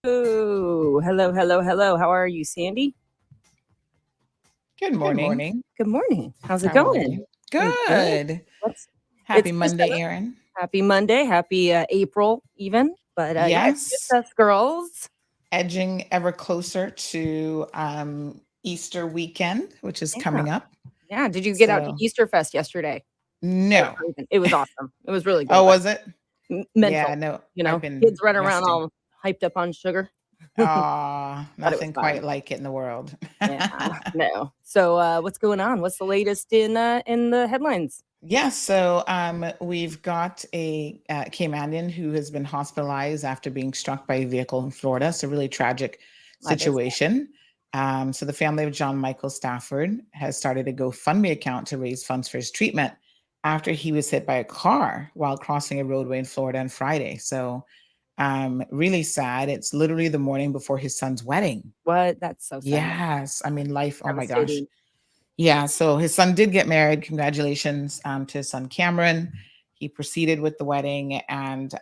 Oh, hello, hello, hello. How are you, Sandy? Good morning. Good morning. How's it How are going? you? Good. What's Happy it's Monday, Erin. Happy Monday. Happy April, even. But yeah, it's Yes. just us girls. Edging ever closer to Easter weekend, which is coming up. Yeah. Did you get out to Easter Fest yesterday? No. It was awesome. It was really good. Oh, was it? Mental. Yeah, no. You know, kids running around all hyped up on sugar. Nothing quite like it in the world. Yeah, no. So what's going on? What's the latest in the headlines? Yeah, so we've got a Caymanian who has been hospitalized after being struck by a vehicle in Florida. It's a really tragic situation. So the family of John Michael Stafford has started a GoFundMe account to raise funds for his treatment after he was hit by a car while crossing a roadway in Florida on Friday. So really sad. It's literally the morning before his son's wedding. What? That's so sad. Yes. I mean, life. Oh my gosh. Yeah, so his son did get married. Congratulations to his son, Cameron. He proceeded with the wedding, and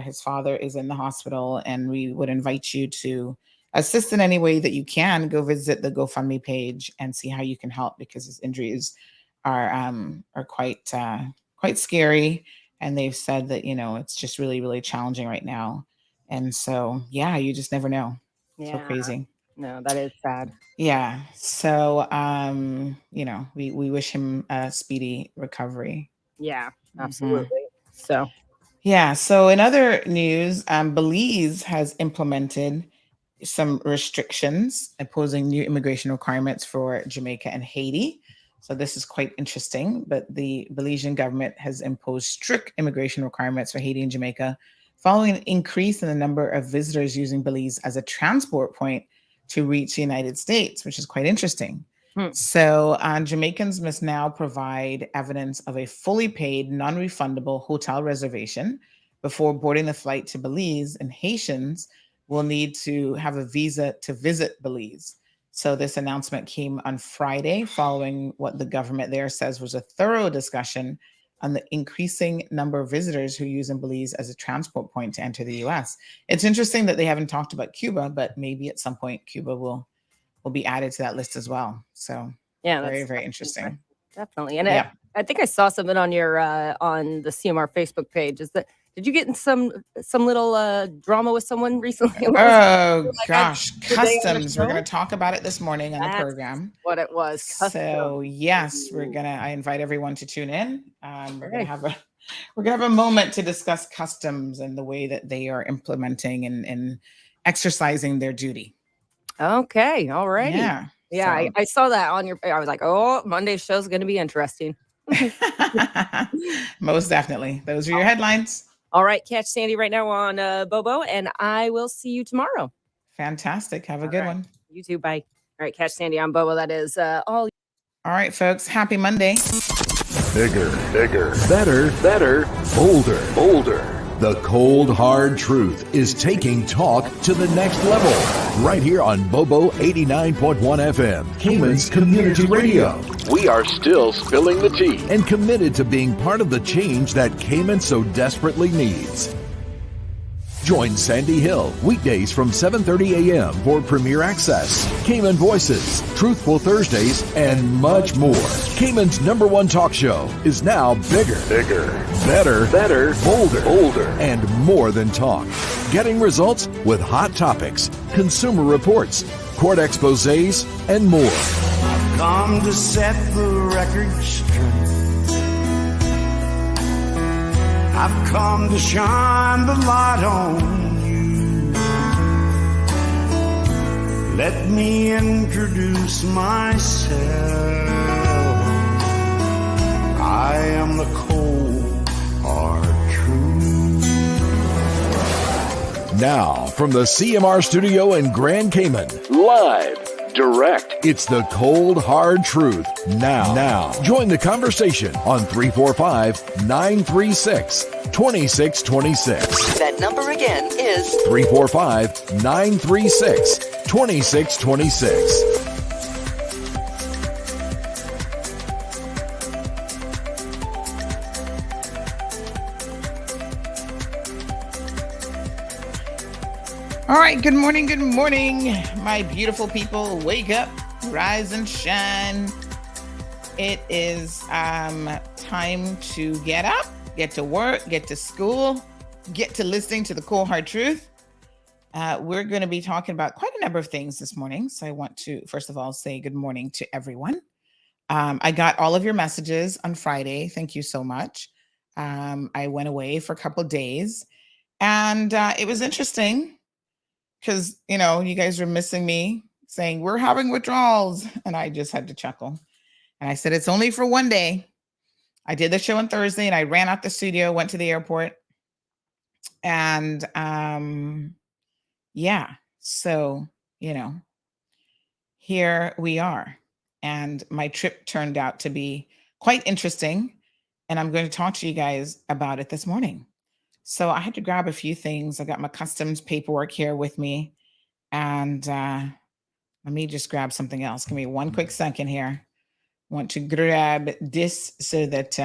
his father is in the hospital, and we would invite you to assist in any way that you can. Go visit the GoFundMe page and see how you can help, because his injuries are quite scary, and they've said that it's just really, really challenging right now. And so, yeah, you just never know. Yeah. So crazy. No, that is sad. Yeah. So, we wish him a speedy recovery. Yeah, absolutely. So, yeah. So in other news, Belize has implemented some restrictions imposing new immigration requirements for Jamaica and Haiti. So this is quite interesting, but the Belizean government has imposed strict immigration requirements for Haiti and Jamaica following an increase in the number of visitors using Belize as a transport point to reach the United States, which is quite interesting. So Jamaicans must now provide evidence of a fully paid, non-refundable hotel reservation before boarding the flight to Belize, and Haitians will need to have a visa to visit Belize. So this announcement came on Friday following what the government there says was a thorough discussion on the increasing number of visitors who use Belize as a transport point to enter the U.S. It's interesting that they haven't talked about Cuba, but maybe at some point Cuba will be added to that list as well. So yeah, very, very interesting. Definitely. And I think I saw something on your on the CMR Facebook page. Did you get in some little drama with someone recently? Oh gosh, customs. We're going to talk about it this morning on the program. What it was. So yes, I invite everyone to tune in. We're going to have a moment to discuss customs and the way that they are implementing and exercising their duty. Okay. All right. Yeah. So. I saw that on your. I was like, oh, Monday's show is going to be interesting. Most definitely. Those are your headlines. All right. Catch Sandy right now on Bobo, and I will see you tomorrow. Fantastic. Have a good one. You too. Bye. All right. Catch Sandy on Bobo. That is all. All right, folks. Happy Monday. Bigger, better, bolder. The cold, hard truth is taking talk to the next level. Right here on Bobo 89.1 FM, Cayman's Community Radio. We are still spilling the tea. And committed to being part of the change that Cayman so desperately needs. Join Sandy Hill weekdays from 7:30 a.m. for Premier Access, Cayman Voices, Truthful Thursdays, and much more. Cayman's #1 talk show is now bigger, better, bolder, and more than talk. Getting results with hot topics, consumer reports, court exposés, and more. I've come to set the record straight. I've come to shine the light on you. Let me introduce myself. I am the cold, hard truth. Now, from the CMR studio in Grand Cayman. Live. Direct. It's the cold, hard truth. Now. Join the conversation on 345-936-2626. That number again is 345-936-2626. All right, good morning, my beautiful people. Wake up, rise and shine. It is time to get up, get to work, get to school, get to listening to the Cold Hard Truth. We're going to be talking about quite a number of things this morning. So I want to, first of all, say good morning to everyone. I got all of your messages on Friday. Thank you so much. I went away for a couple of days, and it was interesting because, you know, you guys were missing me, saying we're having withdrawals, and I just had to chuckle. And I said, it's only for one day. I did the show on Thursday, and I ran out the studio, went to the airport, and yeah, so, you know, here we are. And my trip turned out to be quite interesting, and I'm going to talk to you guys about it this morning. So I had to grab a few things. I got my customs paperwork here with me, and let me just grab something else. Give me one quick second here. I want to grab this so that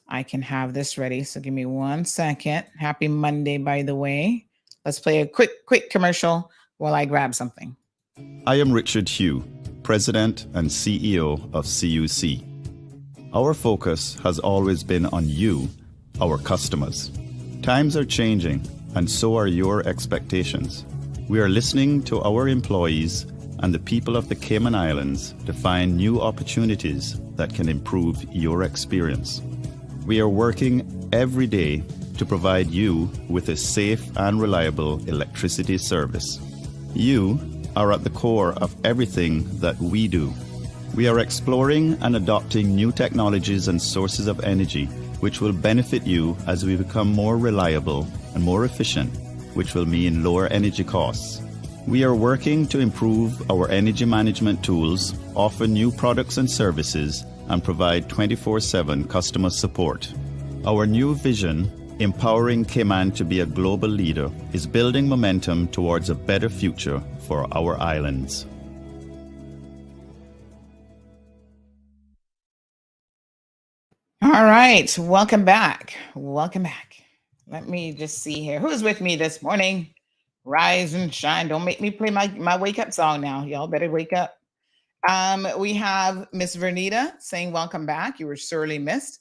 I can have this ready. So give me 1 second. Happy Monday, by the way. Let's play a quick commercial while I grab something. I am Richard Hugh, President and CEO of CUC. Our focus has always been on you, our customers. Times are changing, and so are your expectations. We are listening to our employees and the people of the Cayman Islands to find new opportunities that can improve your experience. We are working every day to provide you with a safe and reliable electricity service. You are at the core of everything that we do. We are exploring and adopting new technologies and sources of energy which will benefit you as we become more reliable and more efficient, which will mean lower energy costs. We are working to improve our energy management tools, offer new products and services, and provide 24/7 customer support. Our new vision, empowering Cayman to be a global leader, is building momentum towards a better future for our islands. All right, welcome back. Let me just see here. Who's with me this morning? Rise and shine. Don't make me play my wake up song now. Y'all better wake up. We have Miss Vernita saying welcome back. You were sorely missed.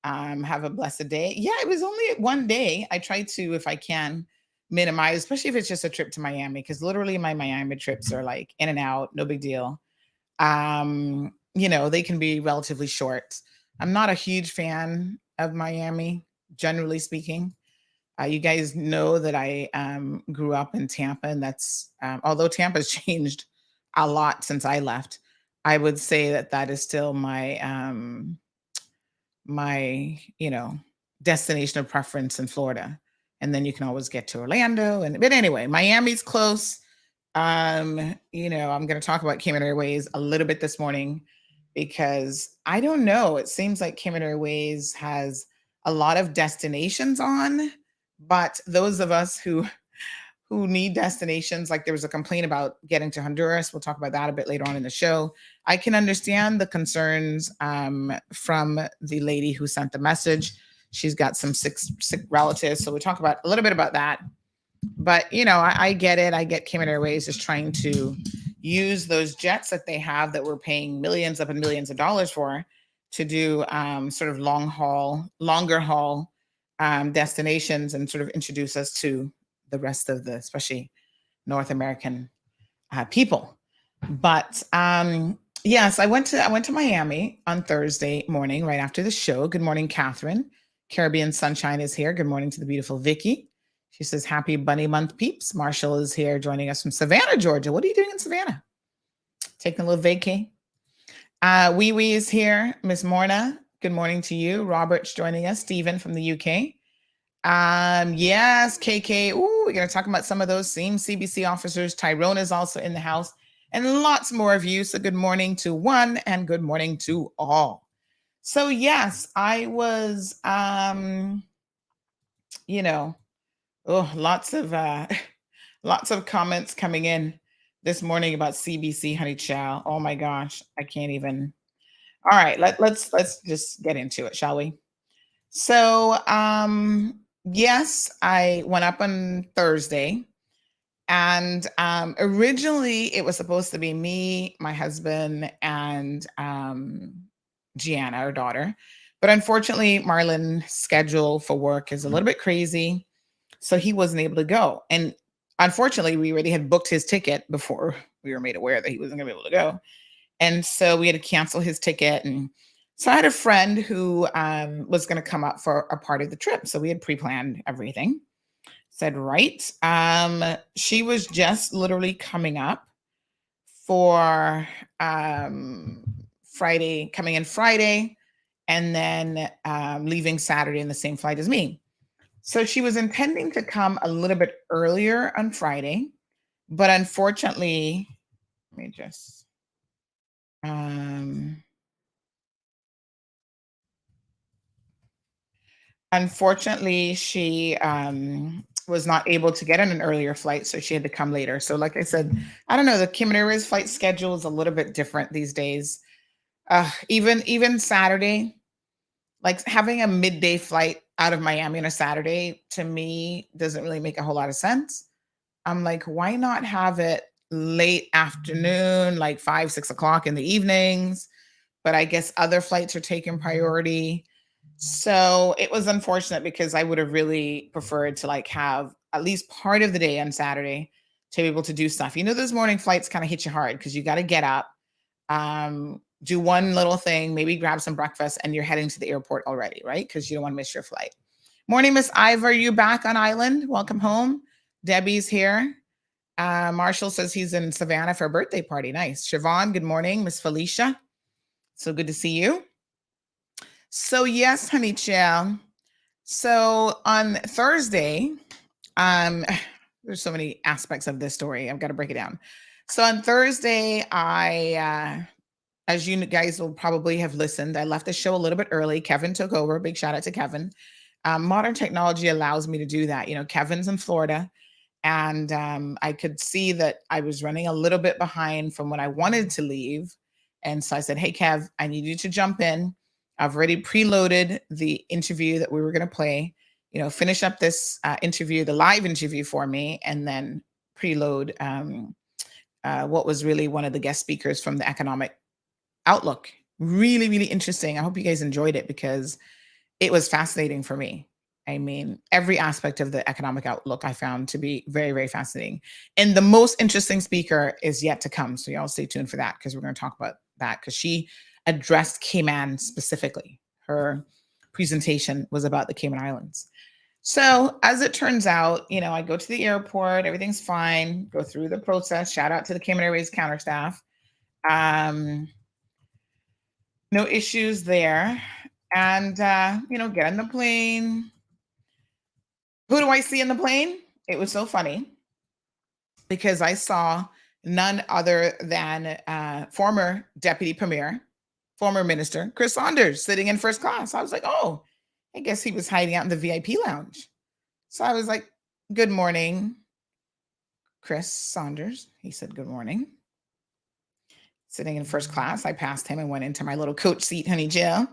Have a blessed day. Yeah, it was only one day. I try to, if I can, minimize, especially if it's just a trip to Miami, because literally my Miami trips are like in and out, no big deal. You know, they can be relatively short. I'm not a huge fan of Miami, generally speaking. You guys know that I grew up in Tampa, and that's, although Tampa's changed a lot since I left, I would say that is still my, you know, destination of preference in Florida. And then you can always get to Orlando. But anyway, Miami's close. You know, I'm going to talk about Cayman Airways a little bit this morning, because I don't know, it seems like Cayman Airways has a lot of destinations on, but those of us who need destinations, like there was a complaint about getting to Honduras. We'll talk about that a bit later on in the show. I can understand the concerns from the lady who sent the message. She's got some sick relatives. So we'll talk about a little bit about that. But, you know, I get it. I get Cayman Airways is trying to use those jets that they have that we're paying millions upon millions of dollars for to do sort of longer haul destinations, and sort of introduce us to the rest of the, especially North American people. But yes, I went to Miami on Thursday morning, right after the show. Good morning, Catherine. Caribbean Sunshine is here. Good morning to the beautiful Vicky. She says, happy Bunny Month peeps. Marshall is here joining us from Savannah, Georgia. What are you doing in Savannah? Taking a little vacay. Wee Wee is here. Miss Morna, good morning to you. Robert's joining us. Stephen from the UK. Yes, KK. Ooh, we're going to talk about some of those same CBC officers. Tyrone is also in the house, and lots more of you. So good morning to one, and good morning to all. So yes, I was, you know, lots of comments coming in this morning about CBC, honey child. Oh my gosh, I can't even. All right, let's just get into it, shall we? So yes, I went up on Thursday And originally it was supposed to be me, my husband, and Gianna, our daughter. But unfortunately, Marlon's schedule for work is a little bit crazy. So he wasn't able to go. And unfortunately, we already had booked his ticket before we were made aware that he wasn't going to be able to go. And so we had to cancel his ticket. And so I had a friend who was going to come up for a part of the trip. So we had pre-planned everything. Said, right. She was just literally coming up for Friday, coming in Friday, and then leaving Saturday in the same flight as me. So she was intending to come a little bit earlier on Friday, but unfortunately, let me just, unfortunately, she was not able to get on an earlier flight, so she had to come later. So like I said, I don't know, the Cayman Airways flight schedule is a little bit different these days. Even Saturday, like having a midday flight out of Miami on a Saturday, to me, doesn't really make a whole lot of sense. I'm like, why not have it late afternoon, like 5, 6 o'clock in the evenings? But I guess other flights are taking priority. So it was unfortunate because I would have really preferred to like have at least part of the day on Saturday to be able to do stuff. You know, those morning flights kind of hit you hard because you got to get up, do one little thing, maybe grab some breakfast, and you're heading to the airport already, right? Because you don't want to miss your flight. Morning, Miss Ivor. You back on island? Welcome home. Debbie's here. Marshall says he's in Savannah for a birthday party. Nice. Siobhan, good morning. Miss Felicia. So good to see you. So yes, honey chill. So on Thursday, there's so many aspects of this story. I've got to break it down. So on Thursday, I, as you guys will probably have listened, I left the show a little bit early. Kevin took over. Big shout out to Kevin. Modern technology allows me to do that. You know, Kevin's in Florida, and I could see that I was running a little bit behind from when I wanted to leave. And so I said, hey, Kev, I need you to jump in. I've already preloaded the interview that we were going to play, you know, finish up this interview, the live interview for me, and then preload what was really one of the guest speakers from the Economic Outlook. Really, really interesting. I hope you guys enjoyed it because it was fascinating for me. I mean, every aspect of the Economic Outlook I found to be very, very fascinating. And the most interesting speaker is yet to come. So y'all stay tuned for that because we're going to talk about that because she addressed Cayman specifically. Her presentation was about the Cayman Islands. So as it turns out, you know, I go to the airport, everything's fine, go through the process. Shout out to the Cayman Airways counter staff. No issues there. And, you know, get on the plane. Who do I see in the plane? It was so funny because I saw none other than former Deputy Premier, former Minister, Chris Saunders, sitting in first class. I was like, oh, I guess he was hiding out in the VIP lounge. So I was like, good morning, Chris Saunders. He said, good morning. Sitting in first class, I passed him and went into my little coach seat, honey Jill.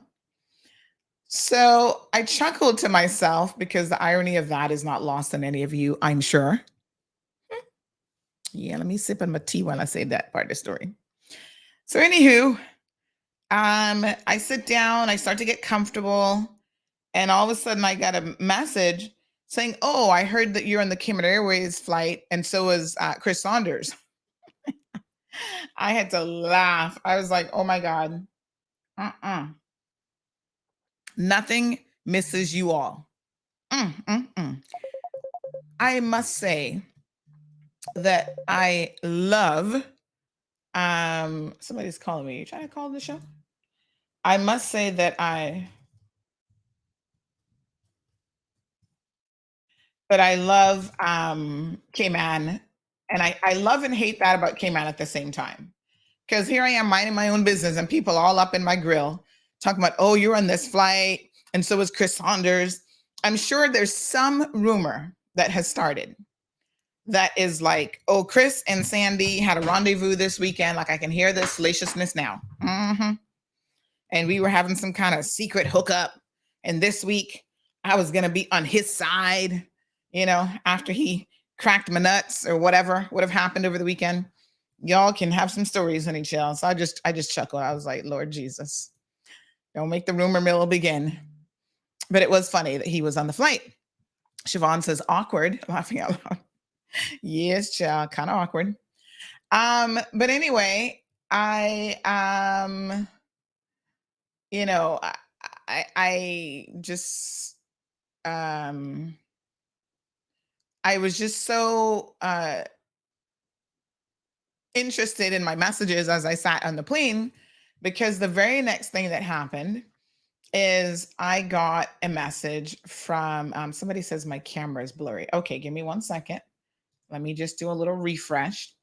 So I chuckled to myself because the irony of that is not lost on any of you, I'm sure. Yeah, let me sip on my tea while I say that part of the story. So anywho, I sit down, I start to get comfortable, and all of a sudden I got a message saying, oh, I heard that you're on the Cayman Airways flight, and so is Chris Saunders. I had to laugh. I was like, oh my God. Nothing misses you all. I must say that I love, somebody's calling me. You trying to call the show? I must say that I love Cayman, and I love and hate that about Cayman at the same time. Because here I am minding my own business and people all up in my grill talking about, oh, you're on this flight, and so is Chris Saunders. I'm sure there's some rumor that has started that is like, oh, Chris and Sandy had a rendezvous this weekend. Like I can hear the salaciousness now. And we were having some kind of secret hookup. And this week I was going to be on his side, you know, after he cracked my nuts or whatever would have happened over the weekend. Y'all can have some stories, honey chill. So I just chuckled. I was like, Lord Jesus, don't make the rumor mill begin. But it was funny that he was on the flight. Siobhan says, awkward, laughing out loud. Yes, child, kind of awkward. But anyway, I you know, I just I was just so interested in my messages as I sat on the plane, because the very next thing that happened is I got a message from somebody says my camera is blurry. Okay, give me 1 second. Let me just do a little refresh.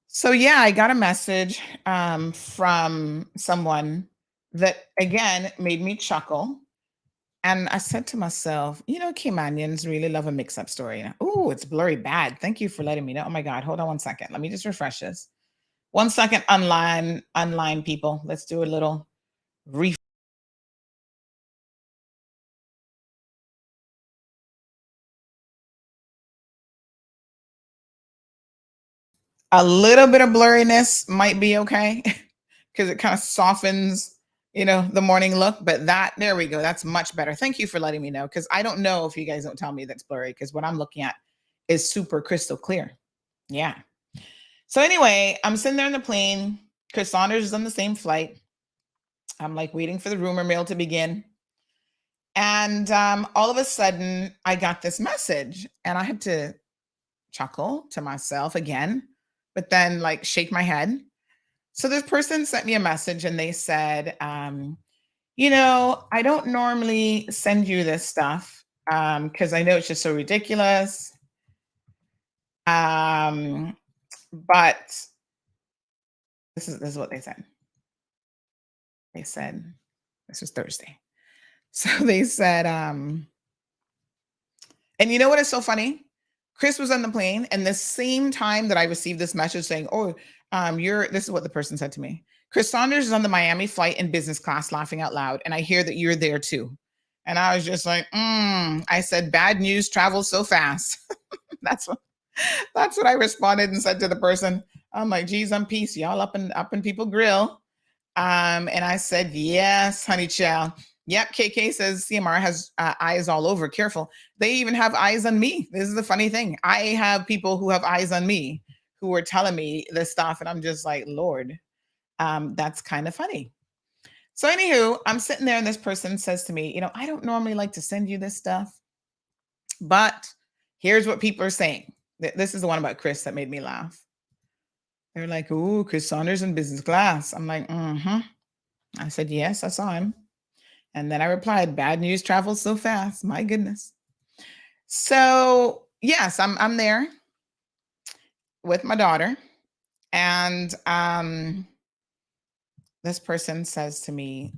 So yeah, I got a message from someone that again made me chuckle. And I said to myself, you know, Caymanians really love a mix-up story. Oh, it's blurry bad. Thank you for letting me know. Oh my God, hold on 1 second. Let me just refresh this. 1 second, online people. Let's do a little refresh. A little bit of blurriness might be okay because it kind of softens, you know, the morning look. But there we go. That's much better. Thank you for letting me know, because I don't know if you guys don't tell me that's blurry, because what I'm looking at is super crystal clear. Yeah. So anyway, I'm sitting there in the plane. Chris Saunders is on the same flight. I'm like waiting for the rumor mill to begin. And all of a sudden, I got this message and I had to chuckle to myself again, but then like shake my head. So this person sent me a message and they said, you know, I don't normally send you this stuff because I know it's just so ridiculous. But this is what they said. They said, this was Thursday. So they said, and you know what is so funny? Chris was on the plane, and the same time that I received this message saying, oh, this is what the person said to me. Chris Saunders is on the Miami flight in business class laughing out loud, and I hear that you're there too. And I was just like, I said, bad news travels so fast. That's what I responded and said to the person. I'm like, geez, I'm peace, y'all up in people grill. And I said, yes, honey child. Yep, KK says CMR has eyes all over. Careful. They even have eyes on me. This is the funny thing. I have people who have eyes on me who are telling me this stuff. And I'm just like, Lord, that's kind of funny. So anywho, I'm sitting there and this person says to me, you know, I don't normally like to send you this stuff, but here's what people are saying. This is the one about Chris that made me laugh. They're like, ooh, Chris Saunders in business class. I'm like, I said, yes, I saw him. And then I replied, bad news travels so fast. My goodness. So yes, I'm there with my daughter. And this person says to me,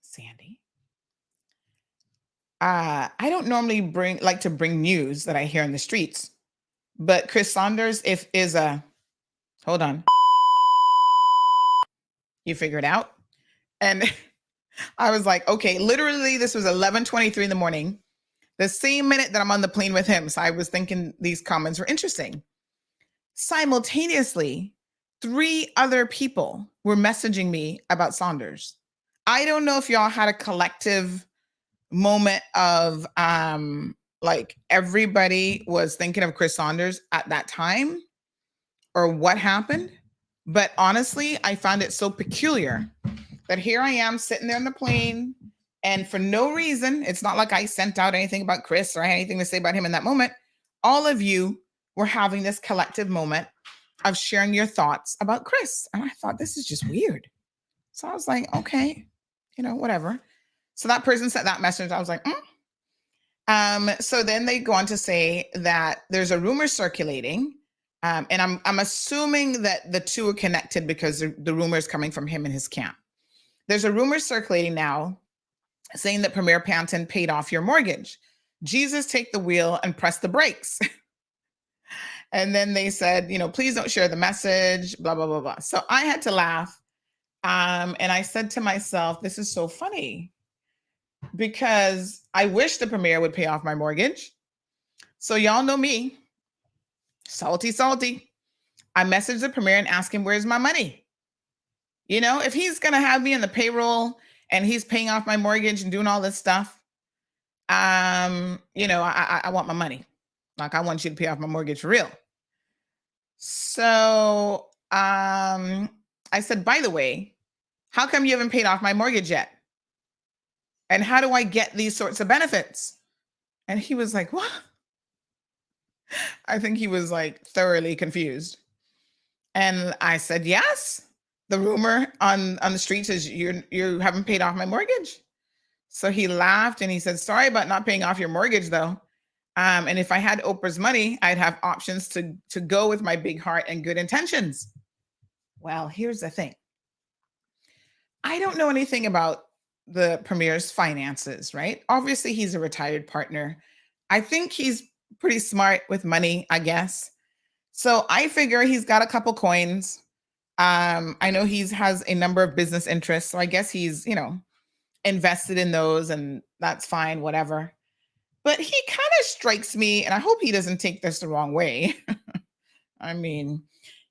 Sandy, I don't normally like to bring news that I hear in the streets, but Chris Saunders hold on. You figure it out. And I was like, okay, literally this was 11:23 in the morning, the same minute that I'm on the plane with him. So I was thinking these comments were interesting. Simultaneously, 3 other people were messaging me about Saunders. I don't know if y'all had a collective moment of like everybody was thinking of Chris Saunders at that time or what happened. But honestly, I found it so peculiar that here I am sitting there on the plane, and for no reason, it's not like I sent out anything about Chris or I had anything to say about him in that moment. All of you were having this collective moment of sharing your thoughts about Chris. And I thought, this is just weird. So I was like, okay, you know, whatever. So that person sent that message. I was like, So then they go on to say that there's a rumor circulating. And I'm assuming that the two are connected because the rumor is coming from him and his camp. There's a rumor circulating now saying that Premier Panton paid off your mortgage. Jesus, take the wheel and press the brakes. And then they said, you know, please don't share the message, blah, blah, blah, blah. So I had to laugh. And I said to myself, this is so funny because I wish the Premier would pay off my mortgage. So y'all know me, salty, salty. I messaged the premier and asked him, where's my money? You know, if he's going to have me on the payroll and he's paying off my mortgage and doing all this stuff, you know, I want my money. Like, I want you to pay off my mortgage for real. So I said, by the way, how come you haven't paid off my mortgage yet? And how do I get these sorts of benefits? And he was like, what? I think he was like thoroughly confused. And I said, yes. The rumor on the streets is you haven't paid off my mortgage. So he laughed and he said, sorry about not paying off your mortgage though. And if I had Oprah's money, I'd have options to go with my big heart and good intentions. Well, here's the thing. I don't know anything about the premier's finances, right? Obviously, he's a retired partner. I think he's pretty smart with money, I guess. So I figure he's got a couple coins. I know he has a number of business interests. So I guess he's, you know, invested in those, and that's fine, whatever. But he kind of strikes me, and I hope he doesn't take this the wrong way. I mean,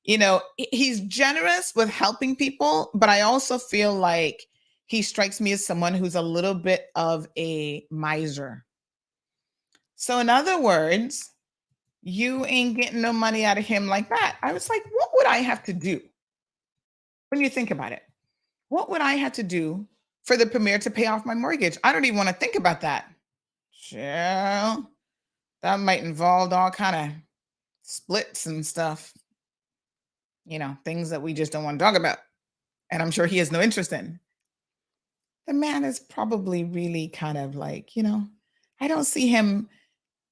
you know, he's generous with helping people, but I also feel like he strikes me as someone who's a little bit of a miser. So in other words, you ain't getting no money out of him like that. I was like, what would I have to do? When you think about it, what would I have to do for the premier to pay off my mortgage? I don't even want to think about that. Well, that might involve all kind of splits and stuff. You know, things that we just don't want to talk about. And I'm sure he has no interest in. The man is probably really kind of like, you know, I don't see him.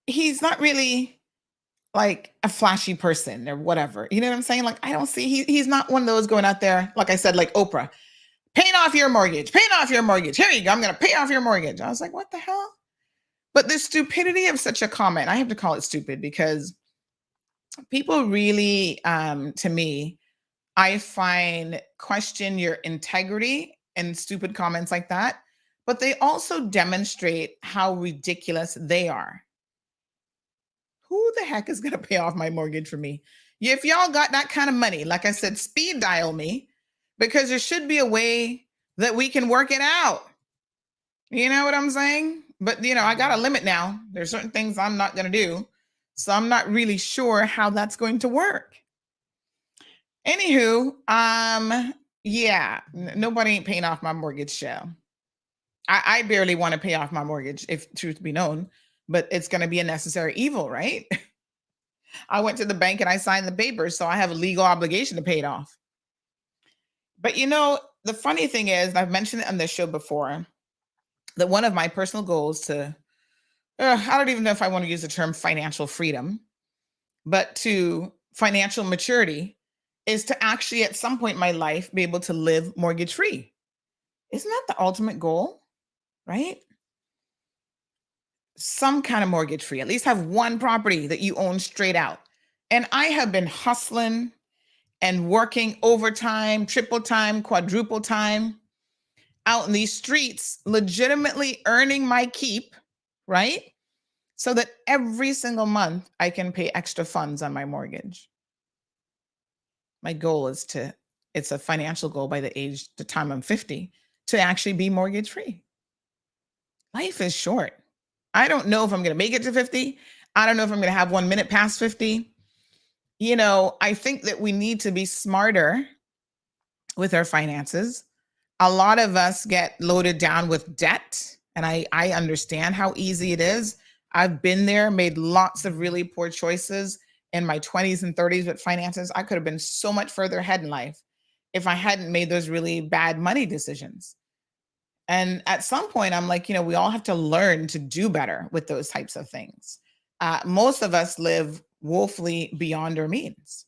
He's not really like a flashy person or whatever. You know what I'm saying? Like, I don't see, he's not one of those going out there, like I said, like Oprah, paying off your mortgage, paying off your mortgage. Here you go. I'm going to pay off your mortgage. I was like, what the hell? But the stupidity of such a comment, I have to call it stupid because people really, to me, I find question your integrity and stupid comments like that, but they also demonstrate how ridiculous they are. Who the heck is going to pay off my mortgage for me? If y'all got that kind of money, like I said, speed dial me, because there should be a way that we can work it out. You know what I'm saying? But, you know, I got a limit now. There's certain things I'm not going to do. So I'm not really sure how that's going to work. Anywho, yeah, nobody ain't paying off my mortgage, shell. I barely want to pay off my mortgage, if truth be known, but it's going to be a necessary evil, right? I went to the bank and I signed the papers, so I have a legal obligation to pay it off. But you know, the funny thing is, and I've mentioned it on this show before, that one of my personal goals to, I don't even know if I want to use the term financial freedom, but to financial maturity is to actually at some point in my life be able to live mortgage free. Isn't that the ultimate goal, right? Some kind of mortgage free, at least have one property that you own straight out. And I have been hustling and working overtime, triple time, quadruple time out in these streets, legitimately earning my keep, right? So that every single month I can pay extra funds on my mortgage. My goal is it's a financial goal by the time I'm 50, to actually be mortgage free. Life is short. I don't know if I'm going to make it to 50. I don't know if I'm going to have 1 minute past 50. You know, I think that we need to be smarter with our finances. A lot of us get loaded down with debt, and I understand how easy it is. I've been there, made lots of really poor choices in my 20s and 30s with finances. I could have been so much further ahead in life if I hadn't made those really bad money decisions. And at some point, I'm like, you know, we all have to learn to do better with those types of things. Most of us live woefully beyond our means.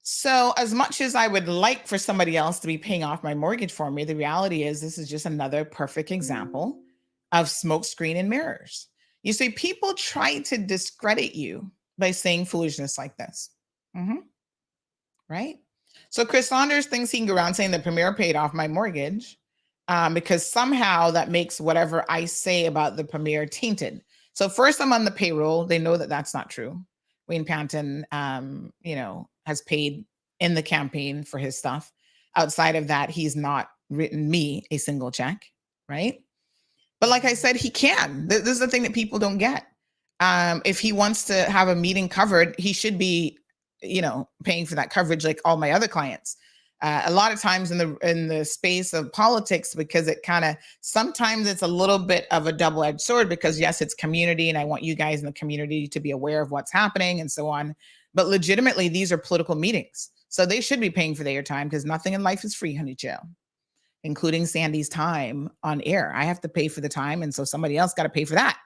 So as much as I would like for somebody else to be paying off my mortgage for me, the reality is this is just another perfect example of smoke screen and mirrors. You see, people try to discredit you by saying foolishness like this. Right? So Chris Saunders thinks he can go around saying the premier paid off my mortgage because somehow that makes whatever I say about the premier tainted. So first, I'm on the payroll. They know that that's not true. Wayne Panton, has paid in the campaign for his stuff. Outside of that, he's not written me a single check, right? But like I said, he can. This is the thing that people don't get. If he wants to have a meeting covered, he should be, paying for that coverage like all my other clients. A lot of times in the space of politics, because it kind of, sometimes it's a little bit of a double-edged sword, because yes, it's community and I want you guys in the community to be aware of what's happening and so on. But legitimately, these are political meetings. So they should be paying for their time, because nothing in life is free, honey chill, including Sandy's time on air. I have to pay for the time. And so somebody else got to pay for that.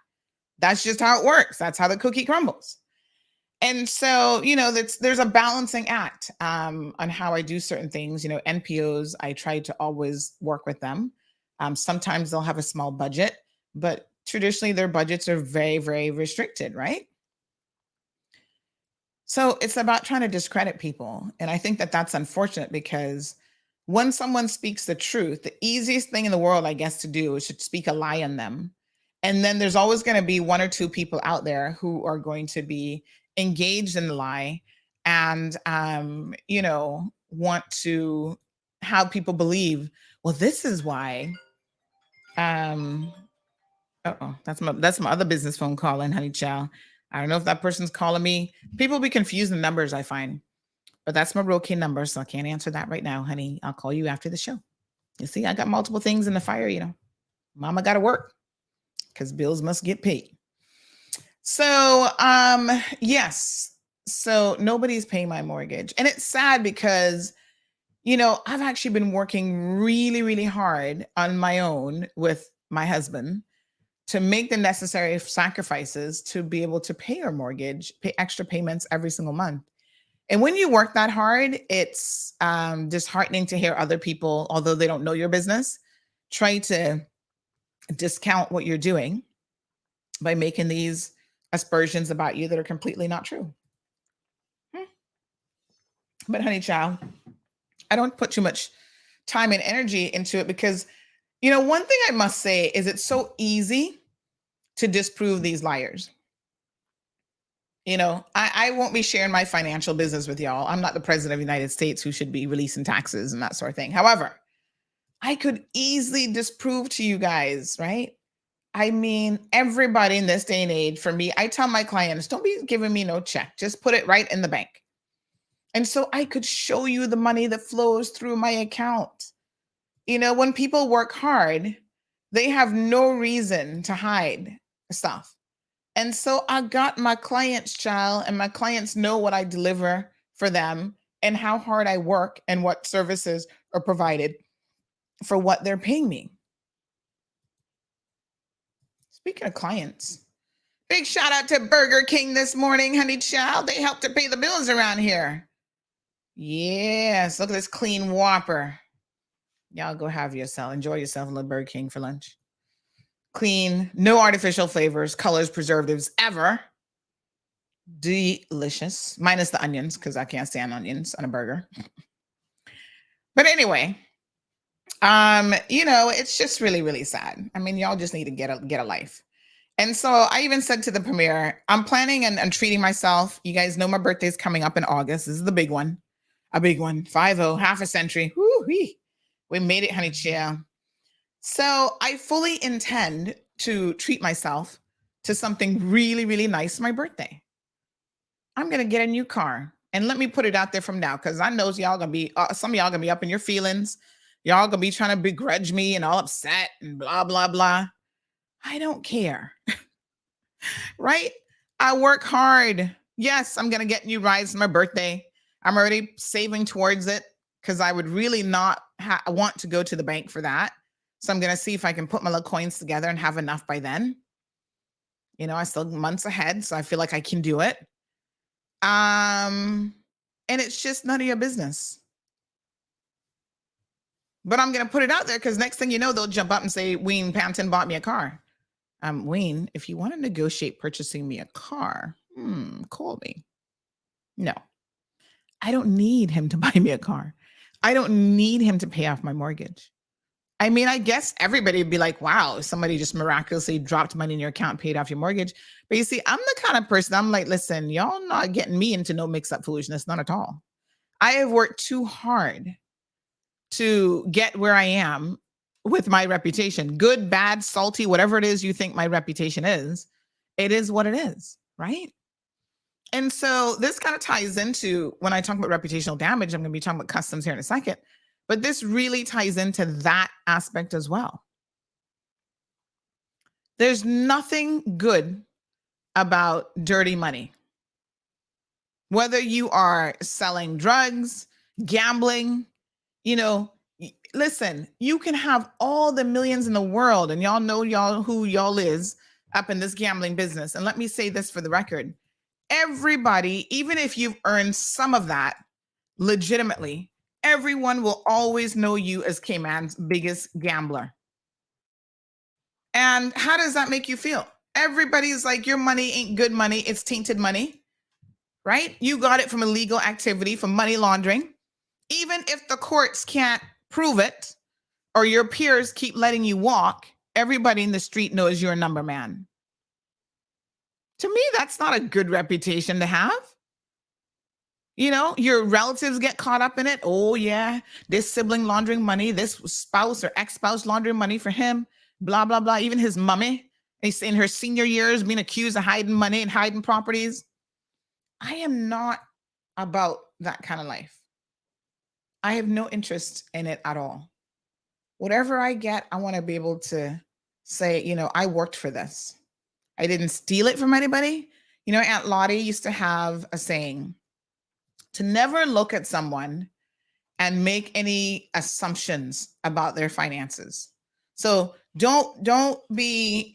That's just how it works. That's how the cookie crumbles. And so, there's a balancing act on how I do certain things. NPOs, I try to always work with them. Sometimes they'll have a small budget, but traditionally their budgets are very, very restricted, right? So it's about trying to discredit people. And I think that that's unfortunate, because when someone speaks the truth, the easiest thing in the world, I guess, to do is to speak a lie on them. And then there's always going to be one or two people out there who are going to be engaged in the lie and, want to have people believe, well, this is why. That's my other business phone calling, honey child. I don't know if that person's calling me. People be confused in numbers, I find. But that's my real key number, so I can't answer that right now, honey. I'll call you after the show. You see, I got multiple things in the fire, Mama got to work, because bills must get paid. So, yes. So nobody's paying my mortgage. And it's sad because, I've actually been working really, really hard on my own with my husband to make the necessary sacrifices to be able to pay our mortgage, pay extra payments every single month. And when you work that hard, it's disheartening to hear other people, although they don't know your business, try to discount what you're doing by making these aspersions about you that are completely not true. But honey child, I don't put too much time and energy into it, because, one thing I must say is it's so easy to disprove these liars. I won't be sharing my financial business with y'all. I'm not the president of the United States who should be releasing taxes and that sort of thing. However, I could easily disprove to you guys, right? I mean, everybody in this day and age, for me, I tell my clients, don't be giving me no check. Just put it right in the bank. And so I could show you the money that flows through my account. When people work hard, they have no reason to hide stuff. And so I got my clients, child, and my clients know what I deliver for them and how hard I work and what services are provided for what they're paying me. Speaking of clients, big shout out to Burger King this morning, honey child. They help to pay the bills around here. Yes, look at this clean Whopper. Y'all go have enjoy yourself a little Burger King for lunch. Clean, no artificial flavors, colors, preservatives ever. Delicious, minus the onions, because I can't stand onions on a burger. But anyway, it's just really, really sad. I mean, y'all just need to get a life. And so I even said to the premiere, I'm planning and treating myself. You guys know my birthday's coming up in August. This is the big one. A big one. 50, half a century. Woo-wee. We made it, honey child. So I fully intend to treat myself to something really, really nice for my birthday. I'm going to get a new car. And let me put it out there from now, because I know y'all going to be, some of y'all going to be up in your feelings. Y'all going to be trying to begrudge me and all upset and blah, blah, blah. I don't care. Right? I work hard. Yes, I'm going to get new rides for my birthday. I'm already saving towards it, because I would really not want to go to the bank for that. So I'm going to see if I can put my little coins together and have enough by then. I still months ahead, so I feel like I can do it. And it's just none of your business. But I'm going to put it out there, because next thing you know, they'll jump up and say, Wayne Panton bought me a car. Wayne, if you want to negotiate purchasing me a car, call me. No, I don't need him to buy me a car. I don't need him to pay off my mortgage. I mean, I guess everybody would be like, wow, if somebody just miraculously dropped money in your account, paid off your mortgage. But you see, I'm the kind of person, I'm like, listen, y'all not getting me into no mix-up foolishness, not at all. I have worked too hard to get where I am with my reputation. Good, bad, salty, whatever it is you think my reputation is, it is what it is, right? And so this kind of ties into, when I talk about reputational damage, I'm going to be talking about customs here in a second, but this really ties into that aspect as well. There's nothing good about dirty money. Whether you are selling drugs, gambling, listen, you can have all the millions in the world, and y'all know who y'all is up in this gambling business. And let me say this for the record. Everybody, even if you've earned some of that legitimately, everyone will always know you as Cayman's biggest gambler. And how does that make you feel? Everybody's like, your money ain't good money. It's tainted money, right? You got it from illegal activity, from money laundering. Even if the courts can't prove it, or your peers keep letting you walk, everybody in the street knows you're a number man. To me, that's not a good reputation to have. Your relatives get caught up in it. Oh, yeah, this sibling laundering money, this spouse or ex-spouse laundering money for him, blah, blah, blah. Even his mummy, in her senior years, being accused of hiding money and hiding properties. I am not about that kind of life. I have no interest in it at all. Whatever I get, I want to be able to say, I worked for this. I didn't steal it from anybody. Aunt Lottie used to have a saying, to never look at someone and make any assumptions about their finances. So don't be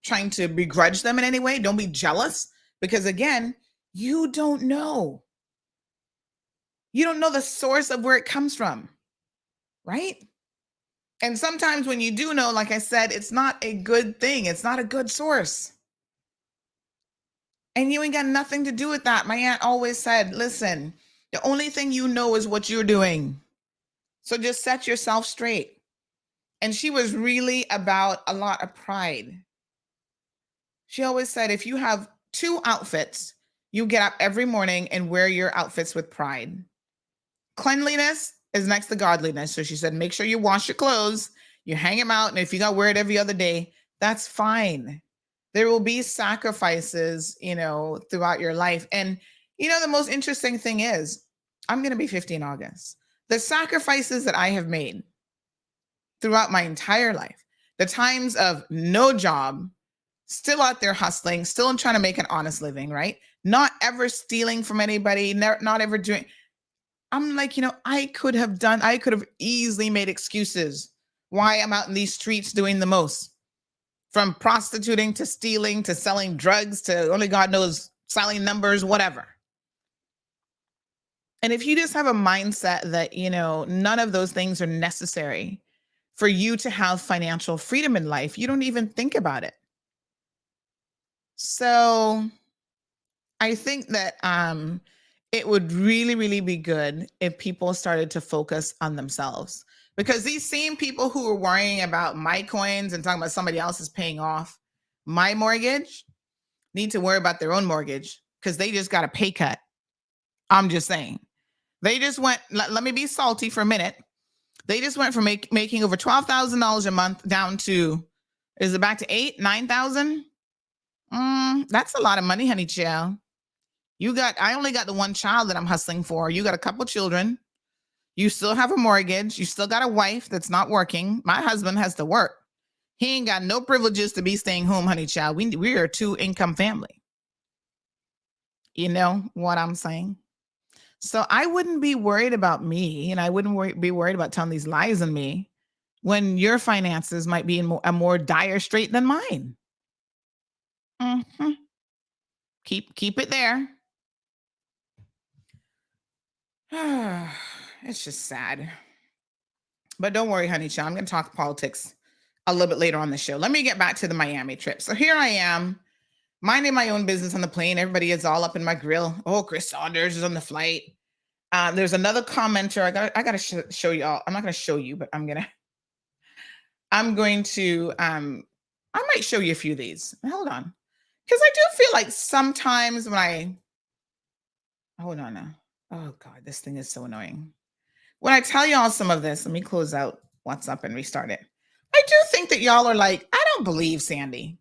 trying to begrudge them in any way. Don't be jealous, because again, you don't know. You don't know the source of where it comes from, right? And sometimes when you do know, like I said, it's not a good thing. It's not a good source. And you ain't got nothing to do with that. My aunt always said, listen, the only thing you know is what you're doing. So just set yourself straight. And she was really about a lot of pride. She always said, if you have 2 outfits, you get up every morning and wear your outfits with pride. Cleanliness is next to godliness. So she said, make sure you wash your clothes, you hang them out. And if you got to wear it every other day, that's fine. There will be sacrifices, throughout your life. And, the most interesting thing is, I'm going to be 50 in August. The sacrifices that I have made throughout my entire life, the times of no job, still out there hustling, still trying to make an honest living, right? Not ever stealing from anybody, not ever doing. I'm like, I could have easily made excuses why I'm out in these streets doing the most. From prostituting to stealing to selling drugs to only God knows selling numbers, whatever. And if you just have a mindset that, none of those things are necessary for you to have financial freedom in life, you don't even think about it. So I think that it would really, really be good if people started to focus on themselves. Because these same people who are worrying about my coins and talking about somebody else is paying off my mortgage need to worry about their own mortgage, because they just got a pay cut. I'm just saying. They just went, let me be salty for a minute. They just went from making over $12,000 a month down to, is it back to 8,000, 9,000? That's a lot of money, honey child. I only got the one child that I'm hustling for. You got a couple children. You still have a mortgage. You still got a wife that's not working. My husband has to work. He ain't got no privileges to be staying home, honey child. We are a 2-income family. You know what I'm saying? So I wouldn't be worried about me, and I wouldn't be worried about telling these lies on me when your finances might be in a more dire strait than mine. Mm-hmm. Keep it there. It's just sad. But don't worry, honey child. I'm going to talk politics a little bit later on the show. Let me get back to the Miami trip. So here I am, minding my own business on the plane. Everybody is all up in my grill. Oh, Chris Saunders is on the flight. There's another commenter. I got to show y'all. I'm not going to show you, but I'm going to. I'm going to, I might show you a few of these. Hold on. Because I do feel like sometimes hold on now. Oh God, this thing is so annoying. When I tell y'all some of this, let me close out WhatsApp and restart it. I do think that y'all are like, I don't believe Sandy.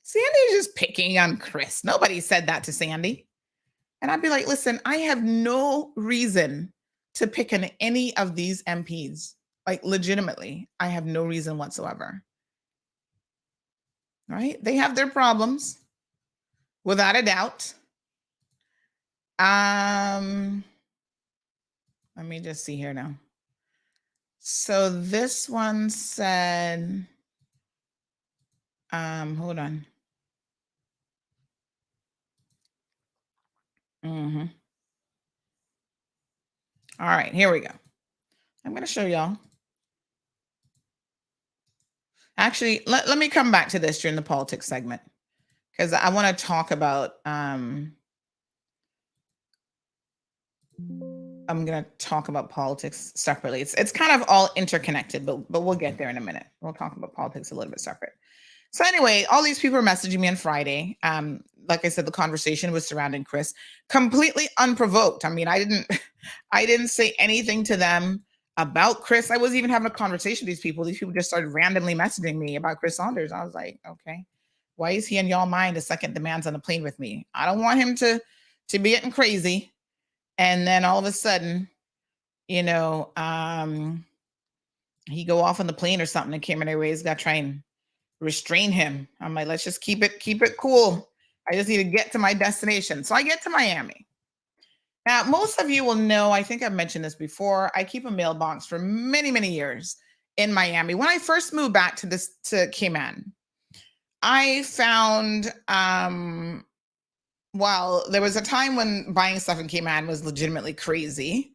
Sandy is just picking on Chris. Nobody said that to Sandy. And I'd be like, listen, I have no reason to pick on any of these MPs. Like, legitimately, I have no reason whatsoever. Right? They have their problems, without a doubt. Let me just see here now. So this one said, hold on. All right, here we go. I'm going to show y'all. Actually, let me come back to this during the politics segment, because I want to talk about, I'm going to talk about politics separately. It's kind of all interconnected, but we'll get there in a minute. We'll talk about politics a little bit separate. So anyway, all these people were messaging me on Friday. Like I said, the conversation was surrounding Chris, completely unprovoked. I mean, I didn't say anything to them about Chris. I wasn't even having a conversation with these people. These people just started randomly messaging me about Chris Saunders. I was like, okay, why is he in y'all mind the second demands on the plane with me? I don't want him to be getting crazy. And then all of a sudden, he go off on the plane or something, and Cayman Airways got to try and restrain him. I'm like, let's just keep it cool. I just need to get to my destination. So I get to Miami. Now, most of you will know, I think I've mentioned this before, I keep a mailbox for many, many years in Miami. When I first moved back to Cayman, I found, well, there was a time when buying stuff in Cayman was legitimately crazy.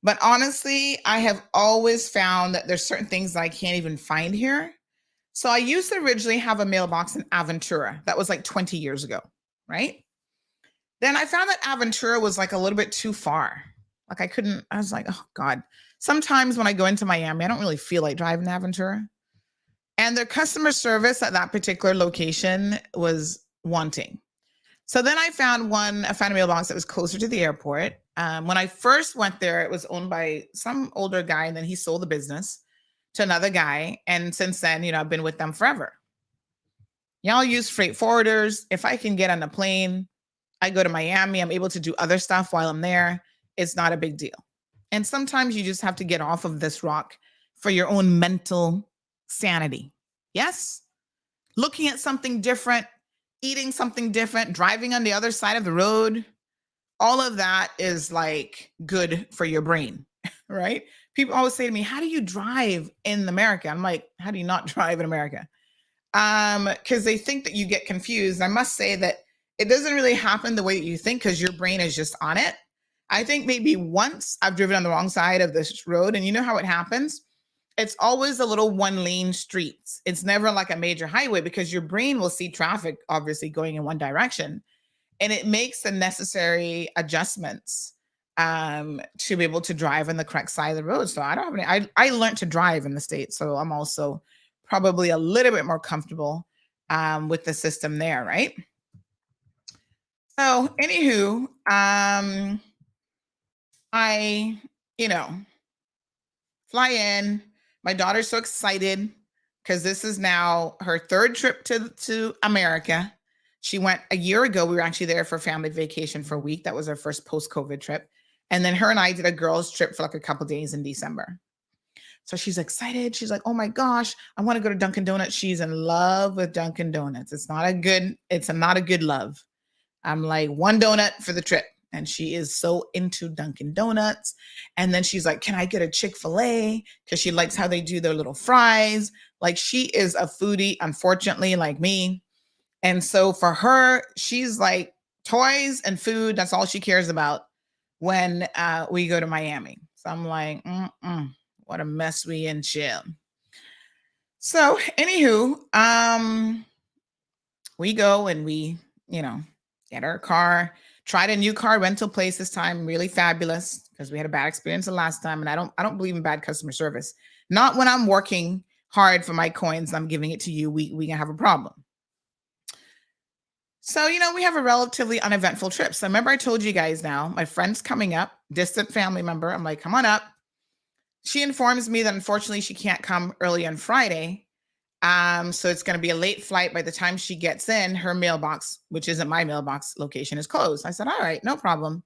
But honestly, I have always found that there's certain things that I can't even find here. So I used to originally have a mailbox in Aventura. That was like 20 years ago, right? Then I found that Aventura was like a little bit too far. Like I was like, oh God. Sometimes when I go into Miami, I don't really feel like driving to Aventura. And their customer service at that particular location was wanting. So then I found a mailbox that was closer to the airport. When I first went there, it was owned by some older guy, and then he sold the business to another guy. And since then, I've been with them forever. Y'all use freight forwarders. If I can get on a plane, I go to Miami, I'm able to do other stuff while I'm there. It's not a big deal. And sometimes you just have to get off of this rock for your own mental sanity. Yes? Looking at something different, eating something different, driving on the other side of the road. All of that is like good for your brain, right? People always say to me, how do you drive in America? I'm like, how do you not drive in America? Because they think that you get confused. I must say that it doesn't really happen the way that you think, because your brain is just on it. I think maybe once I've driven on the wrong side of this road, and you know how it happens? It's always a little one-lane streets. It's never like a major highway, because your brain will see traffic obviously going in one direction, and it makes the necessary adjustments to be able to drive on the correct side of the road. So I don't have any, I learned to drive in the States, so I'm also probably a little bit more comfortable with the system there, right? So anywho, I, fly in. My daughter's so excited because this is now her third trip to America. She went a year ago. We were actually there for family vacation for a week. That was our first post-COVID trip. And then her and I did a girls trip for like a couple of days in December. So she's excited. She's like, oh my gosh, I want to go to Dunkin' Donuts. She's in love with Dunkin' Donuts. It's not a good love. I'm like, one donut for the trip. And she is so into Dunkin' Donuts. And then she's like, can I get a Chick-fil-A? Because she likes how they do their little fries. Like, she is a foodie, unfortunately, like me. And so for her, she's like, toys and food, that's all she cares about when we go to Miami. So I'm like, what a mess we in, chill. So anywho, we go and we, get our car, tried a new car rental place this time, really fabulous, because we had a bad experience the last time. And I don't believe in bad customer service. Not when I'm working hard for my coins. I'm giving it to you. We gonna have a problem. So, we have a relatively uneventful trip. So remember I told you guys now, my friend's coming up, distant family member. I'm like, come on up. She informs me that unfortunately she can't come early on Friday. So it's going to be a late flight. By the time she gets in, her mailbox, which isn't my mailbox location, is closed. I said, all right, no problem.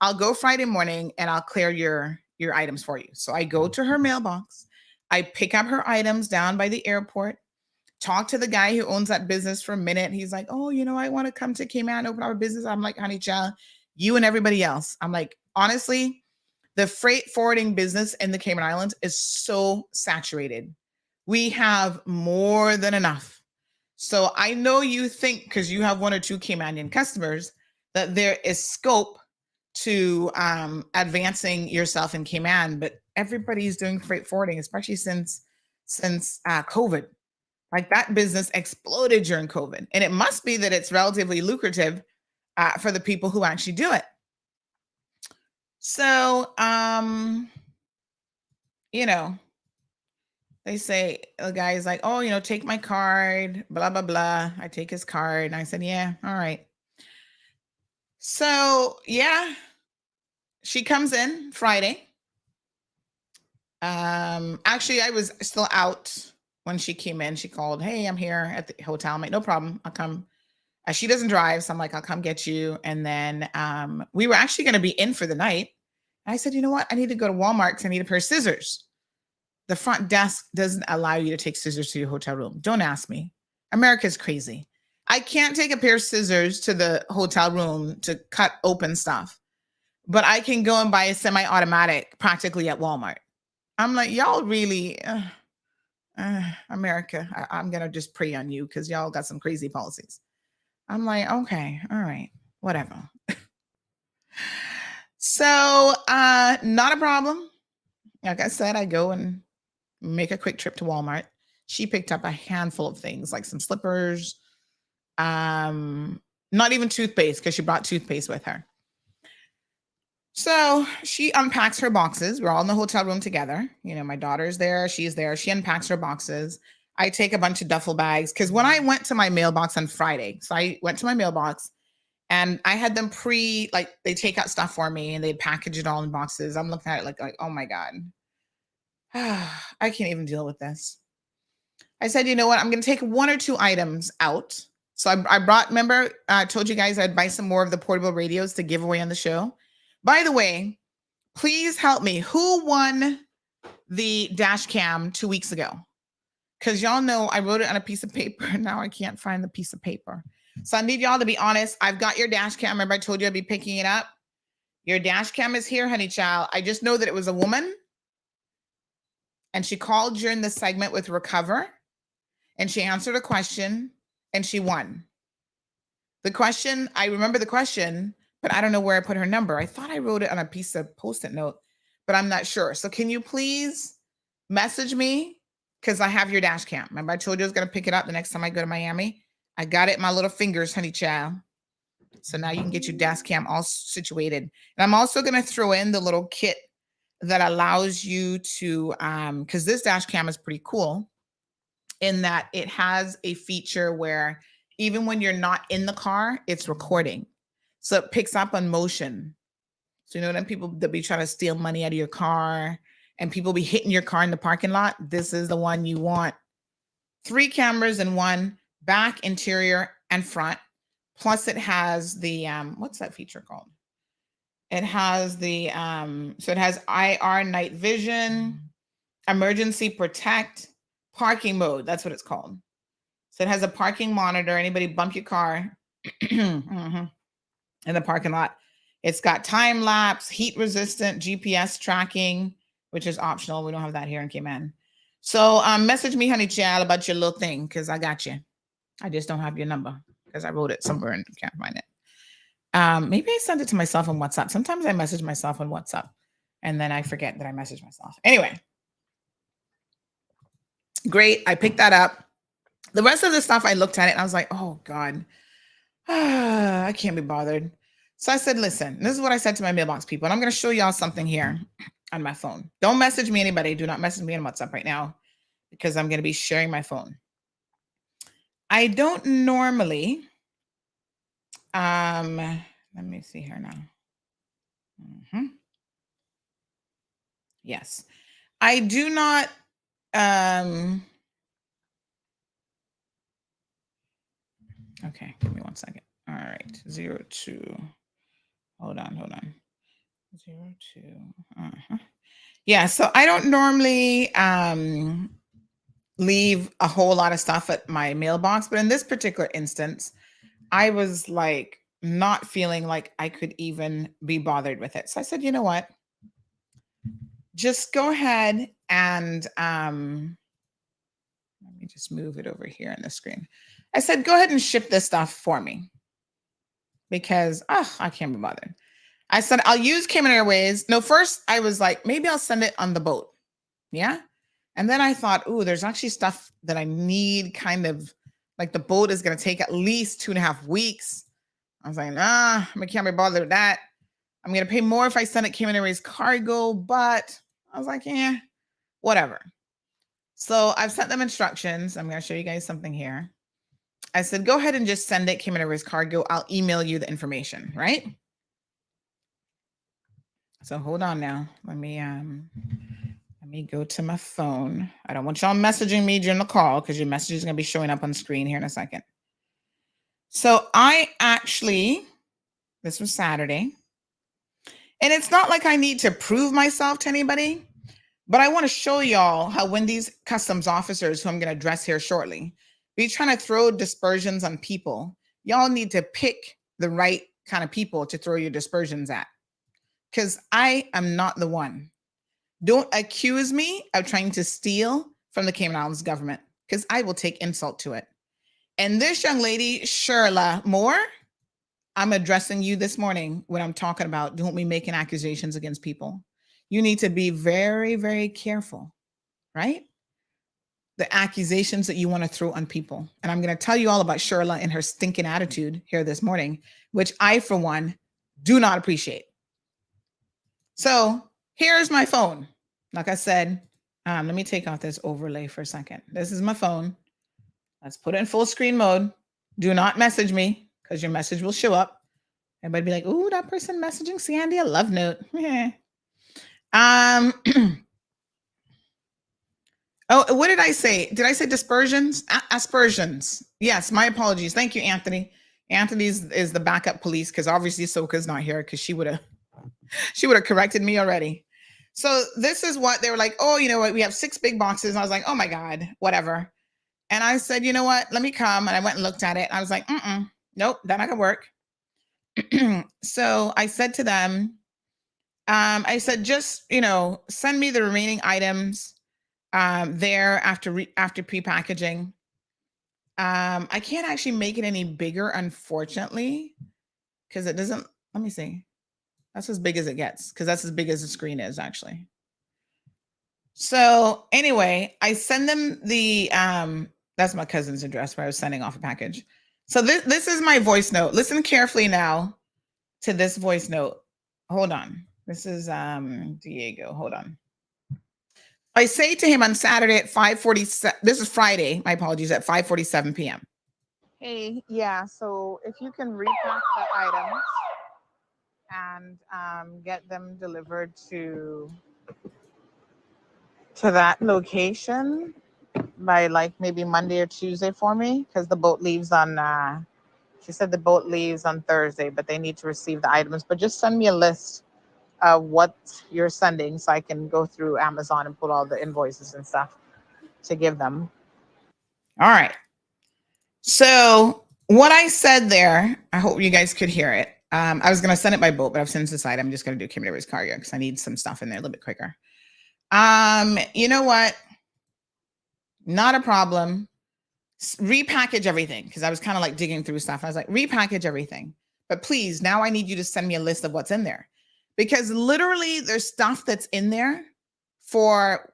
I'll go Friday morning and I'll clear your items for you. So I go to her mailbox. I pick up her items down by the airport. Talk to the guy who owns that business for a minute. He's like, oh, I want to come to Cayman, open our business. I'm like, honey child, you and everybody else. I'm like, honestly, the freight forwarding business in the Cayman Islands is so saturated. We have more than enough. So I know you think, because you have 1 or 2 Caymanian customers, that there is scope to advancing yourself in Cayman, but everybody's doing freight forwarding, especially since COVID. Like that business exploded during COVID. And it must be that it's relatively lucrative for the people who actually do it. So, they say, the guy's like, oh, take my card, blah, blah, blah. I take his card. And I said, yeah, all right. So, yeah, she comes in Friday. Actually, I was still out when she came in. She called, hey, I'm here at the hotel. I'm like, no problem. I'll come. She doesn't drive. So I'm like, I'll come get you. And then we were actually going to be in for the night. I said, you know what? I need to go to Walmart because I need a pair of scissors. The front desk doesn't allow you to take scissors to your hotel room. Don't ask me. America's crazy. I can't take a pair of scissors to the hotel room to cut open stuff, but I can go and buy a semi-automatic practically at Walmart. I'm like, y'all really, America, I'm going to just pray on you because y'all got some crazy policies. I'm like, okay, all right, whatever. So not a problem. Like I said, I go and make a quick trip to Walmart. She picked up a handful of things like some slippers, not even toothpaste because she brought toothpaste with her. So she unpacks her boxes. We're all in the hotel room together. My daughter's there. She's there. She unpacks her boxes. I take a bunch of duffel bags because when I went to my mailbox on Friday, so I went to my mailbox and I had them they take out stuff for me and they'd package it all in boxes. I'm looking at it like, oh my God, I can't even deal with this. I said, you know what? I'm going to take 1 or 2 items out. So I brought, remember, I told you guys I'd buy some more of the portable radios to give away on the show. By the way, please help me. Who won the dash cam 2 weeks ago? Because y'all know I wrote it on a piece of paper. Now I can't find the piece of paper. So I need y'all to be honest. I've got your dash cam. Remember I told you I'd be picking it up? Your dash cam is here, honey child. I just know that it was a woman. And she called during the segment with Recover. And she answered a question. And she won. The question, I remember the question, but I don't know where I put her number. I thought I wrote it on a piece of Post-it note, but I'm not sure. So can you please message me? Because I have your dash cam. Remember I told you I was going to pick it up the next time I go to Miami? I got it in my little fingers, honey child. So now you can get your dash cam all situated. And I'm also going to throw in the little kit that allows you to, because this dash cam is pretty cool in that it has a feature where even when you're not in the car, it's recording. So it picks up on motion. So them people that be trying to steal money out of your car and people be hitting your car in the parking lot, this is the one you want. 3 cameras in one, back, interior, and front. Plus it has the, what's that feature called? It has the, so it has IR night vision, emergency protect, parking mode. That's what it's called. So it has a parking monitor. Anybody bump your car in the parking lot. It's got time lapse, heat resistant, GPS tracking, which is optional. We don't have that here in Cayman. So message me, honey child, about your little thing because I got you. I just don't have your number because I wrote it somewhere and can't find it. Maybe I sent it to myself on WhatsApp. Sometimes I message myself on WhatsApp and then I forget that I messaged myself. Anyway, great. I picked that up. The rest of the stuff, I looked at it and I was like, oh God, I can't be bothered. So I said, listen, this is what I said to my mailbox people. And I'm going to show y'all something here on my phone. Don't message me, anybody. Do not message me on WhatsApp right now because I'm going to be sharing my phone. I don't normally, let me see here now. Yes, I do not, okay, give me 1 second. All right, 02, hold on. 02, yeah, so I don't normally leave a whole lot of stuff at my mailbox, but in this particular instance, I was like not feeling like I could even be bothered with it. So I said, you know what? Just go ahead and let me just move it over here on the screen. I said, go ahead and ship this stuff for me because I can't be bothered. I said, I'll use Cayman Airways. No, first I was like, maybe I'll send it on the boat. Yeah. And then I thought, there's actually stuff that I need kind of like the boat is going to take at least 2.5 weeks. I was like, I can't be bothered with that. I'm going to pay more if I send it Cayman Airways cargo, but I was like, whatever. So I've sent them instructions. I'm going to show you guys something here. I said, go ahead and just send it Cayman Airways cargo. I'll email you the information, right? So hold on now. Let me go to my phone. I don't want y'all messaging me during the call because your message is going to be showing up on the screen here in a second. So this was Saturday. And it's not like I need to prove myself to anybody, but I want to show y'all how when these customs officers, who I'm going to address here shortly, be trying to throw dispersions on people, y'all need to pick the right kind of people to throw your dispersions at. Because I am not the one. Don't accuse me of trying to steal from the Cayman Islands government, because I will take insult to it. And this young lady, Sherla Moore, I'm addressing you this morning when I'm talking about don't be making accusations against people. You need to be very, very careful, right? The accusations that you want to throw on people. And I'm going to tell you all about Sherla and her stinking attitude here this morning, which I, for one, do not appreciate. So here's my phone. Like I said, let me take off this overlay for a second. This is my phone. Let's put it in full screen mode. Do not message me because your message will show up. Everybody be like, ooh, that person messaging Sandy a love note. Oh, what did I say? Did I say dispersions? Aspersions. Yes, my apologies. Thank you, Anthony. Anthony is the backup police because obviously Soka's not here because she would have corrected me already. So this is what they were like, oh, you know what? We have 6 big boxes. And I was like, oh my God, whatever. And I said, you know what? Let me come. And I went and looked at it. I was like, nope, that not gonna work. So I said to them, I said, just, send me the remaining items there after prepackaging. I can't actually make it any bigger, unfortunately, because it doesn't, let me see. That's as big as it gets, because that's as big as the screen is, actually. So anyway, I send them the, that's my cousin's address where I was sending off a package. So this is my voice note. Listen carefully now to this voice note. Hold on. This is Diego. Hold on. I say to him on Saturday at 5:47. This is Friday. My apologies, at 5:47 p.m. Hey, yeah. So if you can repack the items and get them delivered to that location by like maybe Monday or Tuesday for me, because the boat leaves on. She said the boat leaves on Thursday, but they need to receive the items. But just send me a list of what you're sending so I can go through Amazon and pull all the invoices and stuff to give them. All right. So what I said there, I hope you guys could hear it. I was going to send it by boat, but I've since decided I'm just going to do Cayman Airways cargo because I need some stuff in there a little bit quicker. You know what? Not a problem. Repackage everything, because I was kind of like digging through stuff. I was like, repackage everything. But please, now I need you to send me a list of what's in there. Because literally there's stuff that's in there for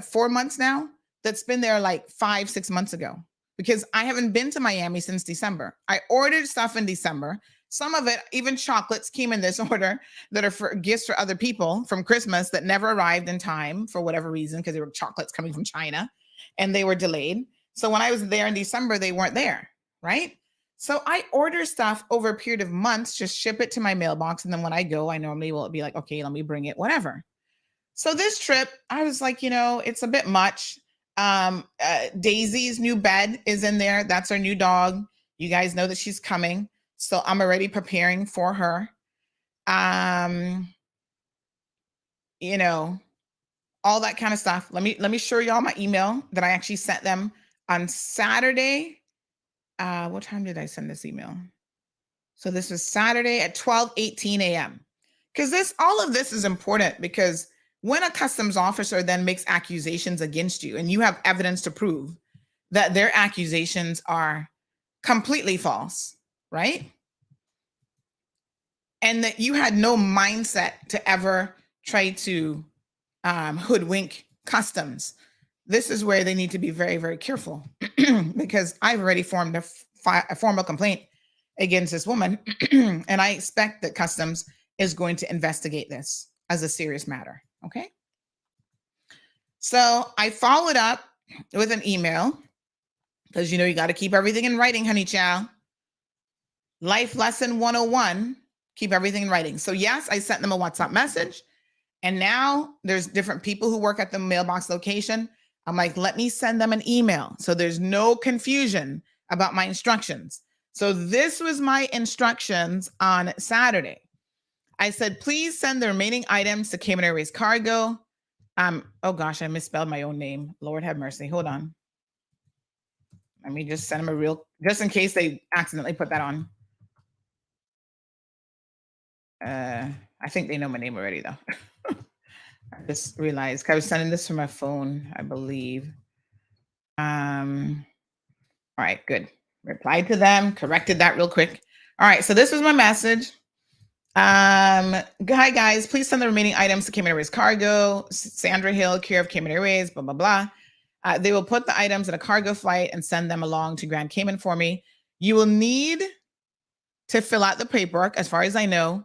4 months now that's been there like 5-6 months ago. Because I haven't been to Miami since December. I ordered stuff in December. Some of it, even chocolates, came in this order that are for gifts for other people from Christmas that never arrived in time for whatever reason, because they were chocolates coming from China. and they were delayed. So when I was there in December, they weren't there, right? So I order stuff over a period of months, just ship it to my mailbox. And then when I go, I normally will be like, okay, let me bring it, whatever. So this trip, I was like, it's a bit much. Daisy's new bed is in there. That's our new dog. You guys know that she's coming. So I'm already preparing for her. All that kind of stuff. Let me show y'all my email that I actually sent them on Saturday. What time did I send this email? So this was Saturday at 12:18 a.m. Because all of this is important, because when a customs officer then makes accusations against you and you have evidence to prove that their accusations are completely false, right? And that you had no mindset to ever try to hoodwink customs. This is where they need to be very, very careful because I've already formed a formal complaint against this woman and I expect that customs is going to investigate this as a serious matter, okay? So I followed up with an email because, you got to keep everything in writing, honey child. Life lesson 101, keep everything in writing. So yes, I sent them a WhatsApp message. And now there's different people who work at the mailbox location. I'm like, let me send them an email so there's no confusion about my instructions. So this was my instructions on Saturday. I said, please send the remaining items to Cayman Airways Cargo. Oh gosh, I misspelled my own name. Lord have mercy. Hold on. Let me just send them just in case they accidentally put that on. I think they know my name already though. I just realized I was sending this from my phone, I believe. All right, good. Replied to them, corrected that real quick. All right, so this was my message. Hi guys, please send the remaining items to Cayman Airways Cargo, Sandra Hill, care of Cayman Airways, blah, blah, blah. They will put the items in a cargo flight and send them along to Grand Cayman for me. You will need to fill out the paperwork, as far as I know.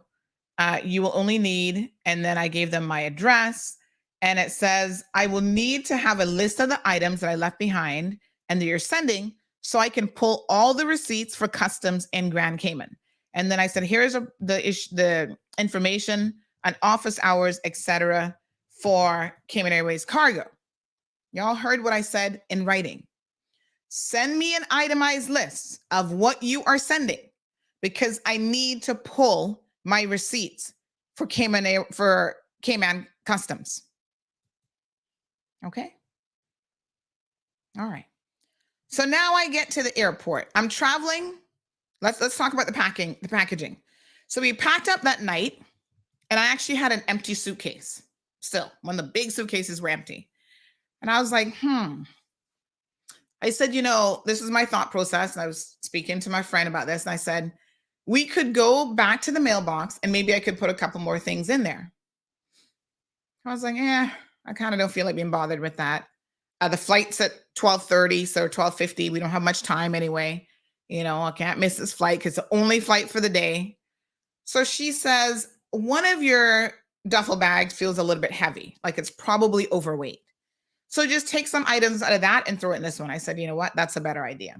You will only need, and then I gave them my address, and it says, I will need to have a list of the items that I left behind and that you're sending so I can pull all the receipts for customs in Grand Cayman. And then I said, here's the information on office hours, etc., for Cayman Airways Cargo. Y'all heard what I said in writing. Send me an itemized list of what you are sending because I need to pull my receipts for Cayman Customs. Okay. All right. So now I get to the airport. I'm traveling. Let's talk about the packaging. So we packed up that night, and I actually had an empty suitcase. Still, one of the big suitcases were empty. And I was like, I said, this is my thought process. And I was speaking to my friend about this. And I said, we could go back to the mailbox and maybe I could put a couple more things in there. I was like, I kind of don't feel like being bothered with that. The flight's at 12:30, so 12:50. We don't have much time anyway. I can't miss this flight because it's the only flight for the day. So she says, one of your duffel bags feels a little bit heavy, like it's probably overweight. So just take some items out of that and throw it in this one. I said, you know what? That's a better idea.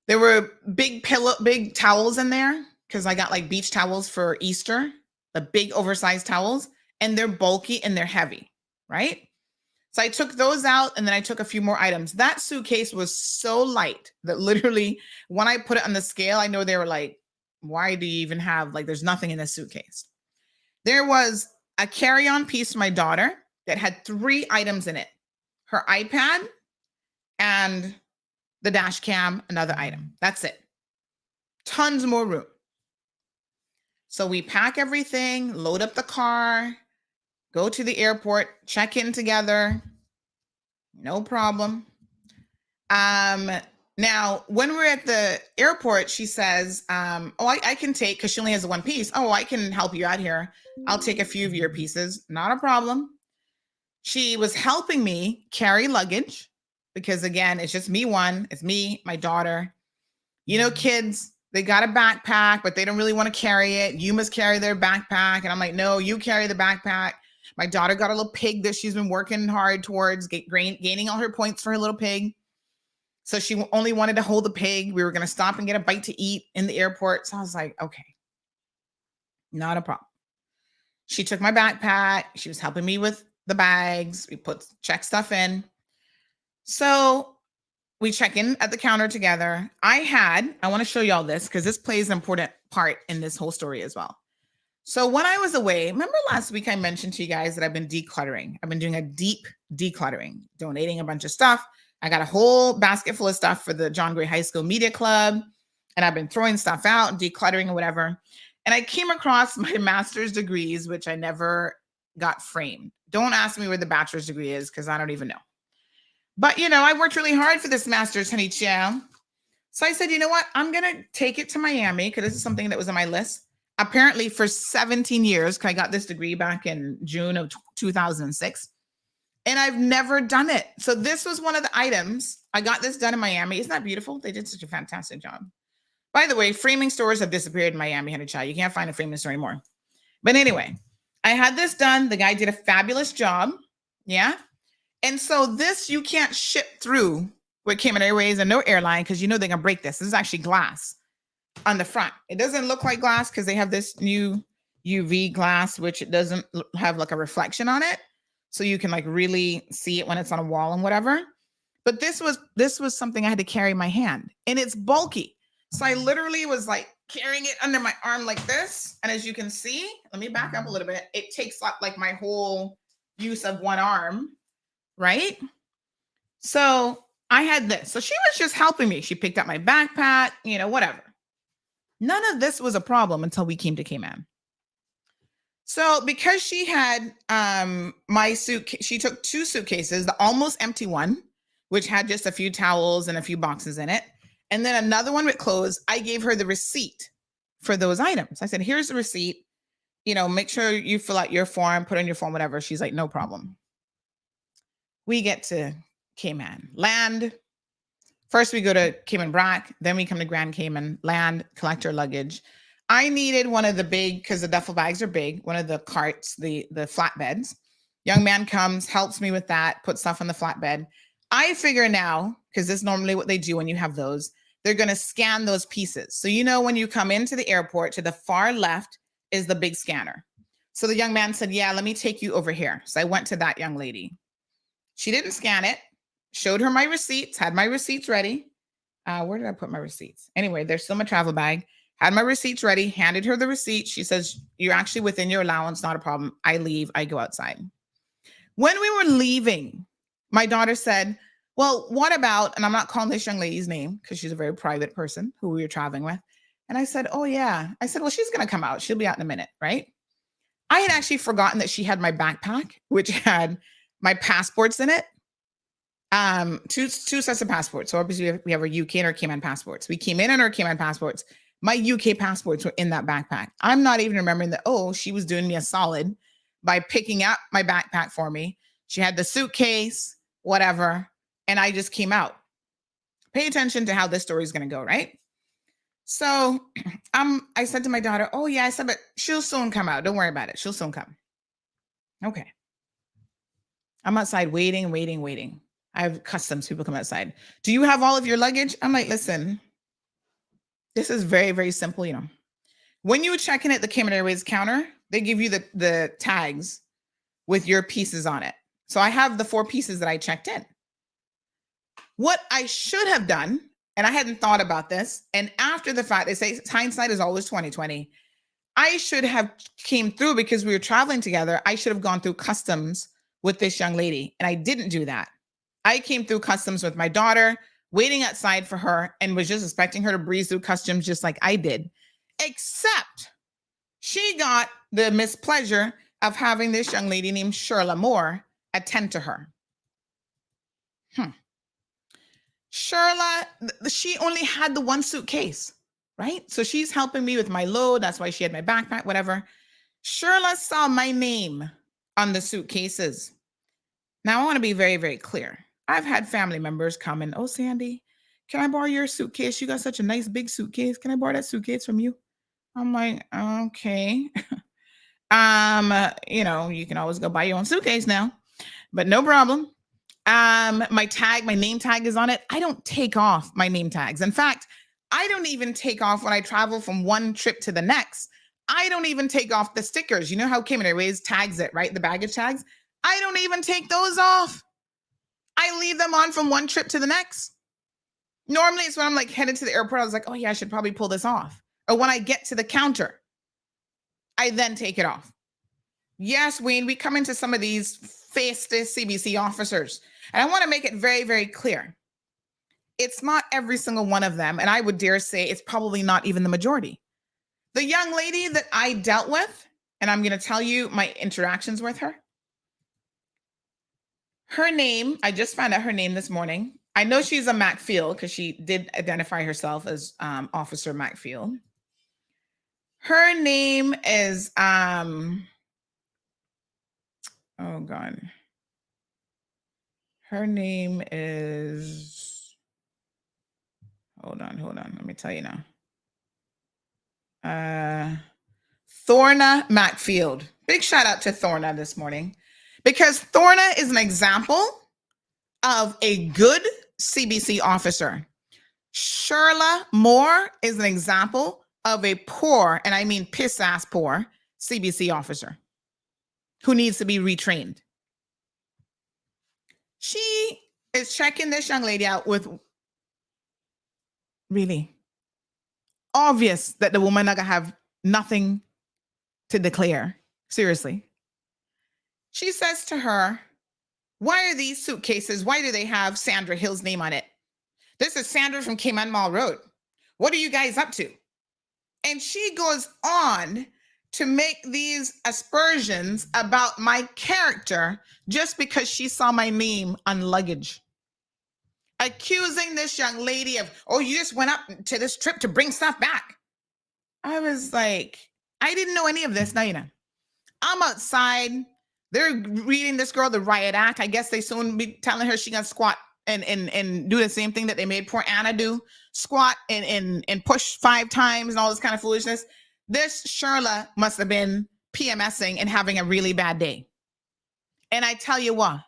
There were big towels in there because I got like beach towels for Easter, the big oversized towels, and they're bulky and they're heavy, right? So I took those out and then I took a few more items. That suitcase was so light that literally when I put it on the scale, I know they were like, why do you even have, there's nothing in this suitcase. There was a carry-on piece for my daughter that had 3 items in it. Her iPad and the dash cam, another item. That's it. Tons more room. So we pack everything, load up the car, go to the airport, check in together. No problem. Now, when we're at the airport, she says, I can take, because she only has one piece. Oh, I can help you out here. I'll take a few of your pieces. Not a problem. She was helping me carry luggage because, again, it's just me one. It's me, my daughter. Kids, they got a backpack, but they don't really want to carry it. You must carry their backpack. And I'm like, no, you carry the backpack. My daughter got a little pig that she's been working hard towards gaining all her points for her little pig. So she only wanted to hold the pig. We were going to stop and get a bite to eat in the airport. So I was like, okay, not a problem. She took my backpack. She was helping me with the bags. We check stuff in. So we check in at the counter together. I want to show y'all this because this plays an important part in this whole story as well. So when I was away, remember last week I mentioned to you guys that I've been decluttering. I've been doing a deep decluttering, donating a bunch of stuff. I got a whole basket full of stuff for the John Gray High School Media Club, and I've been throwing stuff out, decluttering and whatever. And I came across my master's degrees, which I never got framed. Don't ask me where the bachelor's degree is because I don't even know. But, I worked really hard for this master's, honey chow. So I said, you know what? I'm going to take it to Miami because this is something that was on my list. Apparently for 17 years, because I got this degree back in June of 2006, and I've never done it. So this was one of the items. I got this done in Miami. Isn't that beautiful? They did such a fantastic job. By the way, framing stores have disappeared in Miami, honey chow. You can't find a framing store anymore. But anyway, I had this done. The guy did a fabulous job. Yeah. And so this you can't ship through with Cayman Airways and no airline because they're going to break this. This is actually glass on the front. It doesn't look like glass because they have this new UV glass, which it doesn't have like a reflection on it. So you can like really see it when it's on a wall and whatever. But this was something I had to carry in my hand, and it's bulky. So I literally was like carrying it under my arm like this. And as you can see, let me back up a little bit. It takes up like my whole use of one arm, right? So I had this. So she was just helping me. She picked up my backpack, whatever. None of this was a problem until we came to Cayman. So because she had my suitcase, she took 2 suitcases, the almost empty one, which had just a few towels and a few boxes in it, and then another one with clothes. I gave her the receipt for those items. I said, here's the receipt, make sure you fill out your form, put on your form, whatever. She's like, no problem. We get to Cayman, land. First, we go to Cayman Brac, then we come to Grand Cayman, land, collect our luggage. I needed one of the big, because the duffel bags are big, one of the carts, the flatbeds. Young man comes, helps me with that, put stuff on the flatbed. I figure now, because this is normally what they do when you have those, they're going to scan those pieces. So, when you come into the airport, to the far left is the big scanner. So the young man said, yeah, let me take you over here. So I went to that young lady. She didn't scan it. Showed her my receipts, had my receipts ready. Where did I put my receipts? Anyway, there's still my travel bag. Had my receipts ready, handed her the receipt. She says, you're actually within your allowance, not a problem. I leave, I go outside. When we were leaving, my daughter said, well, what about, and I'm not calling this young lady's name because she's a very private person who we were traveling with. And I said, oh yeah. I said, well, she's going to come out. She'll be out in a minute, right? I had actually forgotten that she had my backpack, which had my passports in it. Two sets of passports. So obviously we have our UK and our Cayman passports. We came in on our Cayman passports. My UK passports were in that backpack. I'm not even remembering that, she was doing me a solid by picking up my backpack for me. She had the suitcase, whatever, and I just came out. Pay attention to how this story is going to go, right? So I said to my daughter, oh yeah, I said, but she'll soon come out. Don't worry about it. She'll soon come. Okay. I'm outside waiting. I have customs people come outside. Do you have all of your luggage? I'm like, listen, this is very, very simple. When you check in at the Cayman Airways counter, they give you the tags with your pieces on it. So I have the 4 pieces that I checked in. What I should have done, and I hadn't thought about this, and after the fact, they say hindsight is always 20/20. I should have came through because we were traveling together. I should have gone through customs with this young lady, and I didn't do that. I came through customs with my daughter, waiting outside for her, and was just expecting her to breeze through customs just like I did. Except she got the mispleasure of having this young lady named Shirla Moore attend to her. Shirla, she only had the 1 suitcase, right? So she's helping me with my load. That's why she had my backpack, whatever. Shirla saw my name on the suitcases. Now I want to be very, very clear. I've had family members come and, oh, Sandy, can I borrow your suitcase? You got such a nice big suitcase. Can I borrow that suitcase from you? I'm like, okay. You can always go buy your own suitcase now, but no problem. My name tag is on it. I don't take off my name tags. In fact, I don't even take off when I travel from one trip to the next. I don't even take off the stickers. You know how Cayman Airways tags it, right? The baggage tags. I don't even take those off. I leave them on from one trip to the next. Normally it's when I'm like headed to the airport. I was like, oh yeah, I should probably pull this off. Or when I get to the counter, I then take it off. Yes, Wayne, we come into some of these faceless CBC officers. And I want to make it very, very clear. It's not every single one of them. And I would dare say it's probably not even the majority. The young lady that I dealt with, and I'm going to tell you my interactions with her. Her name, I just found out her name this morning. I know she's a Macfield because she did identify herself as Officer Macfield. Her name is, oh God. Her name is, hold on. Let me tell you now. Thorna Macfield. Big shout out to Thorna this morning because Thorna is an example of a good CBC officer. Sherla Moore is an example of a poor, and I mean piss ass poor, CBC officer who needs to be retrained. She is checking this young lady out with really obvious that the woman not gonna have nothing to declare. Seriously. She says to her, why are these suitcases? Why do they have Sandra Hill's name on it? This is Sandra from Cayman Mall Road. What are you guys up to? And she goes on to make these aspersions about my character just because she saw my name on luggage. Accusing this young lady of, oh, you just went up to this trip to bring stuff back. I was like, I didn't know any of this. Now you know. I'm outside. They're reading this girl the riot act. I guess they soon be telling her she gonna squat and do the same thing that they made poor Anna do. Squat and push 5 times and all this kind of foolishness. This Sherla must have been PMSing and having a really bad day. And I tell you what,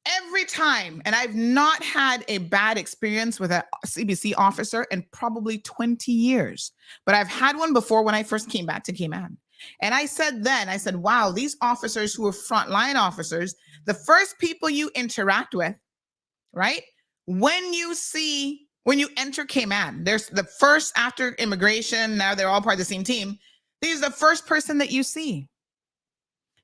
every time, and I've not had a bad experience with a CBC officer in probably 20 years, but I've had one before when I first came back to Cayman. And I said, wow, these officers who are frontline officers, the first people you interact with, right? When you enter Cayman, there's the first after immigration, now they're all part of the same team. These are the first person that you see.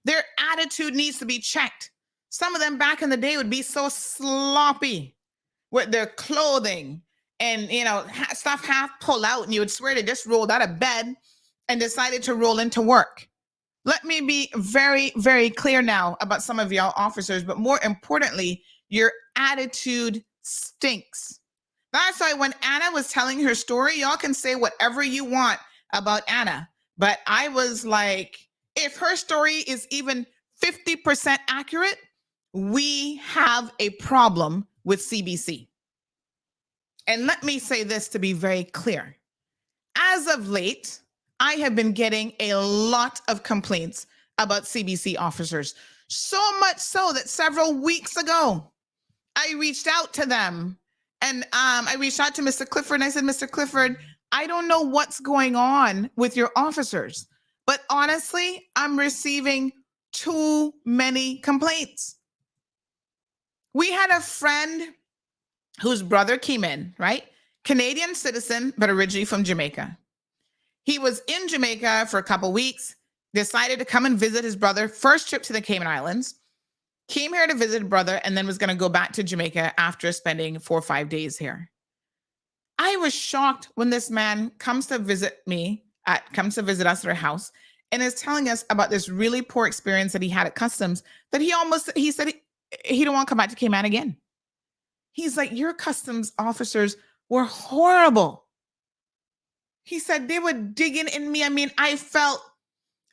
Their attitude needs to be checked. Some of them back in the day would be so sloppy with their clothing and, stuff half pull out, and you would swear they just rolled out of bed and decided to roll into work. Let me be very, very clear now about some of y'all officers, but more importantly, your attitude stinks. That's why when Anna was telling her story, y'all can say whatever you want about Anna, but I was like, if her story is even 50% accurate, we have a problem with CBC. And let me say this to be very clear. As of late, I have been getting a lot of complaints about CBC officers. So much so that several weeks ago, I reached out to them. And I reached out to Mr. Clifford and I said, Mr. Clifford, I don't know what's going on with your officers, but honestly, I'm receiving too many complaints. We had a friend whose brother came in, right? Canadian citizen, but originally from Jamaica. He was in Jamaica for a couple weeks, decided to come and visit his brother, first trip to the Cayman Islands, came here to visit a brother, and then was going to go back to Jamaica after spending 4 or 5 days here. I was shocked when this man comes to visit us at our house and is telling us about this really poor experience that he had at customs, that he said he don't want to come back to Cayman again. He's like, your customs officers were horrible. He said they were digging in me. I mean, I felt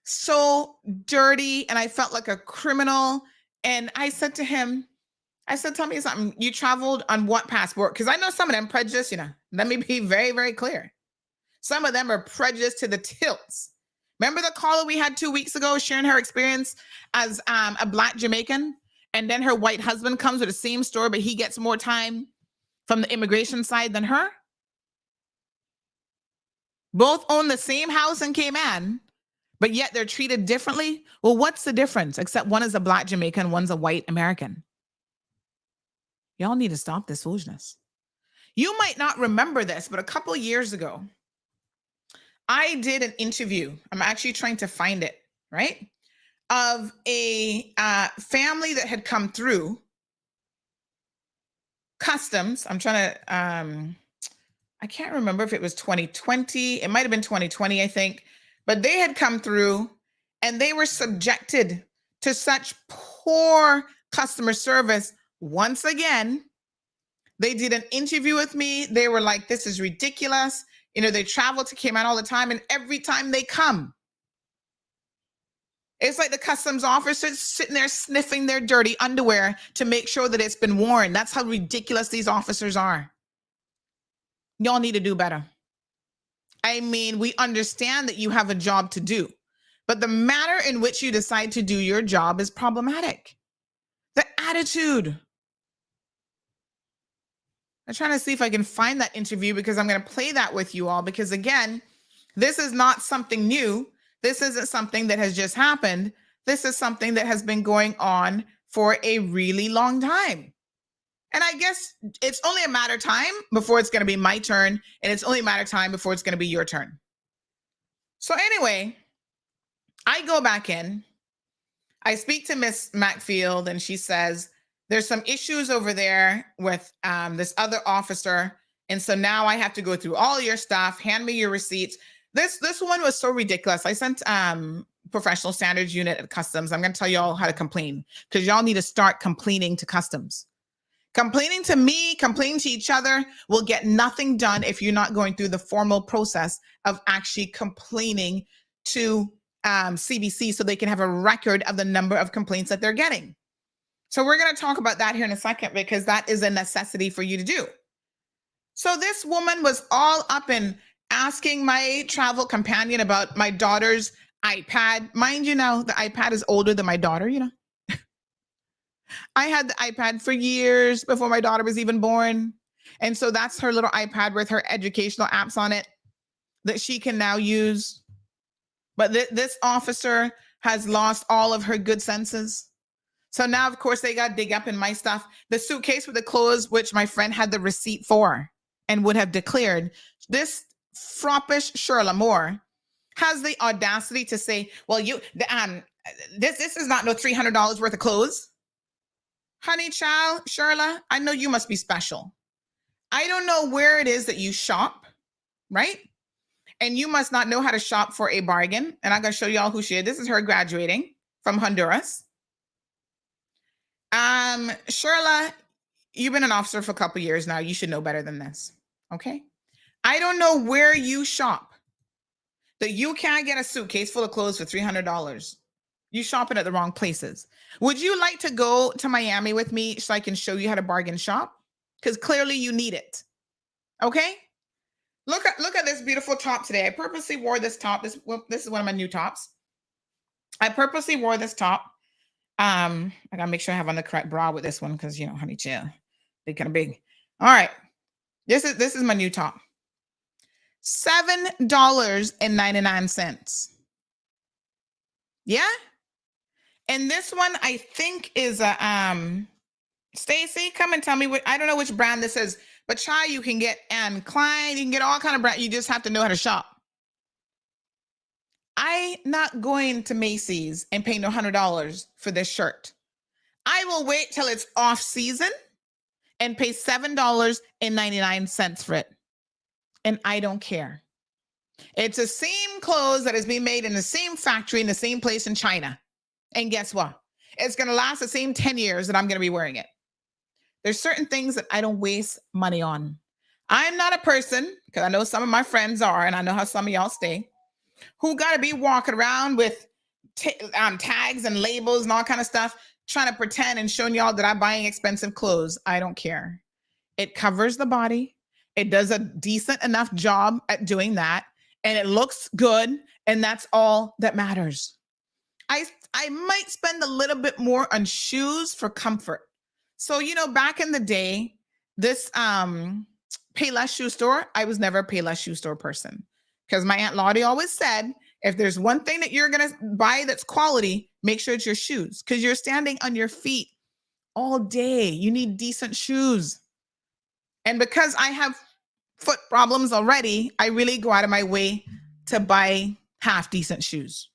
so dirty and I felt like a criminal. And I said to him, tell me something. You traveled on what passport? Because I know some of them prejudiced, let me be very, very clear. Some of them are prejudiced to the tilts. Remember the caller we had 2 weeks ago sharing her experience as a Black Jamaican? And then her white husband comes with the same story, but he gets more time from the immigration side than her? Both own the same house in Cayman, but yet they're treated differently. Well, what's the difference? Except one is a Black Jamaican, one's a white American. Y'all need to stop this foolishness. You might not remember this, but a couple years ago, I did an interview. I'm actually trying to find it, right? Of a family that had come through customs. I'm trying to, I can't remember if it was 2020. It might have been 2020, I think. But they had come through and they were subjected to such poor customer service. Once again, they did an interview with me. They were like, this is ridiculous. You know, they travel to Cayman all the time, and every time they come, it's like the customs officers sitting there sniffing their dirty underwear to make sure that it's been worn. That's how ridiculous these officers are. Y'all need to do better. I mean, we understand that you have a job to do, but the manner in which you decide to do your job is problematic. The attitude. I'm trying to see if I can find that interview because I'm going to play that with you all because, again, this is not something new. This isn't something that has just happened. This is something that has been going on for a really long time. And I guess it's only a matter of time before it's going to be my turn, and it's only a matter of time before it's going to be your turn. So anyway, I go back in. I speak to Miss Macfield, and she says, there's some issues over there with this other officer. And so now I have to go through all your stuff, hand me your receipts. This one was so ridiculous. I sent professional standards unit at customs. I'm going to tell y'all how to complain because y'all need to start complaining to customs. Complaining to me, complaining to each other will get nothing done if you're not going through the formal process of actually complaining to CBC so they can have a record of the number of complaints that they're getting. So we're going to talk about that here in a second because that is a necessity for you to do. So this woman was all up in asking my travel companion about my daughter's iPad. Mind you now, the iPad is older than my daughter, you know. I had the iPad for years before my daughter was even born. And so that's her little iPad with her educational apps on it that she can now use. But this officer has lost all of her good senses. So now, of course, they got to dig up in my stuff. The suitcase with the clothes, which my friend had the receipt for and would have declared. This froppish Sherla Moore has the audacity to say, well, this is not no $300 worth of clothes. Honey child, Sherla, I know you must be special. I don't know where it is that you shop, right? And you must not know how to shop for a bargain. And I'm going to show y'all who she is. This is her graduating from Honduras. Sherla, you've been an officer for a couple years now. You should know better than this, okay? I don't know where you shop that you can't get a suitcase full of clothes for $300. You shopping at the wrong places. Would you like to go to Miami with me so I can show you how to bargain shop? Because clearly you need it, okay? Look at this beautiful top today. I purposely wore this top. This is one of my new tops. I purposely wore this top. I gotta make sure I have on the correct bra with this one because you know, honey chill, they kind of big. All right, this is my new top. $7.99. Yeah, and this one I think is a Stacy. Come and tell me what. I don't know which brand this is, but try. You can get Anne Klein. You can get all kind of brand. You just have to know how to shop. I'm not going to Macy's and pay no $100 for this shirt. I will wait till it's off season and pay $7.99 for it. And I don't care. It's the same clothes that is being made in the same factory in the same place in China. And guess what? It's going to last the same 10 years that I'm going to be wearing it. There's certain things that I don't waste money on. I'm not a person, because I know some of my friends are, and I know how some of y'all stay, who got to be walking around with tags and labels and all kind of stuff, trying to pretend and showing y'all that I'm buying expensive clothes. I don't care. It covers the body. It does a decent enough job at doing that. And it looks good. And that's all that matters. I might spend a little bit more on shoes for comfort. So, back in the day, this Payless shoe store, I was never a Payless shoe store person because my Aunt Lottie always said, if there's one thing that you're going to buy that's quality, make sure it's your shoes because you're standing on your feet all day. You need decent shoes. And because I have foot problems already, I really go out of my way to buy half decent shoes.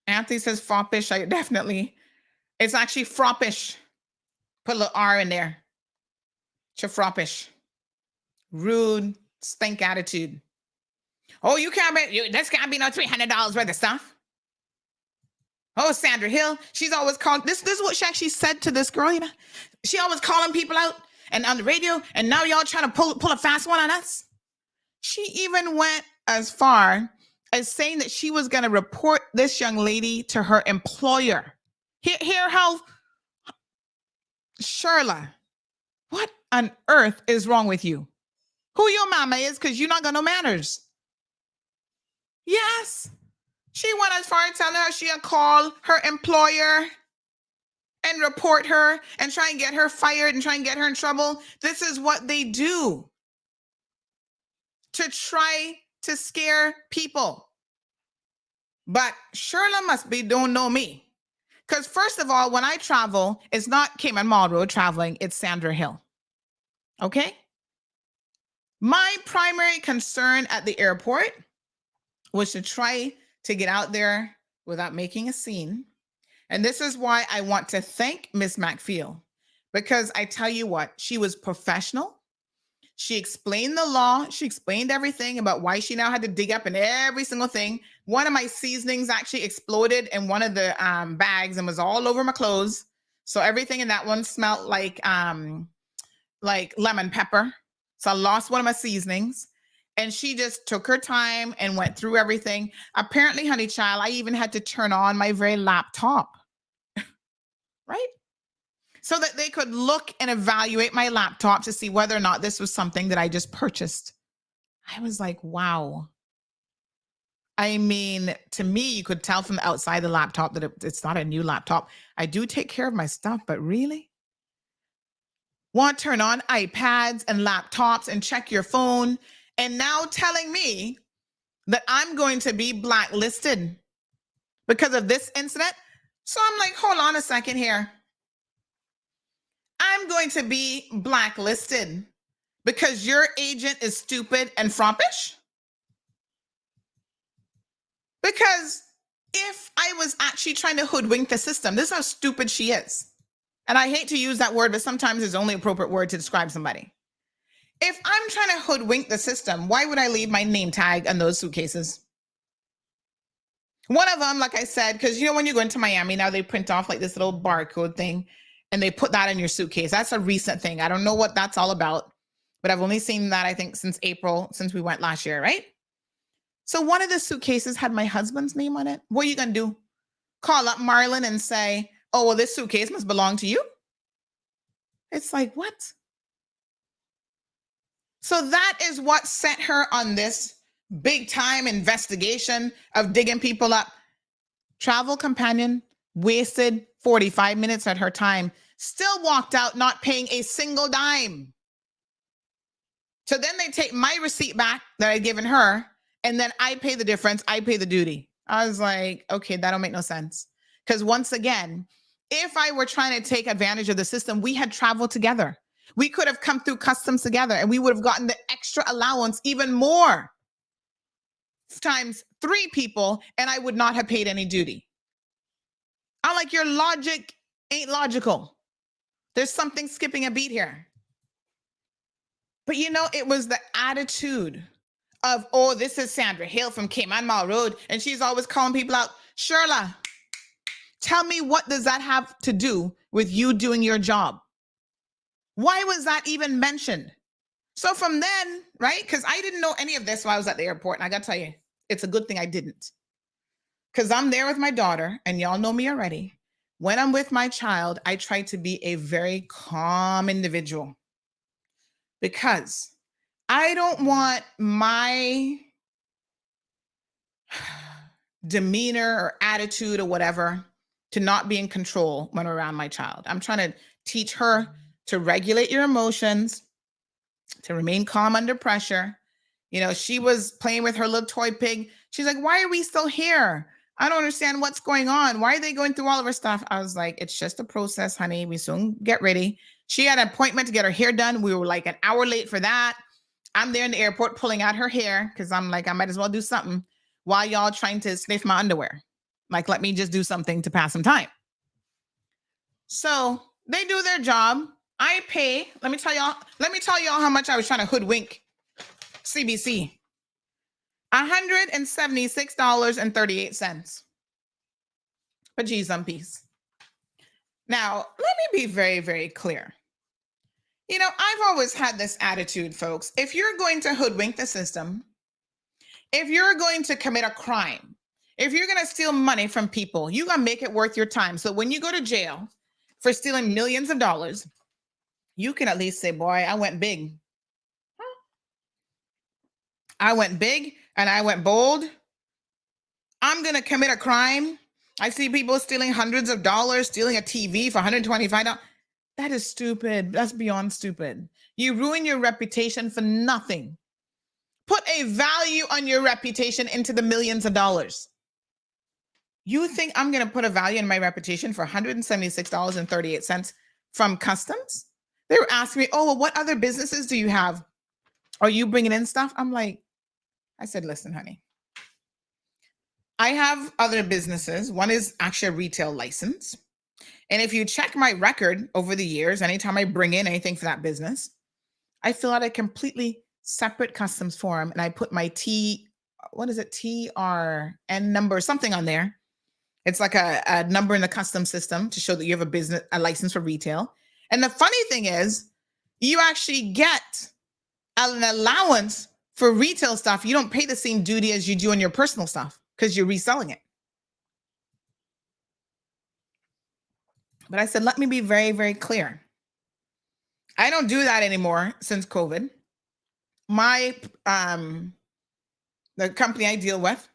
Anthony says foppish. It's actually froppish. Put a little R in there. Froppish. Rude, stink attitude. Oh, this can't be no $300 worth of stuff. Oh, Sandra Hill, she's always called, this is what she actually said to this girl, She always calling people out and on the radio, and now y'all trying to pull a fast one on us. She even went as far as saying that she was going to report this young lady to her employer. Hear how, Sherla, what on earth is wrong with you? Who your mama is, because you're not got no manners. Yes. She went as far as telling her she'll call her employer and report her and try and get her fired and try and get her in trouble. This is what they do to try to scare people. But Sherla don't know me. Because first of all, when I travel, it's not Cayman Mall Road traveling, it's Sandra Hill. Okay? My primary concern at the airport was to try to get out there without making a scene. And this is why I want to thank Miss McFeel, because I tell you what, she was professional. She explained the law. She explained everything about why she now had to dig up in every single thing. One of my seasonings actually exploded in one of the bags and was all over my clothes. So everything in that one smelled like lemon pepper. So I lost one of my seasonings. And she just took her time and went through everything. Apparently, honey child, I even had to turn on my very laptop, right? So that they could look and evaluate my laptop to see whether or not this was something that I just purchased. I was like, wow. I mean, to me, you could tell from the outside of the laptop that it's not a new laptop. I do take care of my stuff, but really? Want to turn on iPads and laptops and check your phone, and now telling me that I'm going to be blacklisted because of this incident? So I'm like, hold on a second here. I'm going to be blacklisted because your agent is stupid and frompish? Because if I was actually trying to hoodwink the system, this is how stupid she is. And I hate to use that word, but sometimes it's the only appropriate word to describe somebody. If I'm trying to hoodwink the system, why would I leave my name tag on those suitcases? One of them, like I said, because when you go into Miami, now they print off like this little barcode thing and they put that in your suitcase. That's a recent thing. I don't know what that's all about, but I've only seen that, I think, since April, since we went last year, right? So one of the suitcases had my husband's name on it. What are you going to do? Call up Marlon and say, oh, well, this suitcase must belong to you? It's like, what? So that is what sent her on this big time investigation of digging people up. Travel companion wasted 45 minutes at her time, still walked out not paying a single dime. So then they take my receipt back that I'd given her, and then I pay the difference. I pay the duty. I was like, okay, that don't make no sense. Because once again, if I were trying to take advantage of the system, we had traveled together. We could have come through customs together and we would have gotten the extra allowance, even more, times 3 people, and I would not have paid any duty. I'm like, your logic ain't logical. There's something skipping a beat here. But it was the attitude of, oh, this is Sandra Hill from Cayman Mall Road, and she's always calling people out. Sherla, tell me, what does that have to do with you doing your job? Why was that even mentioned? So from then, right, because I didn't know any of this while I was at the airport, and I got to tell you, it's a good thing I didn't. Because I'm there with my daughter, and y'all know me already. When I'm with my child, I try to be a very calm individual because I don't want my demeanor or attitude or whatever to not be in control when around my child. I'm trying to teach her to regulate your emotions, to remain calm under pressure. You know, she was playing with her little toy pig. She's like, why are we still here? I don't understand what's going on. Why are they going through all of our stuff? I was like, it's just a process, honey. We soon get ready. She had an appointment to get her hair done. We were like an hour late for that. I'm there in the airport pulling out her hair because I'm like, I might as well do something while y'all trying to sniff my underwear. Like, let me just do something to pass some time. So they do their job. I pay. Let me tell y'all how much I was trying to hoodwink CBC. $176.38. But geez, on piece. Now, let me be very, very clear. You know, I've always had this attitude, folks. If you're going to hoodwink the system, if you're going to commit a crime, if you're going to steal money from people, you're going to make it worth your time. So when you go to jail for stealing millions of dollars, you can at least say, boy, I went big. I went big and I went bold. I'm going to commit a crime. I see people stealing hundreds of dollars, stealing a TV for $125. That is stupid. That's beyond stupid. You ruin your reputation for nothing. Put a value on your reputation into the millions of dollars. You think I'm going to put a value in my reputation for $176.38 from customs? They were asking me, oh, well, what other businesses do you have? Are you bringing in stuff? I'm like, I said, listen, honey, I have other businesses. One is actually a retail license. And if you check my record over the years, anytime I bring in anything for that business, I fill out a completely separate customs form and I put my TRN number, something on there. It's like a number in the customs system to show that you have a license for retail. And the funny thing is, you actually get an allowance for retail stuff. You don't pay the same duty as you do on your personal stuff because you're reselling it. But I said, let me be very, very clear. I don't do that anymore since COVID. My the company I deal with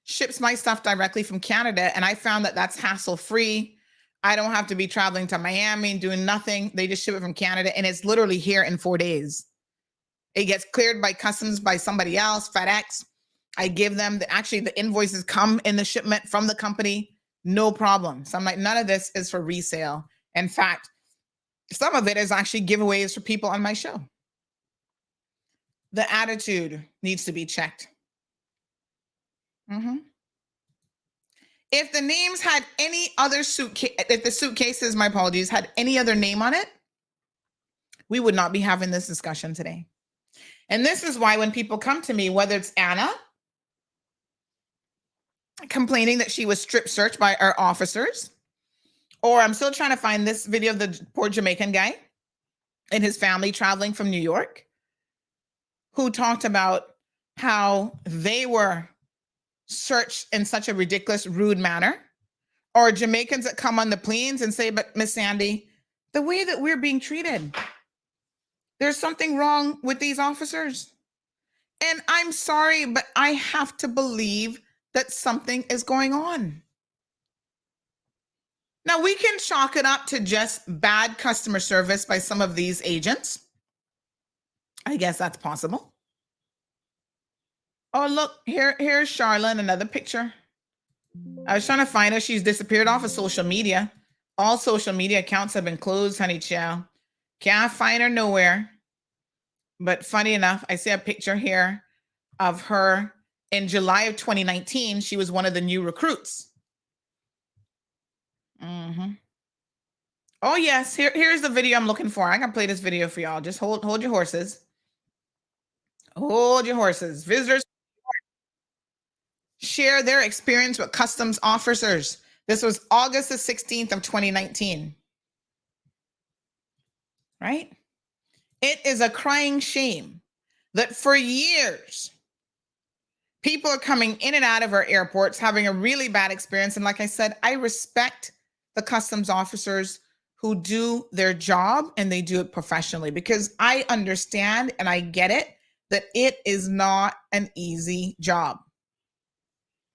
ships my stuff directly from Canada, and I found that that's hassle-free. I don't have to be traveling to Miami, doing nothing. They just ship it from Canada, and it's literally here in 4 days. It gets cleared by customs by somebody else, FedEx. I give them the invoices come in the shipment from the company. No problem. So I'm like, none of this is for resale. In fact, some of it is actually giveaways for people on my show. The attitude needs to be checked. If the names had any other suitcase, if the suitcases, my apologies, had any other name on it, we would not be having this discussion today. And this is why when people come to me, whether it's Anna complaining that she was strip searched by our officers, or I'm still trying to find this video of the poor Jamaican guy and his family traveling from New York, who talked about how they were searched in such a ridiculous, rude manner, or Jamaicans that come on the planes and say, but Miss Sandy, the way that we're being treated, there's something wrong with these officers. And I'm sorry, but I have to believe that something is going on. Now, we can chalk it up to just bad customer service by some of these agents. I guess that's possible. Oh, look, here's Charlene, another picture. I was trying to find her. She's disappeared off of social media. All social media accounts have been closed, honey child. Can't find her nowhere. But funny enough, I see a picture here of her in July of 2019. She was one of the new recruits. Oh, yes. Here's the video I'm looking for. I can play this video for y'all. Just hold your horses. Hold your horses. Visitors share their experience with customs officers. This was August the 16th of 2019. Right? It is a crying shame that for years, people are coming in and out of our airports, having a really bad experience. And like I said, I respect the customs officers who do their job and they do it professionally, because I understand and I get it that it is not an easy job.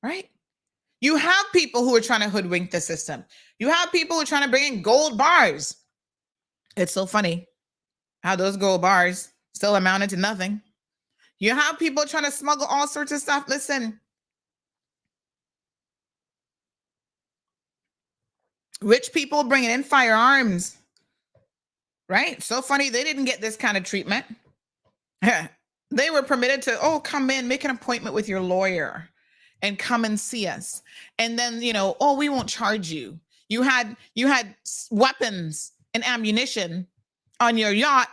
right? You have people who are trying to hoodwink the system. You have people who are trying to bring in gold bars. It's so funny how those gold bars still amounted to nothing. You have people trying to smuggle all sorts of stuff. Listen, rich people bringing in firearms, right? So funny, they didn't get this kind of treatment. They were permitted to, come in, make an appointment with your lawyer and come and see us. And then, we won't charge you. You had weapons and ammunition on your yacht,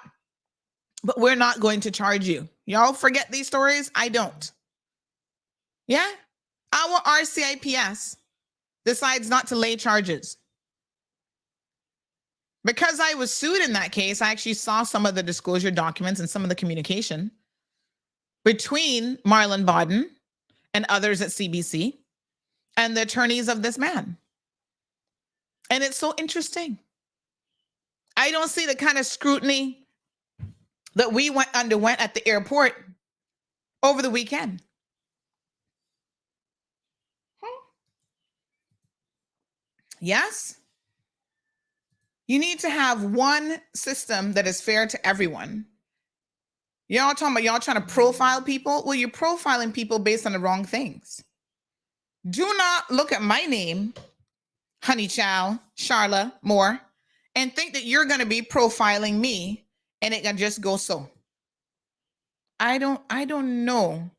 but we're not going to charge you. Y'all forget these stories? I don't. Yeah? Our RCIPS decides not to lay charges. Because I was sued in that case, I actually saw some of the disclosure documents and some of the communication between Marlon Bodden and others at CBC and the attorneys of this man. And it's so interesting. I don't see the kind of scrutiny that we underwent at the airport over the weekend. Yes? You need to have one system that is fair to everyone. Y'all talking about y'all trying to profile people? Well, you're profiling people based on the wrong things. Do not look at my name, Honey Chow, Charla Moore, and think that you're going to be profiling me and it can just go so. I don't know.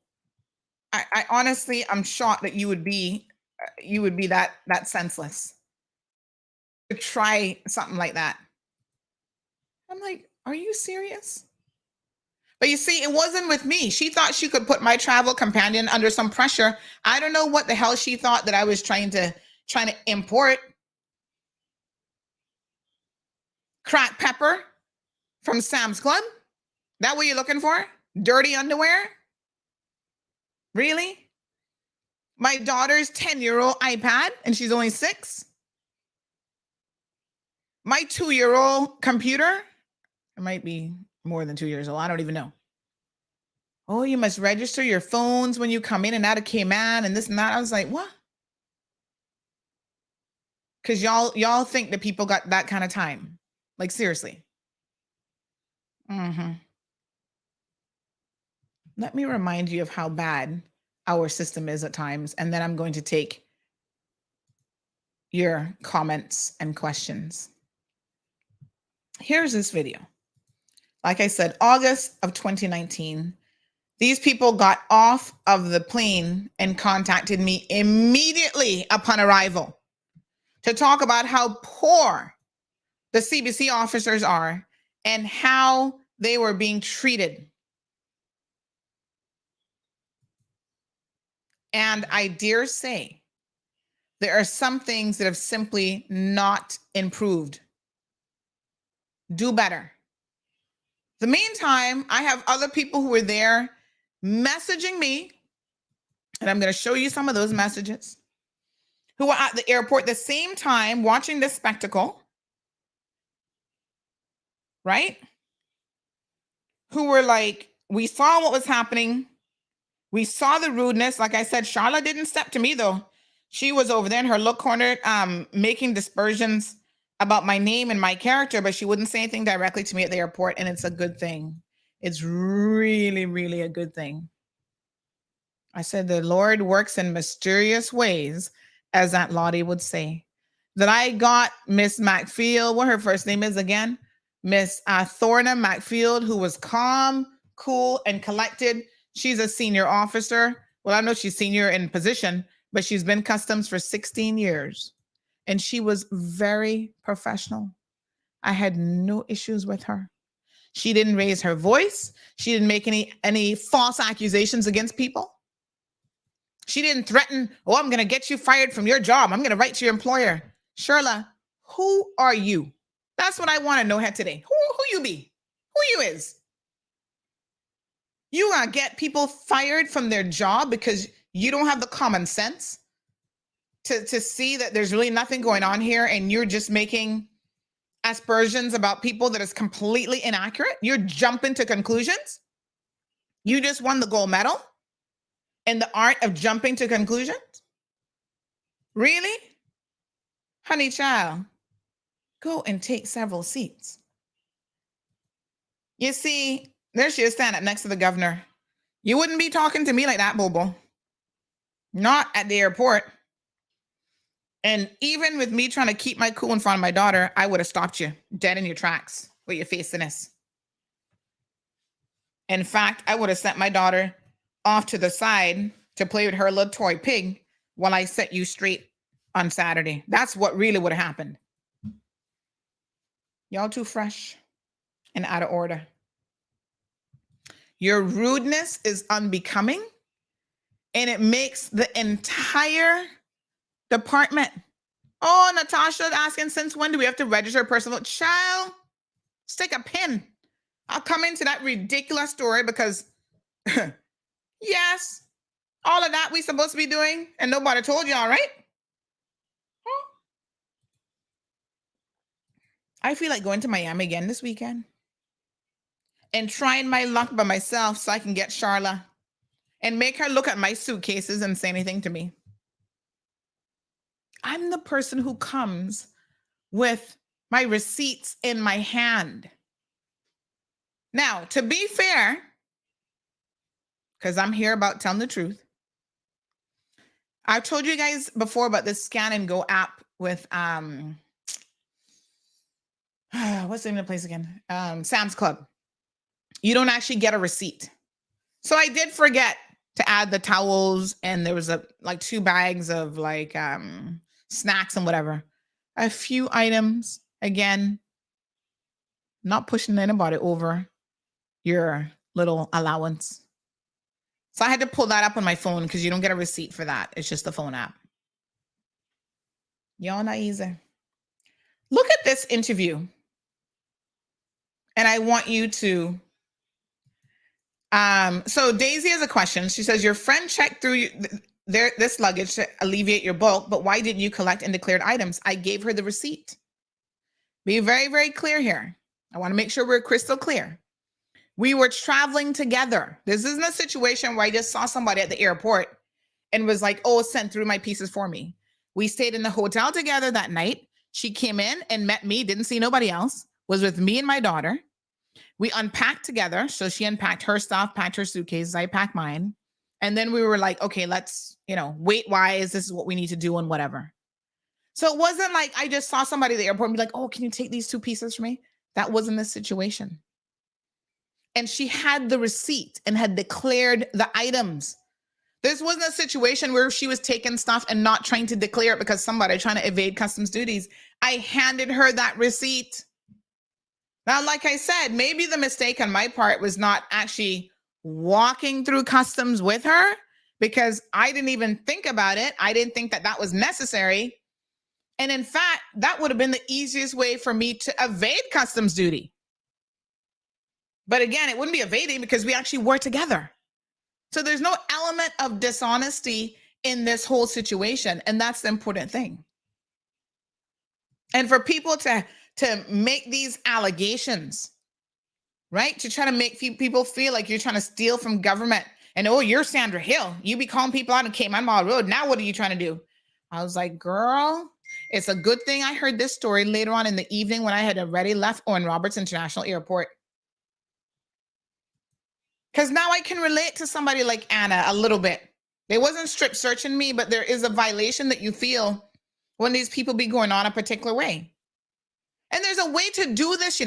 I honestly, I'm shocked that you would be that senseless to try something like that. I'm like, are you serious? But you see, it wasn't with me. She thought she could put my travel companion under some pressure. I don't know what the hell she thought that I was trying to import. Cracked pepper from Sam's Club? That what you're looking for? Dirty underwear? Really? My daughter's 10-year-old iPad, and she's only 6. My 2-year-old computer, it might be more than 2 years old. I don't even know. Oh, you must register your phones when you come in and out of Cayman and this and that. I was like, what? Because y'all think that people got that kind of time. Like, seriously. Let me remind you of how bad our system is at times, and then I'm going to take your comments and questions. Here's this video. Like I said, August of 2019, these people got off of the plane and contacted me immediately upon arrival to talk about how poor the CBC officers are and how they were being treated. And I dare say there are some things that have simply not improved. Do better. The meantime, I have other people who were there messaging me, and I'm going to show you some of those messages, who were at the airport the same time watching this spectacle, right? Who were like, we saw what was happening. We saw the rudeness. Like I said, Charlotte didn't step to me, though. She was over there in her look corner making dispersions about my name and my character, but she wouldn't say anything directly to me at the airport, and it's a good thing. It's really, really a good thing. I said, the Lord works in mysterious ways, as Aunt Lottie would say. That I got Miss McField, what her first name is again, Miss Thorna McField, who was calm, cool, and collected. She's a senior officer. Well, I know she's senior in position, but she's been customs for 16 years. And she was very professional. I had no issues with her. She didn't raise her voice. She didn't make any false accusations against people. She didn't threaten, I'm going to get you fired from your job. I'm going to write to your employer. Sherla, who are you? That's what I want to know here today. Who you be? Who you is? You gonna get people fired from their job because you don't have the common sense to see that there's really nothing going on here, and you're just making aspersions about people that is completely inaccurate. You're jumping to conclusions. You just won the gold medal. in the art of jumping to conclusions? Really? Honey child, go and take several seats. You see, there she is standing up next to the governor. You wouldn't be talking to me like that, Bobo. Not at the airport. And even with me trying to keep my cool in front of my daughter, I would have stopped you dead in your tracks with your faciness. In fact, I would have sent my daughter off to the side to play with her little toy pig while I set you straight on Saturday. That's what really would have happened. Y'all too fresh and out of order. Your rudeness is unbecoming, and it makes the entire department. Oh, Natasha's asking, since when do we have to register a personal child? Stick a pin. I'll come into that ridiculous story because, yes, all of that we supposed to be doing, and nobody told you, all right? Huh? I feel like going to Miami again this weekend and trying my luck by myself so I can get Charla and make her look at my suitcases and say anything to me. I'm the person who comes with my receipts in my hand. Now, to be fair, because I'm here about telling the truth, I've told you guys before about this Scan and Go app with, what's the name of the place again? Sam's Club. You don't actually get a receipt. So I did forget to add the towels, and there was like 2 bags of like snacks and whatever. A few items, again, not pushing anybody over your little allowance. So I had to pull that up on my phone because you don't get a receipt for that. It's just the phone app. Y'all not easy. Look at this interview. And I want you to, so Daisy has a question. She says, your friend checked through this luggage to alleviate your bulk, but why didn't you collect undeclared items? I gave her the receipt. Be very, very clear here. I want to make sure we're crystal clear. We were traveling together. This isn't a situation where I just saw somebody at the airport and was like, oh, send through my pieces for me. We stayed in the hotel together that night. She came in and met me, didn't see nobody else, was with me and my daughter. We unpacked together. So she unpacked her stuff, packed her suitcases. I packed mine. And then we were like, okay, let's, weight-wise, this is what we need to do and whatever. So it wasn't like I just saw somebody at the airport and be like, oh, can you take these 2 pieces for me? That wasn't the situation. And she had the receipt and had declared the items. This wasn't a situation where she was taking stuff and not trying to declare it because somebody trying to evade customs duties. I handed her that receipt. Now, like I said, maybe the mistake on my part was not actually walking through customs with her because I didn't even think about it. I didn't think that that was necessary. And in fact, that would have been the easiest way for me to evade customs duty. But again, it wouldn't be evading because we actually were together. So there's no element of dishonesty in this whole situation. And that's the important thing. And for people to make these allegations, right? To try to make people feel like you're trying to steal from government. And, oh, you're Sandra Hill. You be calling people out on Cayman Mall Road. Now what are you trying to do? I was like, girl, it's a good thing I heard this story later on in the evening when I had already left Owen Roberts International Airport. Because now I can relate to somebody like Anna a little bit. They wasn't strip searching me, but there is a violation that you feel when these people be going on a particular way. And there's a way to do this,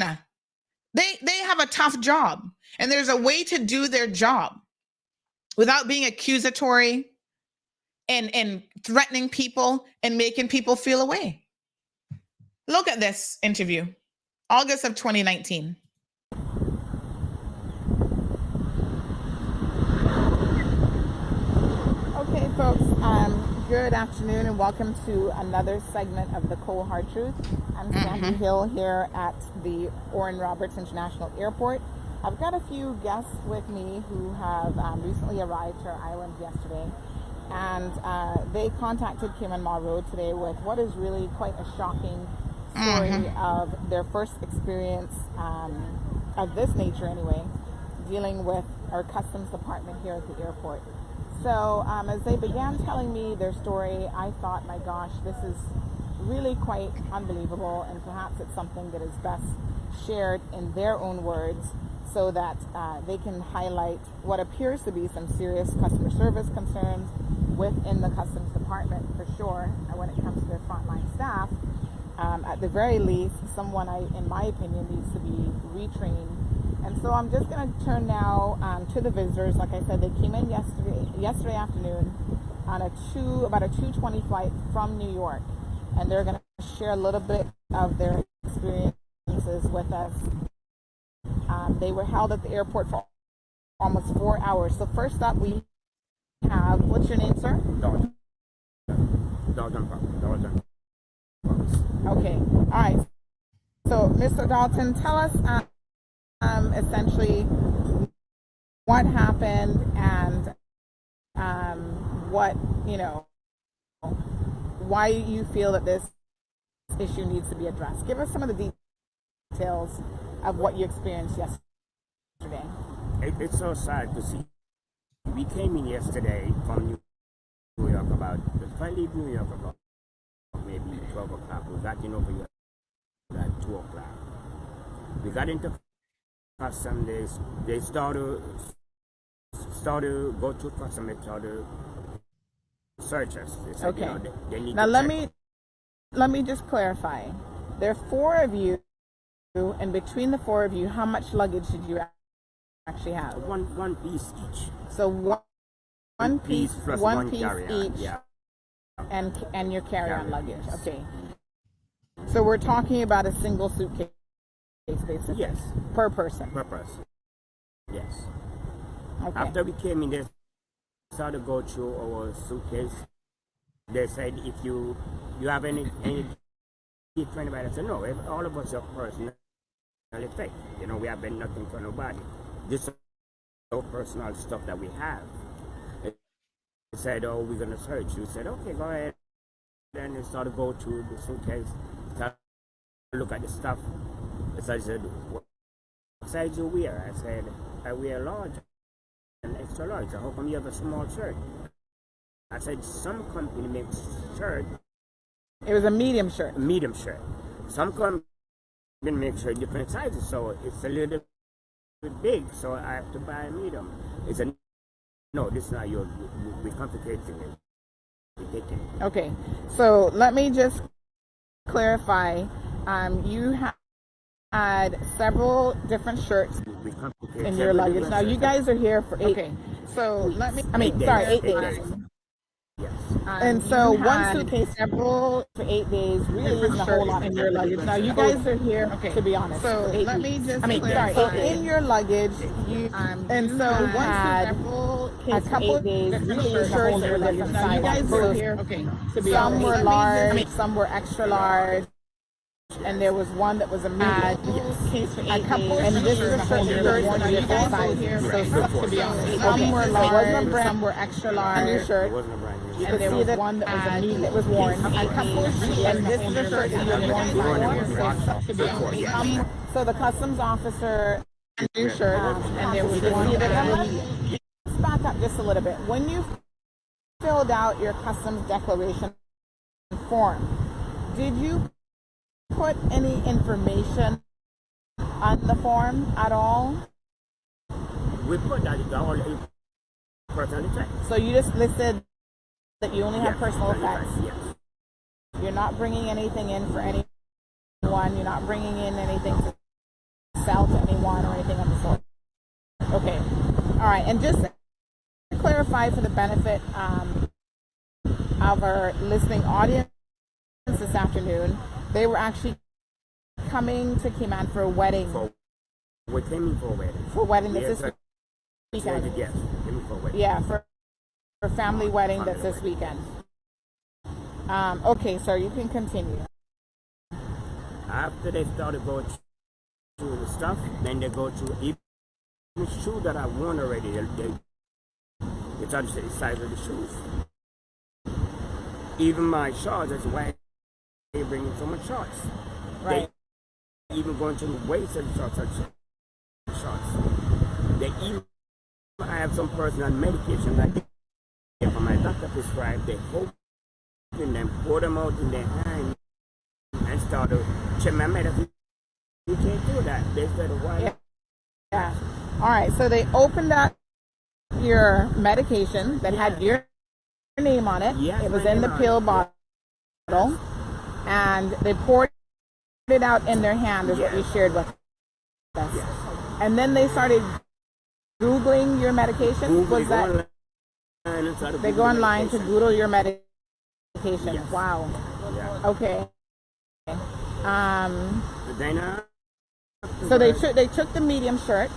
They have a tough job. And there's a way to do their job without being accusatory and threatening people and making people feel away. Look at this interview, August of 2019. Okay, folks, good afternoon and welcome to another segment of the Cold Hard Truth. I'm Sandy Hill here at the Owen Roberts International Airport. I've got a few guests with me who have recently arrived to our island yesterday, and they contacted Cayman Mall Road today with what is really quite a shocking story of their first experience of this nature anyway, dealing with our customs department here at the airport. So as they began telling me their story, I thought, my gosh, this is really quite unbelievable, and perhaps it's something that is best shared in their own words so that they can highlight what appears to be some serious customer service concerns within the Customs Department, for sure, when it comes to their frontline staff. At the very least, someone, in my opinion, needs to be retrained. And so I'm just going to turn now to the visitors. Like I said, they came in yesterday afternoon on about a 2:20 flight from New York, and they're going to share a little bit of their experiences with us. They were held at the airport for almost 4 hours. So first up, we have, what's your name, sir? Dalton. Okay. All right. So, Mr. Dalton, tell us essentially what happened and what, why you feel that this issue needs to be addressed. Give us some of the details of what you experienced yesterday. It's so sad to see. We came in yesterday from New York if I leave New York about maybe 12 o'clock, we got in over here at 2 o'clock. We got into customs, they started go to customs, they started search us. They said, Okay. They need Now to let me just clarify. There are 4 of you, and between the 4 of you, how much luggage did you actually have? One piece each. So one piece plus one piece carry-on, each, yeah. and your carry-on luggage. Yes. Okay. So we're talking about a single suitcase, basically. Yes. Per person. Per person. Yes. Okay. After we came in, they started to go through our suitcase. They said, if you have any different, I said, no, if all of us are personal effect. We have been nothing for nobody. This is all personal stuff that we have. They said, oh, we're going to search. We said, okay, go ahead. Then they started to go through the suitcase, started to look at the stuff. So I said, what size you wear? I said, I wear large and extra large. So how come you have a small shirt? I said, some company makes shirt. It was a medium shirt. Medium shirt. Some company make shirt different sizes, so it's a little bit big, so I have to buy a medium. He said, no, this is not yours. We complicated it. Okay, so let me just clarify. You had several different shirts in your luggage. Now you guys are here for 8. Okay, so let me. 8 days. Yes. And so one suitcase, several for 8 days, really isn't a whole lot in your luggage. Now you guys are here, to be honest. So let me just. So in your luggage, you and so one had a couple of days, really shirts that were different sizes. Now you guys are here, to be honest. Some were large, some were extra large. And there was one that was a medium. A couple, and this is a shirt that was different sizes. So to be honest, some were large, some were extra large. Shirt. And there was one that was a medium that was worn. A couple, and this is a shirt that you worn. To be honest, so the customs officer, new shirt, and there was one that was a medium. Let's back up just a little bit. When you filled out your customs declaration form, did you put any information on the form at all? We put that all personal effects. So you just listed that you only have personal effects. Yes. You're not bringing anything in for anyone. You're not bringing in anything to sell to anyone or anything of the sort. Okay. All right. And just to clarify for the benefit of our listening audience this afternoon, they were actually coming to Cayman for a wedding. We came in for a wedding. For a wedding that's Yes, this weekend. Yes, came in for a wedding. Yeah, for a family wedding that's this weekend. Okay, sir, you can continue. After they started going through the stuff, then they go to even the shoe that I worn already. They try to say the size of the shoes. Even my shorts, that's why they bring in so much shorts. Right. They even going to the waist of the shorts. They even, I have some personal medication like for my doctor prescribed, they open them, pour them out in their hand, and start to check my medicine. You can't do that. They said, why? Yeah. All right. So they opened up your medication that had your name on it. Yes, it was my in the name on pill it. bottle, and they poured it out in their hand, is what you shared with us. Yes. And then they started Googling your medication. Was that they go online to Google your medication? Yes. Wow. Yeah. Okay. Then, So they took the medium shirt.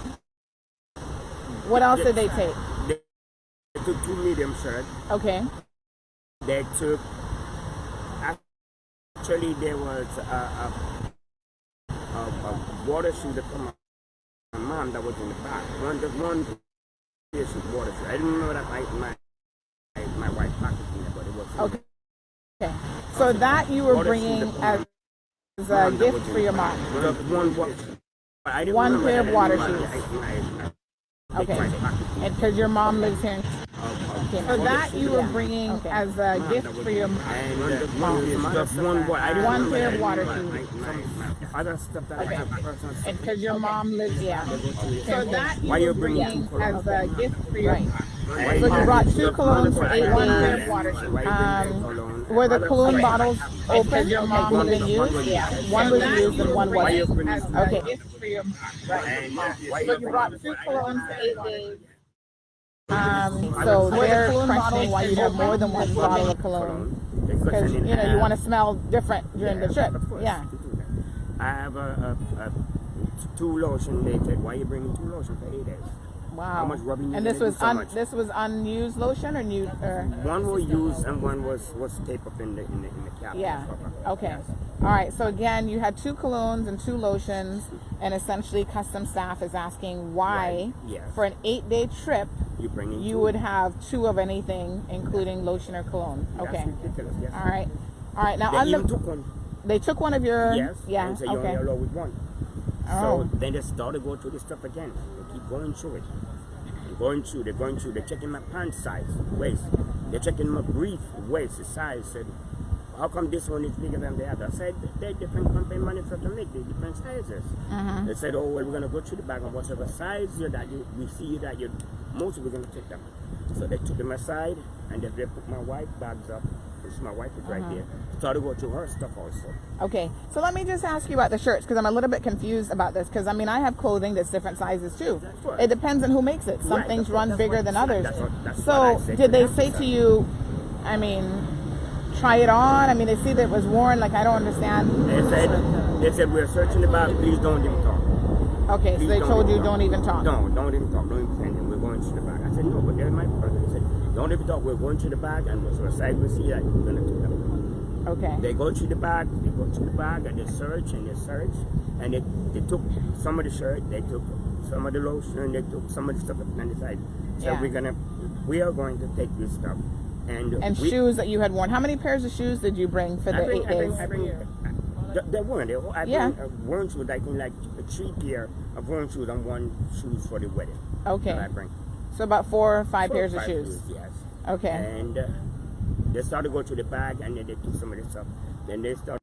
What else did they take? They took 2 medium shirts. Okay. They took, actually there was a water shoe that from my mom that was in the back. One water shoe. I didn't know that my wife packaged it, but it was. Okay. Okay. So that you were bringing as a gift for your mom. One pair of water shoes. Okay. And because your mom lives here in Cayman. So that you were bringing as a gift for your mom. One pair of water shoes. Other stuff that I have personal. And because your mom lives, So that you were bringing as a gift for your mom. So you brought 2 colognes for 8 days. One pair of water shoes. Were the cologne bottles open? Your mom had been used? Yeah. One was used and one wasn't. Okay. So you brought 2 colognes for 8 days. So they're questioning why you have more than 1 bottle of cologne. Because, you want to smell different during the trip. Yeah. I have 2 lotion. They said, why are you bringing 2 lotion for 8 days? Wow. How much rubbing you and this was this was unused lotion or new? One was used and one was taped up in the cap. Yeah. Okay. All right. So again, you had 2 colognes and 2 lotions, and essentially, custom staff is asking why, for an 8-day trip, you would have 2 of anything, including lotion or cologne. Okay. That's ridiculous. Yes. All right. All right. Now they even took one. They took one of your. Yes. Yeah. And so you only allow with one. Oh. So then they started going through this stuff again. They keep going through it. They're going through, they're checking my pants size, waist. They're checking my brief waist, the size. Said, how come this one is bigger than the other? I said, they're different company manufacturers make the different sizes. They said, oh, well, we're going to go through the bag and whatever size we see that you're, most we're going to take them. So they took them aside and they put my wife bags up. My wife is right there. Started to go through her stuff also. Okay, so let me just ask you about the shirts because I'm a little bit confused about this because I have clothing that's different sizes too. It depends on who makes it. Some things run bigger than others. So did they say to you, try it on? They see that it was worn. Like I don't understand. They said we're searching the bag. Please don't even talk. Okay, so they told you don't even talk. No, don't even talk. Don't even send it. We're going through the bag. I said no, but they're my brother. They said don't even talk. We're going through the bag and we're side we see that we're gonna take them. Okay. They go through the bag, and they search, and they took some of the shirt, they took some of the lotion, they took some of the stuff on the side. So we are going to take this stuff. And shoes that you had worn. How many pairs of shoes did you bring for the 8 days? They weren't. I bring worn shoes, I think like 3 pair of worn shoes and 1 shoes for the wedding. Okay. I bring. So about 4 or 5 pairs of shoes. Yes. Okay. And they started to go to the bag and then they took some of the stuff. Then they started.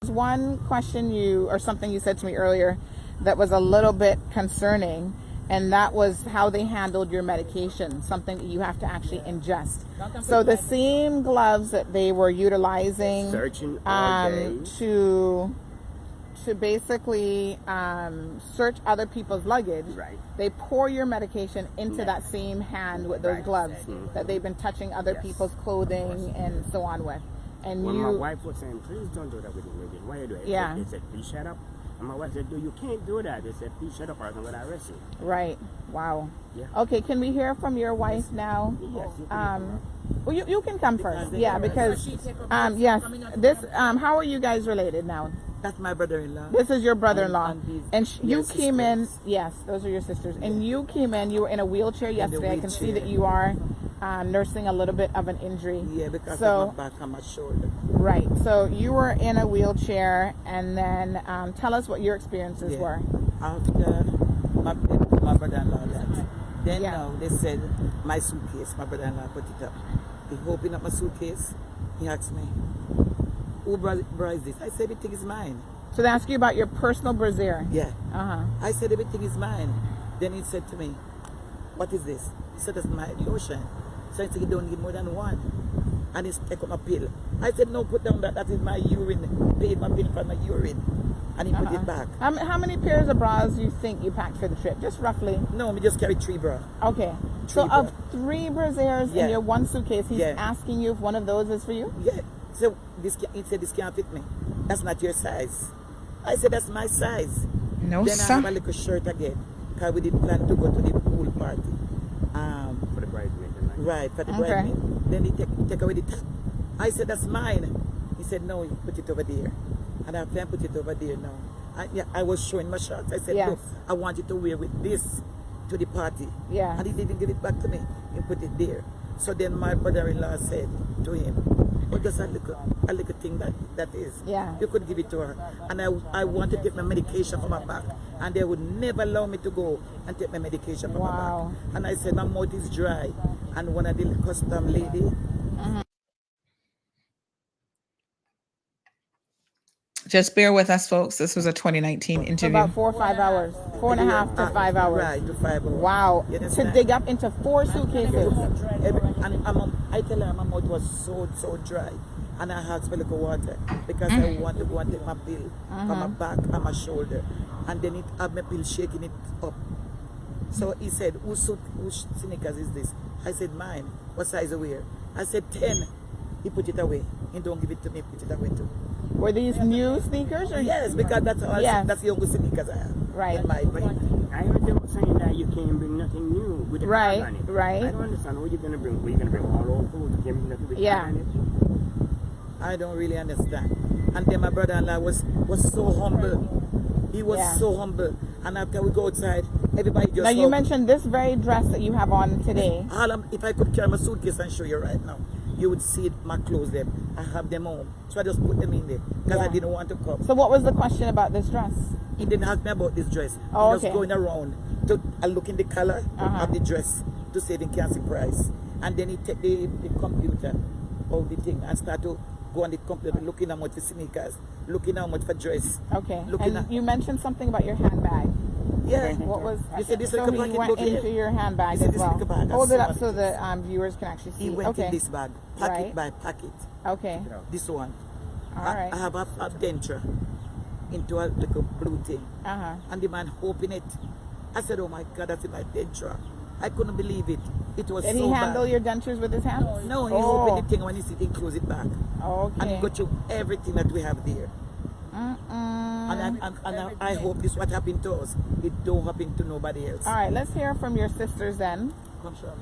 One question or something you said to me earlier that was a little bit concerning, and that was how they handled your medication, something that you have to actually ingest. So the same gloves that they were utilizing searching all day. to basically search other people's luggage, they pour your medication into that same hand with those gloves that they've been touching other people's clothing and so on with. And when my wife was saying, please don't do that with me. Why are you doing it? Yeah. They said, please shut up. And my wife said, you can't do that. They said, please shut up or I'm going to arrest you. Right. Wow. Yeah. Okay, can we hear from your wife now? Yes. Well, you can come first. Yeah, because, yes. This, how are you guys related now? That's my brother-in-law. This is your brother-in-law. And you came in, sisters. yes, those are your sisters. And you came in, you were in a wheelchair yesterday. I can see that you are nursing a little bit of an injury. Yeah, because of my back and my shoulder. Right. So you were in a wheelchair, and then tell us what your experiences were. After my my brother-in-law that. Then Yeah. now they said my suitcase, my brother-in-law put it up. He opened up my suitcase. He asked me, who brought is this? I said, everything is mine. So they asked you about your personal brassiere. Yeah. Uh-huh. I said, everything is mine. Then he said to me, what is this? He said, that's my lotion. So I said, you don't need more than one. And he take up my pill. I said, no, put down that is my urine. Paid my bill for my urine. And he put it back. How many pairs of bras do you think you packed for the trip? Just roughly. No, we just carried 3 bra. Okay. So bra. of 3 brassieres in your one suitcase, he's Yeah. asking you if one of those is for you? Yeah. So he said, this can't fit me. That's not your size. I said, that's my size. No, Then I sir. have a little shirt again. Because we didn't plan to go to the pool party. For the bridesmaid. Right, for the Okay. bridesmaid. Then he take away the top. I said, that's mine. He said, no, you put it over there. And I plan put it over there now. I was showing my shorts. I said, Yes. look, I want you to wear with this to the party. Yeah. And he didn't give it back to me. He put it there. So then my brother-in-law said to him, oh, that's a little thing that is. Yeah. You could give it to her. And I want to take my medication for my back. And they would never allow me to go and take my medication for my Wow. back. And I said, my mouth is dry. And one of the custom lady, Just bear with us, folks. This was a 2019 For interview. about 4 or 5 hours. 4.5 to 5 hours. Right, to 5 hours. Wow. You To understand? dig up into 4 suitcases. I tell her my mouth was so dry. And I asked for a little water because I want to go and take my pill from my back and my shoulder. And then it had my pill shaking it up. So he said, whose sneakers is this? I said, mine. What size are we? I said 10. He put it away. He don't give it to me, put it away too. Were these new sneakers? Or Yes, because that's all. Yes. That's the only sneakers I have. Right. In my brain. I heard them saying that you can't bring nothing new with the Right, tag on it. right. I don't understand what you're gonna bring. What you gonna bring all old clothes? You can't bring nothing with Yeah. tag on it. I don't really understand. And then my brother-in-law was so humble. He was Yeah. so humble. And after we go outside, everybody just Now you hug. mentioned this very dress that you have on today. If I could carry my suitcase and show you right now, you would see my clothes there. I have them home. So I just put them in there because I Yeah. didn't want to come. So what was the question about this dress? He didn't ask me about this dress. Oh, He was okay. going around to look in the color Uh-huh. of the dress to see if he can see price. And then he take the computer of the thing and start to go on the computer looking how much for sneakers, looking how much for dress. Okay. Looking And at- you mentioned something about your handbag. Yeah. What was? You said this so little he pocket went book here? into your handbag You said as this well. little bag, Hold that's it up what so it the viewers can actually see. He went Okay. in this bag, pocket Right. by pocket. Okay. This one. All I right. have a denture into a little blue thing. Uh-huh. And the man opened it. I said, oh my God, that's in my denture. I couldn't believe it. It was Did so he handle bad. your dentures with his hands? No, he Oh. opened the thing when he sit and close it back. And he Okay. got you everything that we have there. And I hope this what happened to us. It don't happen to nobody else. All right. Let's hear from your sisters then. Come, sure.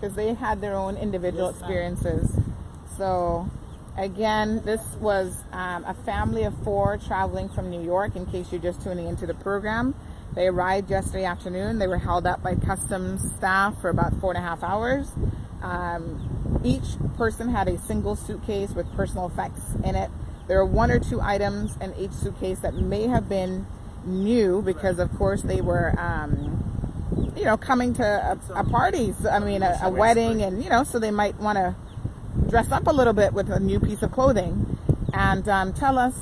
Because they had their own individual Yes, ma'am. experiences. So, again, this was a family of 4 traveling from New York, in case you're just tuning into the program. They arrived yesterday afternoon. They were held up by customs staff for about 4.5 hours. Each person had a single suitcase with personal effects in it. There were 1 or 2 items in each suitcase that may have been new because, of course, they were coming to a party, a wedding, and, so they might want to dress up a little bit with a new piece of clothing. And tell us,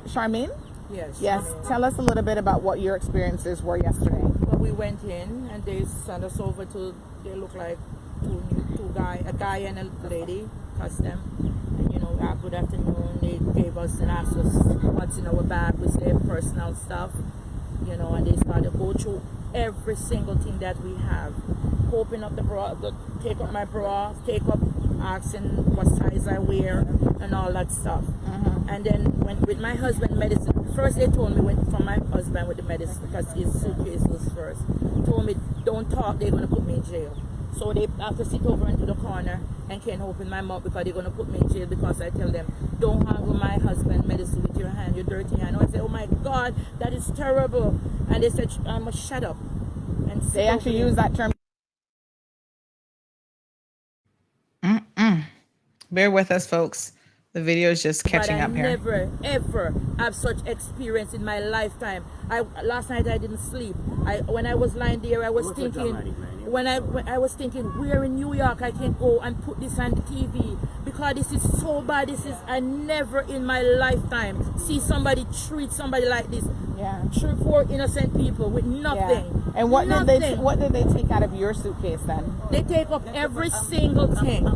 Charmaine? Yes, tell us a little bit about what your experiences were yesterday. Well, we went in and they sent us over to, they look like a guy and a lady, custom. And, good afternoon. They gave us and asked us what's in our bag. We said personal stuff, and they started to go through every single thing that we have. Open up the bra, take up my bra, asking what size I wear and all that stuff. And then went with my husband medicine. First they told me went from my husband with the medicine because his suitcase was first. Told me don't talk, they're gonna put me in jail. So they have to sit over into the corner and can't open my mouth because they're gonna put me in jail because I tell them don't handle my husband medicine with your hand, your dirty hand. I say, oh my God, that is terrible. And they said I must shut up. And sit They actually over use that term. Bear with us, folks. The video is just catching but up I here. never ever have such experience in my lifetime. Last night I didn't sleep. When I was lying there, I was thinking. When I was thinking, where in New York I can go and put this on TV, because this is so bad. I never in my lifetime see somebody treat somebody like this. Yeah. Treat 4 innocent people with nothing. Yeah. And what did they take out of your suitcase then? They take up every single thing.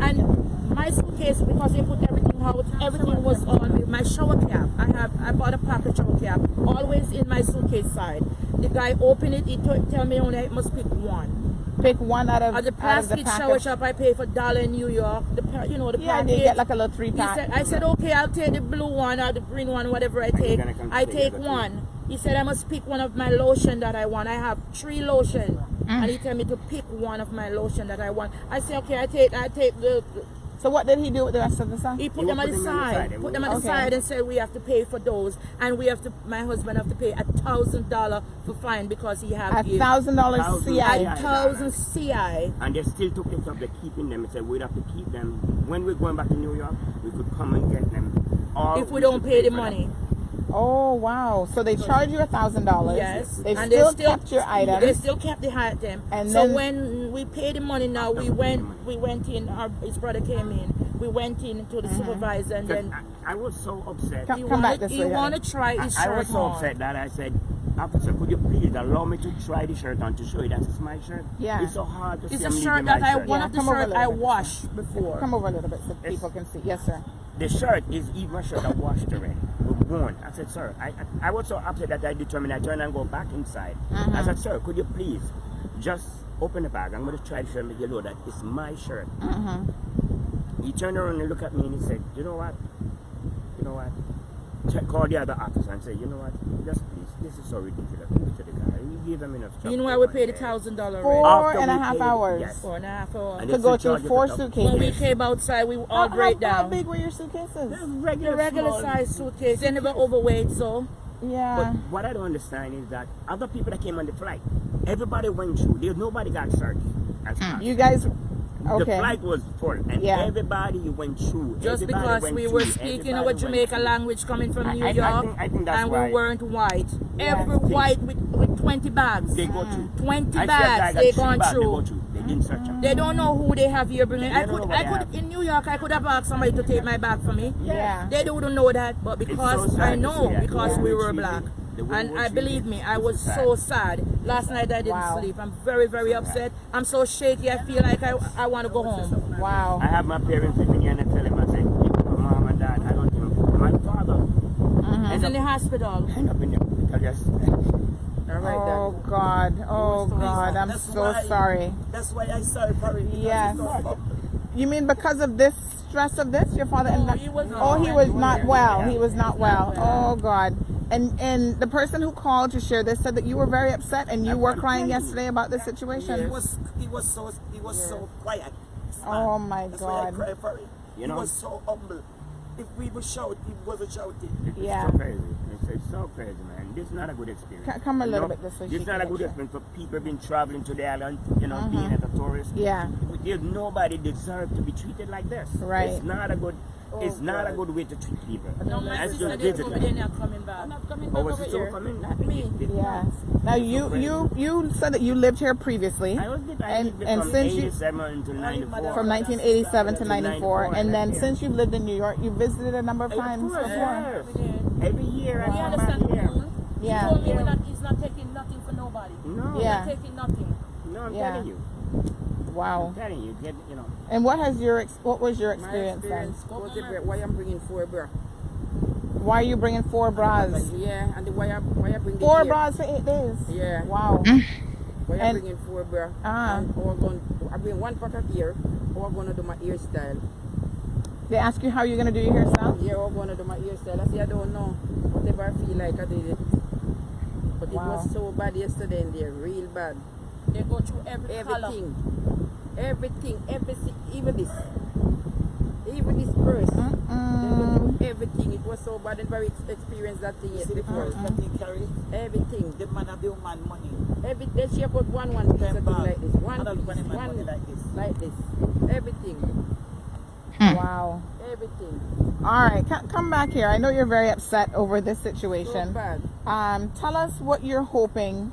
And my suitcase, because they put everything out, everything was on my shower cap. I bought a pocket shower cap, always in my suitcase side. The guy opened it, he tell me only I must pick one. Pick one out of the plastic shower shop I pay for $1 in New York. The package. They get like a little 3-pack. I said, okay, I'll take the blue one or the green one, whatever I take. I take one. He said I must pick one of my lotion that I want. I have 3 lotion, and he tell me to pick one of my lotion that I want. I say, okay, I take the. So what did he do with the rest of the stuff? He put them on the side. Put them on the side and said we have to pay for those, and my husband have to pay $1,000 for fine because he have $1,000 CI. 1,000 CI. And they still took them up. They're keeping them. They said we'd have to keep them. When we're going back to New York, we could come and get them. Or if we don't pay the money. Oh wow! So they charge you $1,000. Yes, they still kept your item. They still kept the item. And so when we paid the money, now we went in. His brother came in. We went in to the supervisor, and then I was so upset. He wanted to try his shirt on. I was so upset that I said, officer, could you please allow me to try the shirt on to show you that it's my shirt? Yeah. It's so hard to see. It's a shirt that one of the shirts I washed before. Come over a little bit so people can see. Yes, sir. The shirt is even a shirt I washed already. Worn. I said, sir, I was so upset that I determined I turned and go back inside. I said, sir, could you please just open the bag? I'm going to try the shirt and make you know that it's my shirt. He turned around and looked at me and he said, you know what? Call the other officer and say, you know what? Just please, this is so ridiculous. Give it to the guy. You give him enough trouble. You know why we paid $1,000 rent? 4.5 hours. Yes. 4.5 hours. To go through 4 suitcases. When we came outside, we all break down. How big were your suitcases? The regular size suitcase. They never overweight, so. Yeah. But what I don't understand is that other people that came on the flight, everybody went through. Nobody got searched. You guys. The flight was full, and everybody went through. Just because we were speaking our Jamaican language coming from New York, I think that's and why. we weren't white. Every white with 20 bags. They go through. 20 bags they gone through. They didn't search them. They don't know who they have here bringing. I could in New York. I could have asked somebody to take my bag for me. Yeah. They don't know that, but because I know, because we were black. And I believe me, I was so sad. Last night I didn't sleep. I'm very, very upset. I'm so shaky. I feel like I want to go home. Wow. I have my parents with me and I tell them, I say, my mom and dad, I don't think my father. He's in the hospital. End up in the Oh God. Oh God. I'm so sorry. That's why I sorry for it. Yes. You mean because of this stress of this? Your father No, he was not well. He was not well. Oh God. And the person who called to share this said that you were very upset and you were crying yesterday about this situation. He was so quiet. Oh my That's why I God. cried for it. He was so humble. If we would shout, he wasn't shouting. Yeah. It's so crazy. It's so crazy, man. This is not a good experience. Come a little bit this way. This is not a good experience for people being traveling to the island, being as a tourist. Yeah. Nobody deserves to be treated like this. Right. It's not a good. It's not a good way to treat people. No, my That's sister just they told me they're visiting. not coming back. I'm not coming back Oh, was over it so here. coming? Not me. Yes. Now you said that you lived here previously, I lived and from since you 87 to 94. from 1987 to 94, and then since you lived in New York, you visited a number of times before. Yes. Every year I We come understand. back here. Yeah. He told me he's not taking nothing for nobody. No. Yeah. He's not taking nothing. No, I'm Yeah. telling you. Wow. I'm telling you, And what was your experience then? Why I'm bringing 4 bra? Why are you bringing 4 bras? Yeah, and why I bring 4 bras for 8 days? Yeah. Wow. Why I'm bringing 4 bra? I bring 1 pack of hair. Or I'm gonna do my hairstyle. They ask you how you're gonna do your hairstyle? Yeah, I'm gonna do my hairstyle. I say I don't know. Whatever I feel like I did it. But it was so bad yesterday in there, real bad. They go through everything. Everything, even this purse. They go through everything. It was so bad and very experienced that thing yesterday. Everything. The man have the man money. Then she put one piece of thing like this. One like this. like this. Everything. Wow. Everything. everything. All right, come back here. I know you're very upset over this So situation. bad. Tell us what you're hoping.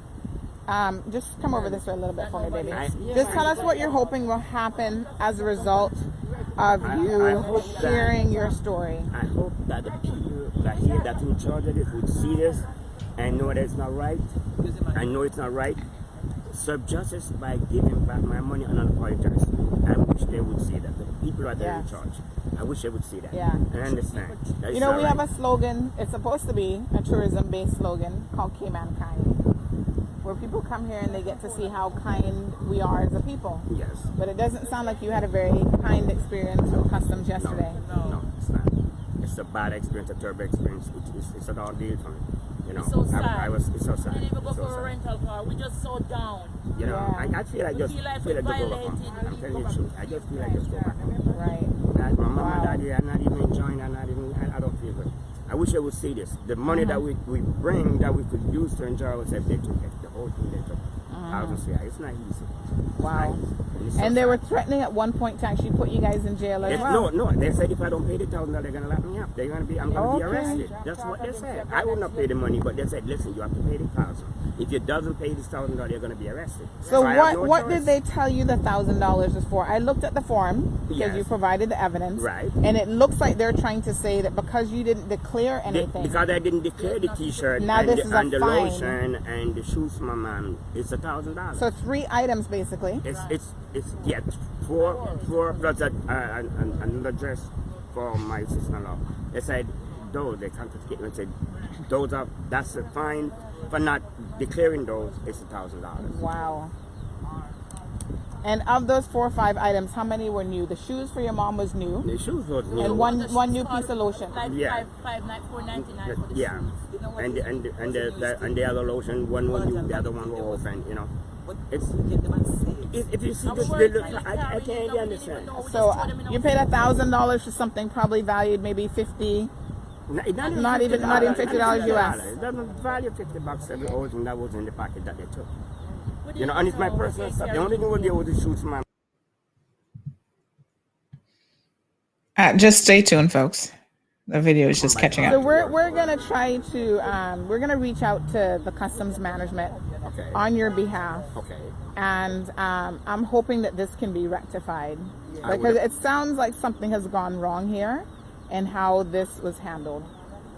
Just come over this way a little bit for me, baby. Just tell us what you're hoping will happen as a result of you sharing your story. I hope that the people that here that in charge of it would see this and know that it's not right. I know it's not right. Serve justice by giving back my money and apologize. I wish they would see that. The people are there in charge. I wish they would see that. Yeah. I understand. You know, we have a slogan. It's supposed to be a tourism-based slogan called Cayman Kind, where people come here and they get to see how kind we are as a people. Yes. But it doesn't sound like you had a very kind experience with customs yesterday. No, it's not. It's a bad experience, a terrible experience. It's a dog deal for me. You know, It's so sad. It's so sad. We didn't even go It's so for a sad. rental car. We just so down. You know, I feel like just feel like feel like we're just go back violating. home. I'm telling you the truth. I just feel like just go back home. Right. My mom and daddy are not even enjoying. I don't feel good. I wish they would see this. The money that we bring that we could use to enjoy ourselves, they took it. The whole thing they took. It's not easy. Wow. It's so And they sad. were threatening at one point to actually put you guys in jail as well. No. They said if I don't pay the $1,000, they're gonna lock me up. I'm gonna be arrested. That's what they said. I will not pay the money, but they said, listen, you have to pay the $1,000. If you doesn't pay this $1,000, you're gonna be arrested. So I have no what choice. did they tell you the $1,000 is for? I looked at the form because Yes. you provided the evidence, Right. And it looks like they're trying to say that because you didn't declare anything, Because I didn't declare the T-shirt Now and this is a the fine. lotion and the shoes for my mom, it's $1,000. so 3 items basically. It's four plus an address for my sister-in-law. They said those they confiscated and said that's a fine for not declaring those. It's $1,000. Wow. And of those 4 or 5 items, how many were new? The shoes for your mom was new, The shoes was new. and one new piece of lotion. Like Yeah. $4.99 for the Yeah, and the other lotion, one was new, the other one was open. You know, if you see this, they look, I can't understand. So you paid $1,000 for something probably valued maybe 50. Not even $50 US. It doesn't value $50 every old thing that was in the packet that they took. You know, and it's my personal stuff. The only thing would be able to shoot my. Just stay tuned, folks. The video is just catching So up. we're gonna try to we're gonna reach out to the customs management on your behalf. Okay. And I'm hoping that this can be rectified because it sounds like something has gone wrong here and how this was handled.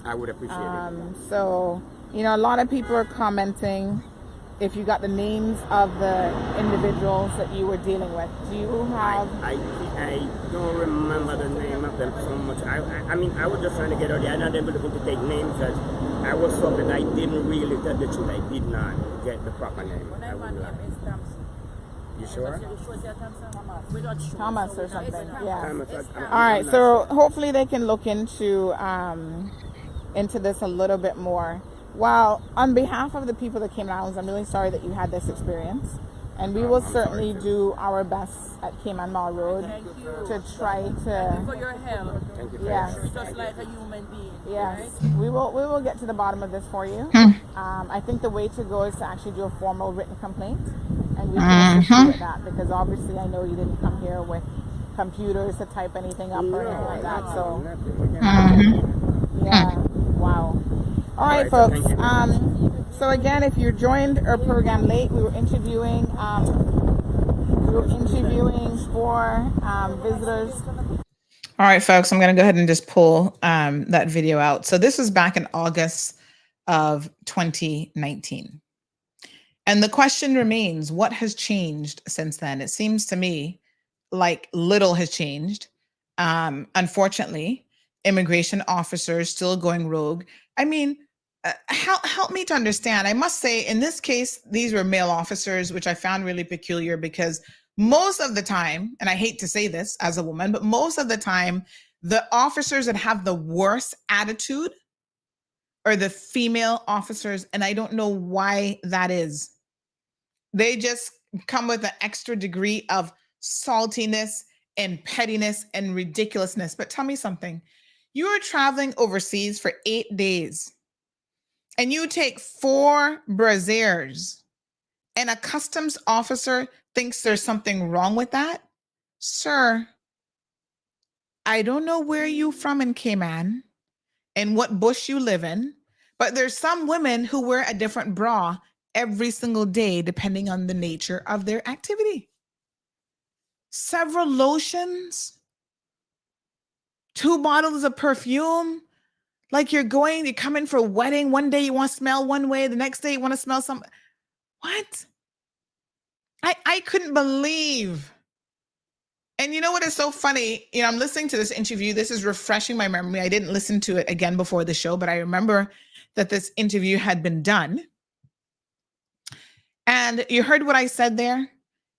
I would appreciate it. So, you know, a lot of people are commenting if you got the names of the individuals that you were dealing with. Do you have? I don't remember the name of them so much. I mean, I was just trying to get out there. I'm not able to take names because I was so that I didn't really tell the truth. I did not get the proper name. I wouldn't lie. You sure? Thomas or something. Yeah. Thomas, All right. So hopefully they can look into this a little bit more. Well, on behalf of the people of the Cayman Islands, I'm really sorry that you had this experience. And we will certainly do our best at Cayman Mall Road to try to. For your help. Yes. Just like a human being. Yes. Right? We will get to the bottom of this for you. I think the way to go is to actually do a formal written complaint, and we can assist you with that because obviously I know you didn't come here with computers to type anything up or anything like that. So. Yeah. Wow. All right, folks. So again, if you joined our program late, we were interviewing 4 visitors. All right, folks, I'm going to go ahead and just pull that video out. So this was back in August of 2019. And the question remains, what has changed since then? It seems to me like little has changed. Unfortunately, immigration officers still going rogue. I mean, help me to understand. I must say, in this case, these were male officers, which I found really peculiar because most of the time, and I hate to say this as a woman, but most of the time, the officers that have the worst attitude are the female officers, and I don't know why that is. They just come with an extra degree of saltiness and pettiness and ridiculousness. But tell me something. You are traveling overseas for 8 days and you take 4 brassieres and a customs officer thinks there's something wrong with that? Sir, I don't know where you from in Cayman and what bush you live in, but there's some women who wear a different bra every single day, depending on the nature of their activity. Several lotions, 2 bottles of perfume. Like you come in for a wedding. One day you want to smell one way, the next day you want to smell some. What? I couldn't believe. And you know what is so funny? You know, I'm listening to this interview. This is refreshing my memory. I didn't listen to it again before the show, but I remember that this interview had been done. And you heard what I said there?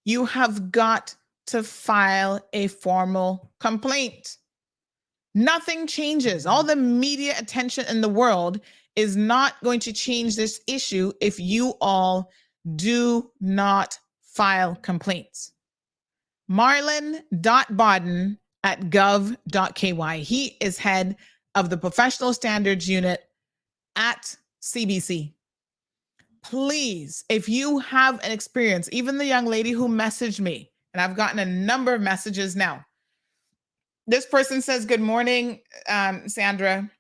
You have got to file a formal complaint. Nothing changes. All the media attention in the world is not going to change this issue if you all do not file complaints. Marlon.Bodden@gov.ky. He is head of the Professional Standards Unit at CBC. Please, if you have an experience, even the young lady who messaged me, and I've gotten a number of messages now. This person says, good morning, Sandra.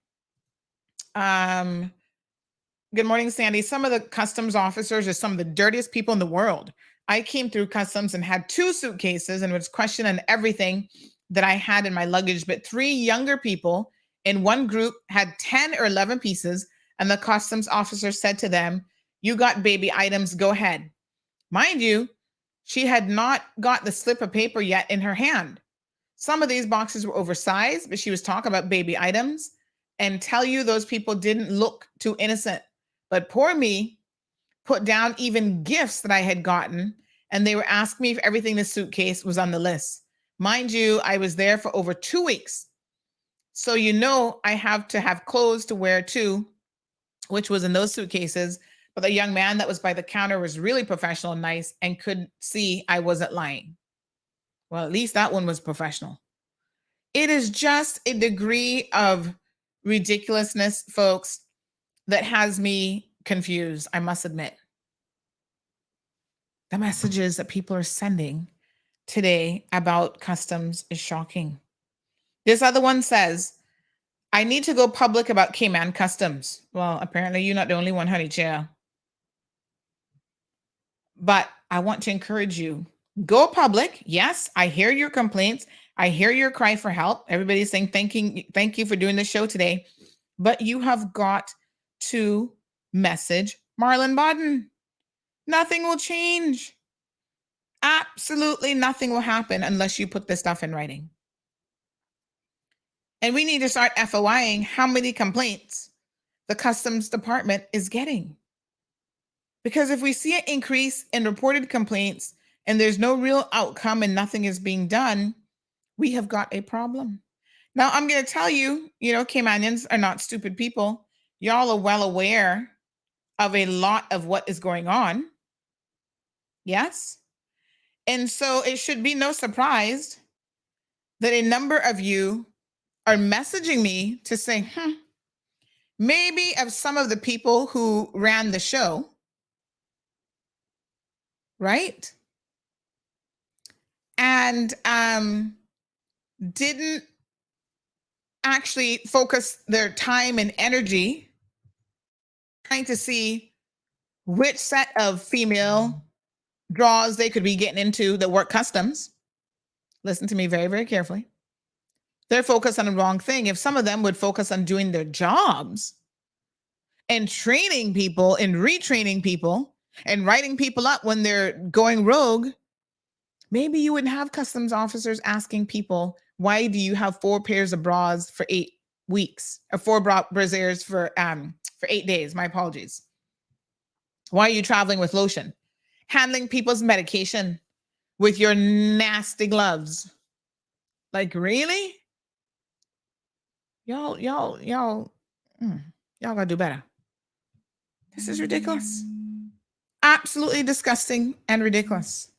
Good morning, Sandy. Some of the customs officers are some of the dirtiest people in the world. I came through customs and had 2 suitcases and was questioned on everything that I had in my luggage. But 3 younger people in one group had 10 or 11 pieces. And the customs officer said to them, you got baby items, go ahead. Mind you, she had not got the slip of paper yet in her hand. Some of these boxes were oversized, but she was talking about baby items and tell you those people didn't look too innocent. But poor me put down even gifts that I had gotten, and they were asking me if everything in the suitcase was on the list. Mind you, I was there for over 2 weeks. So you know I have to have clothes to wear too, which was in those suitcases. But the young man that was by the counter was really professional and nice and could see I wasn't lying. Well, at least that one was professional. It is just a degree of ridiculousness, folks, that has me confused, I must admit. The messages that people are sending today about customs is shocking. This other one says, I need to go public about Cayman customs. Well, apparently you're not the only one, honey child. But I want to encourage you, go public. Yes, I hear your complaints. I hear your cry for help. Everybody's saying thank you for doing the show today. But you have got to message Marlon Bodden. Nothing will change. Absolutely nothing will happen unless you put this stuff in writing. And we need to start FOIing how many complaints the Customs Department is getting. Because if we see an increase in reported complaints and there's no real outcome and nothing is being done, we have got a problem. Now, I'm going to tell you, Caymanians are not stupid people. Y'all are well aware of a lot of what is going on. Yes? And so it should be no surprise that a number of you are messaging me to say, maybe of some of the people who ran the show, right? And didn't actually focus their time and energy trying to see which set of female draws they could be getting into that work customs. Listen to me very, very carefully. They're focused on the wrong thing. If some of them would focus on doing their jobs and training people and retraining people and writing people up when they're going rogue, maybe you wouldn't have customs officers asking people, why do you have 4 pairs of bras for 8 weeks or 4 brassieres for 8 days? My apologies. Why are you traveling with lotion? Handling people's medication with your nasty gloves. Like, really? Y'all gotta do better. This is ridiculous. Absolutely disgusting and ridiculous.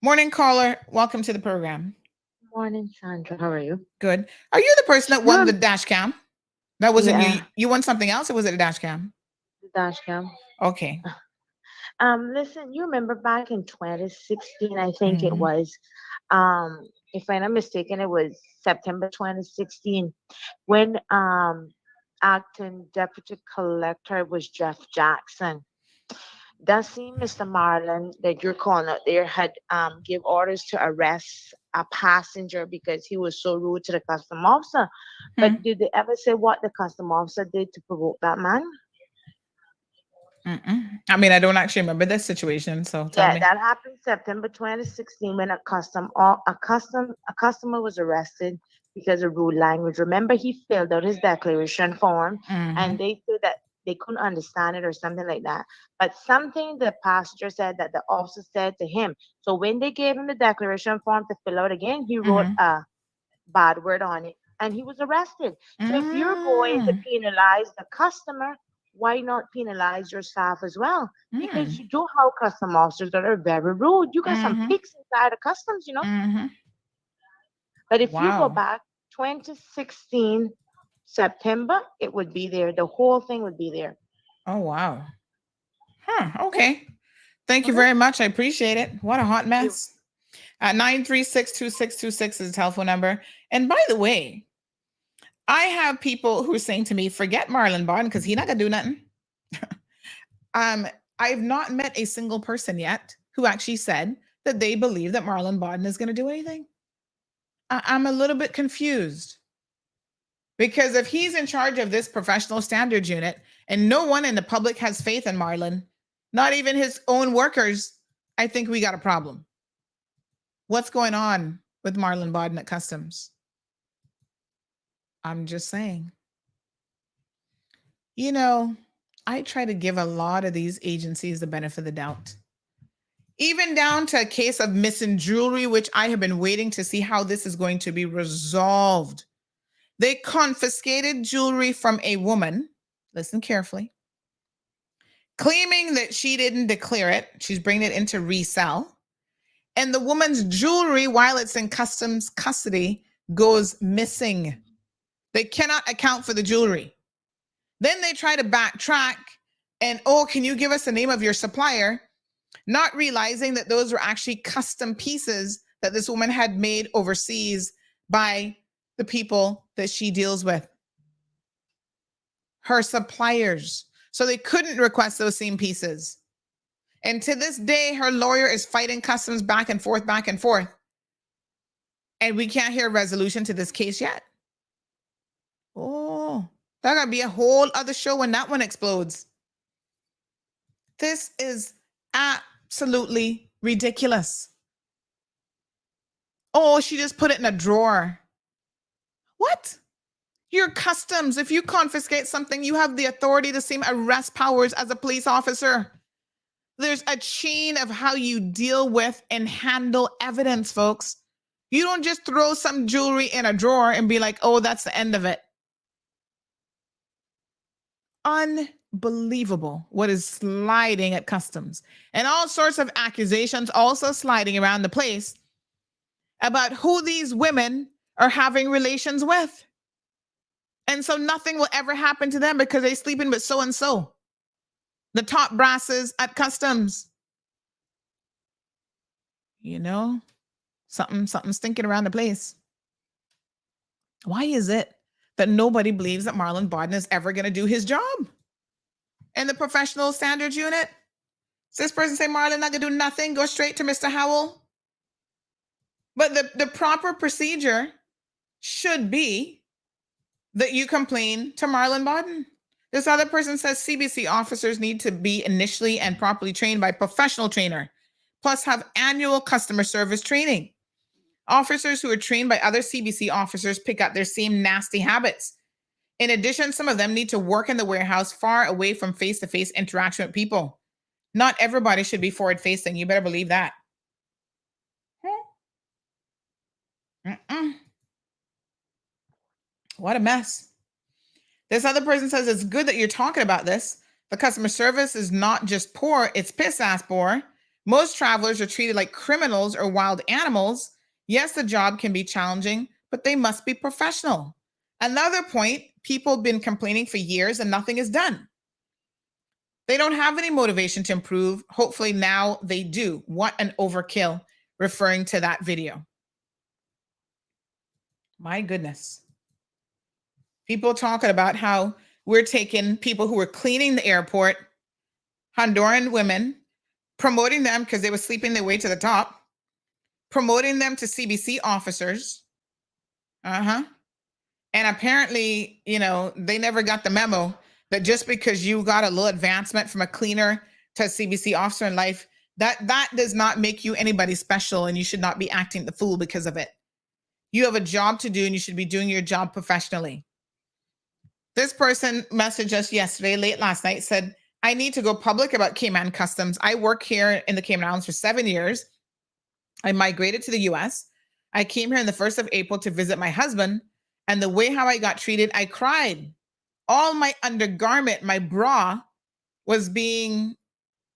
Morning, caller. Welcome to the program. Morning, Sandra. How are you? Good. Are you the person that won the dash cam? That wasn't you. You won something else, or was it a dash cam? The dash cam. Okay. Listen, you remember back in 2016, I think it was, if I'm not mistaken, it was September 2016 when acting deputy collector was Jeff Jackson. That same Mr. Marlon that you're calling out there had give orders to arrest a passenger because he was so rude to the custom officer. But did they ever say what the custom officer did to provoke that man? I mean, I don't actually remember this situation, so tell Yeah, me. that happened September 2016 when a customer was arrested because of rude language. Remember, he filled out his declaration form, and they said that they couldn't understand it or something like that. But something the passenger said that the officer said to him. So when they gave him the declaration form to fill out again, he wrote a bad word on it, and he was arrested. So if you're going to penalize the customer, why not penalize your staff as well? Because you do have custom officers that are very rude. You got some pigs inside of customs, But if you go Wow. back 2016 September, it would be there. The whole thing would be there. Oh, wow. Okay. Thank you very much. I appreciate it. What a hot mess. 936-2626 is the telephone number. And by the way, I have people who are saying to me, forget Marlon Bond because he's not going to do nothing. I've not met a single person yet who actually said that they believe that Marlon Bond is going to do anything. I'm a little bit confused. Because if he's in charge of this professional standards unit and no one in the public has faith in Marlon, not even his own workers, I think we got a problem. What's going on with Marlon Bawden at Customs? I'm just saying. I try to give a lot of these agencies the benefit of the doubt. Even down to a case of missing jewelry, which I have been waiting to see how this is going to be resolved. They confiscated jewelry from a woman, listen carefully, claiming that she didn't declare it. She's bringing it into resell. And the woman's jewelry, while it's in customs custody, goes missing. They cannot account for the jewelry. Then they try to backtrack and, can you give us the name of your supplier? Not realizing that those were actually custom pieces that this woman had made overseas by the people that she deals with, her suppliers. So they couldn't request those same pieces. And to this day, her lawyer is fighting customs back and forth. And we can't hear a resolution to this case yet. That gotta be a whole other show when that one explodes. This is absolutely ridiculous. She just put it in a drawer. What? Your customs, if you confiscate something, you have the authority, the same arrest powers as a police officer. There's a chain of how you deal with and handle evidence, folks. You don't just throw some jewelry in a drawer and be like, that's the end of it. Unbelievable what is sliding at customs. And all sorts of accusations also sliding around the place about who these women are having relations with. And so nothing will ever happen to them because they're sleeping with so-and-so. The top brasses at customs. Something stinking around the place. Why is it that nobody believes that Marlon Bawden is ever going to do his job? And the professional standards unit? So this person say, Marlon not going to do nothing, go straight to Mr. Howell. But the proper procedure should be that you complain to Marlon Bawden. This other person says CBC officers need to be initially and properly trained by a professional trainer, plus have annual customer service training. Officers who are trained by other CBC officers pick up their same nasty habits. In addition, some of them need to work in the warehouse far away from face-to-face interaction with people. Not everybody should be forward-facing. You better believe that. What a mess. This other person says it's good that you're talking about this. The customer service is not just poor, it's piss-ass poor. Most travelers are treated like criminals or wild animals. Yes, the job can be challenging, but they must be professional. Another point, people have been complaining for years and nothing is done. They don't have any motivation to improve. Hopefully now they do. What an overkill, referring to that video. My goodness. People talking about how we're taking people who were cleaning the airport, Honduran women, promoting them because they were sleeping their way to the top, promoting them to CBC officers. And apparently, they never got the memo that just because you got a little advancement from a cleaner to a CBC officer in life, that does not make you anybody special, and you should not be acting the fool because of it. You have a job to do, and you should be doing your job professionally. This person messaged us yesterday, late last night, said, I need to go public about Cayman customs. I work here in the Cayman Islands for 7 years. I migrated to the US. I came here on the 1st of April to visit my husband, and the way how I got treated, I cried. All my undergarment, my bra, was being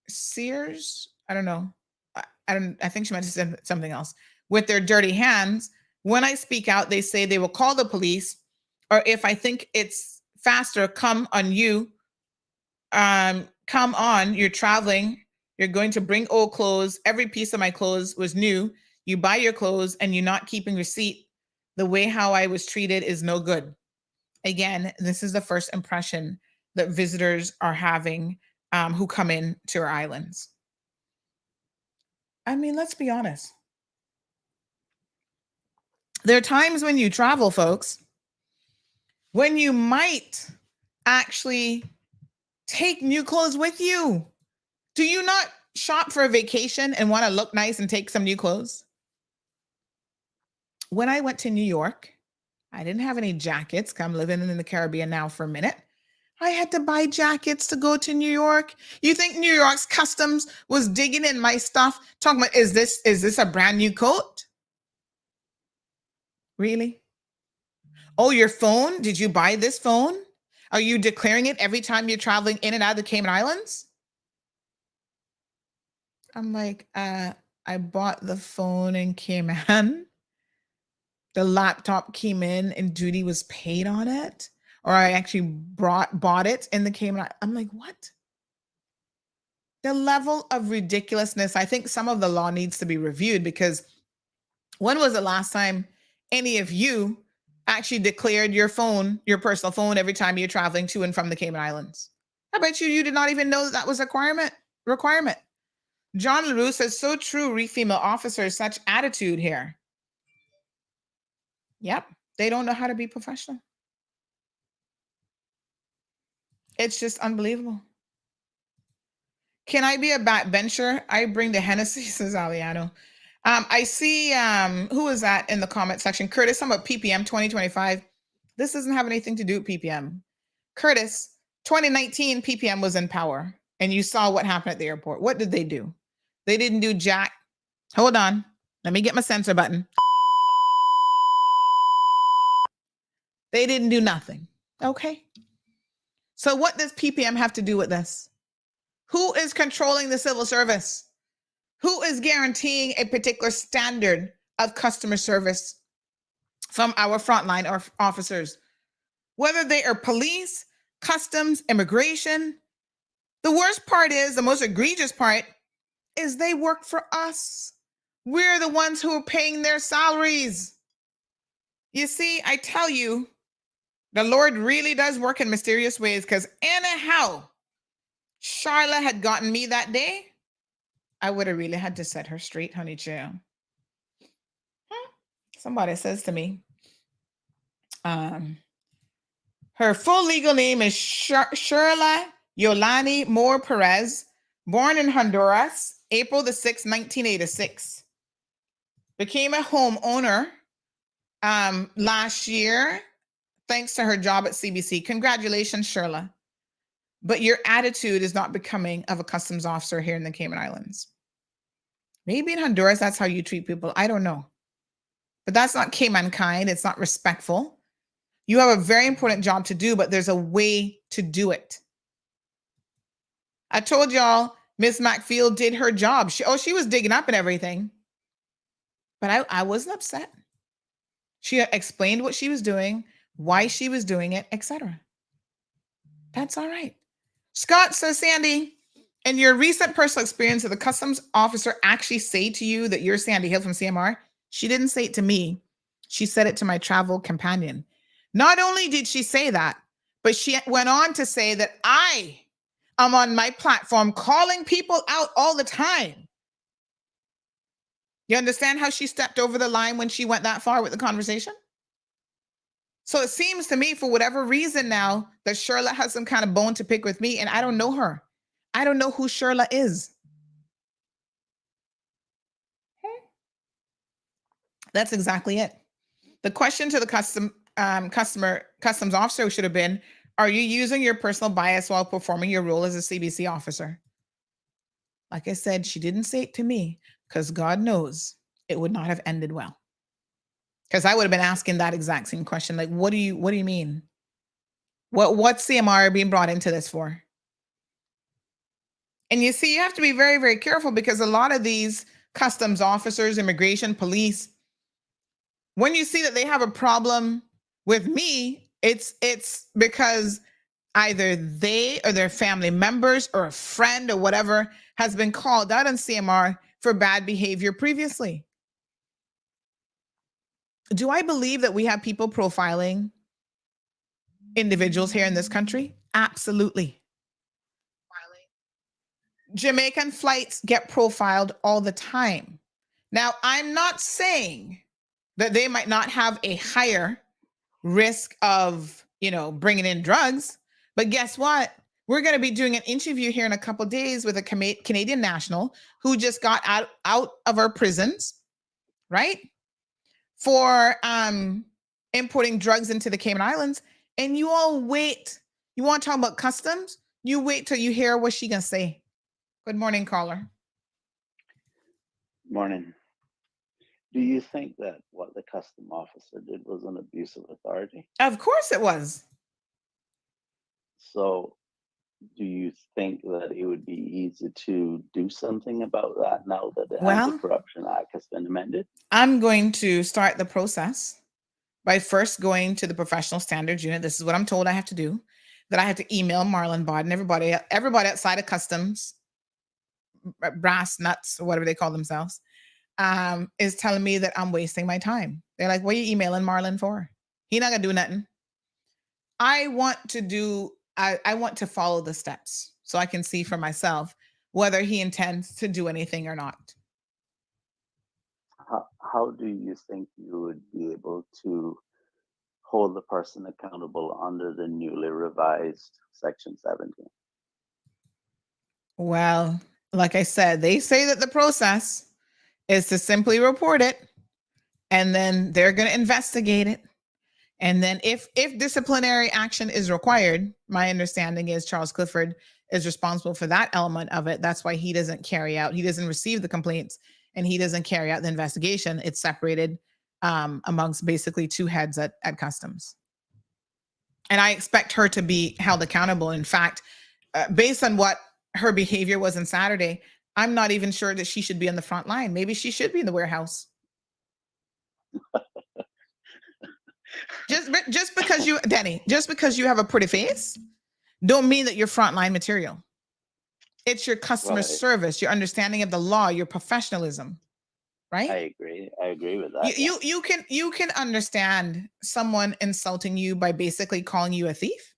sears. I don't know. I think she meant to say something else. With their dirty hands. When I speak out, they say they will call the police, or if I think it's faster, come on, you're traveling. You're going to bring old clothes. Every piece of my clothes was new. You buy your clothes and you're not keeping receipt. The way how I was treated is no good. Again, this is the first impression that visitors are having who come in to our islands. I mean, let's be honest. There are times when you travel, folks, when you might actually take new clothes with you. Do you not shop for a vacation and want to look nice and take some new clothes? When I went to New York, I didn't have any jackets. I'm living in the Caribbean now for a minute. I had to buy jackets to go to New York. You think New York's customs was digging in my stuff, talking about, is this a brand new coat? Really? Oh, your phone? Did you buy this phone? Are you declaring it every time you're traveling in and out of the Cayman Islands? I'm like, I bought the phone in Cayman. The laptop came in and duty was paid on it. Or I actually bought it in the Cayman Islands. I'm like, what? The level of ridiculousness. I think some of the law needs to be reviewed, because when was the last time any of you actually declared your phone, your personal phone, every time you're traveling to and from the Cayman Islands? I bet you did not even know that was a requirement. John LaRue says, so true, female officers, such attitude here. Yep, they don't know how to be professional. It's just unbelievable. Can I be a backbencher? I bring the Hennessy, says Aliano. I see, who is that in the comment section? Curtis, I'm about PPM 2025. This doesn't have anything to do with PPM. Curtis, 2019 PPM was in power, and you saw what happened at the airport. What did they do? They didn't do jack. Hold on. Let me get my censor button. They didn't do nothing. Okay. So what does PPM have to do with this? Who is controlling the civil service? Who is guaranteeing a particular standard of customer service from our frontline officers? Whether they are police, customs, immigration. The worst part is, the most egregious part is they work for us. We're the ones who are paying their salaries. You see, I tell you, the Lord really does work in mysterious ways, because anyhow, Charla had gotten me that day, I would have really had to set her straight, honey chill. Somebody says to me, her full legal name is Shirla Yolani Moore Perez, born in Honduras, April the 6th, 1986. Became a homeowner last year, thanks to her job at CBC. Congratulations, Shirla. But your attitude is not becoming of a customs officer here in the Cayman Islands. Maybe in Honduras, that's how you treat people. I don't know. But that's not Cayman kind. It's not respectful. You have a very important job to do, but there's a way to do it. I told y'all Miss McField did her job. She was digging up and everything. But I wasn't upset. She explained what she was doing, why she was doing it, etc. That's all right. Scott says, Sandy, in your recent personal experience, did the customs officer actually say to you that you're Sandy Hill from CMR? She didn't say it to me. She said it to my travel companion. Not only did she say that, but she went on to say that I am on my platform calling people out all the time. You understand how she stepped over the line when she went that far with the conversation? So it seems to me, for whatever reason now, that Shirla has some kind of bone to pick with me, and I don't know her. I don't know who Shirla is. That's exactly it. The question to the customs officer should have been, are you using your personal bias while performing your role as a CBC officer? Like I said, she didn't say it to me because God knows it would not have ended well. Because I would have been asking that exact same question. Like, what do you mean? What CMR being brought into this for? And you see, you have to be very, very careful because a lot of these customs officers, immigration, police, when you see that they have a problem with me, it's because either they or their family members or a friend or whatever has been called out on CMR for bad behavior previously. Do I believe that we have people profiling individuals here in this country? Absolutely. Jamaican flights get profiled all the time. Now, I'm not saying that they might not have a higher risk of, bringing in drugs, but guess what? We're going to be doing an interview here in a couple of days with a Canadian national who just got out of our prisons, right? For importing drugs into the Cayman Islands. And you all wait. You want to talk about customs? You wait till you hear what she gonna say. Good morning, caller. Morning. Do you think that what the custom officer did was an abuse of authority? Of course it was. So do you think that it would be easy to do something about that now that the Anti-Corruption Act has been amended? I'm going to start the process by first going to the Professional Standards Unit. This is what I'm told I have to do, that I have to email Marlon Bodden, everybody outside of customs, brass nuts, or whatever they call themselves, is telling me that I'm wasting my time. They're like, what are you emailing Marlon for? He not gonna do nothing. I want to follow the steps so I can see for myself whether he intends to do anything or not. How do you think you would be able to hold the person accountable under the newly revised Section 17? Well, like I said, they say that the process is to simply report it, and then they're going to investigate it. And then if disciplinary action is required, my understanding is Charles Clifford is responsible for that element of it. That's why he doesn't receive the complaints, and he doesn't carry out the investigation. It's separated amongst basically two heads at customs. And I expect her to be held accountable. In fact, based on what her behavior was on Saturday, I'm not even sure that she should be on the front line. Maybe she should be in the warehouse. Just because you, Denny, just because you have a pretty face, don't mean that you're frontline material. It's your customer service, your understanding of the law, your professionalism, right? I agree with that. You can understand someone insulting you by basically calling you a thief.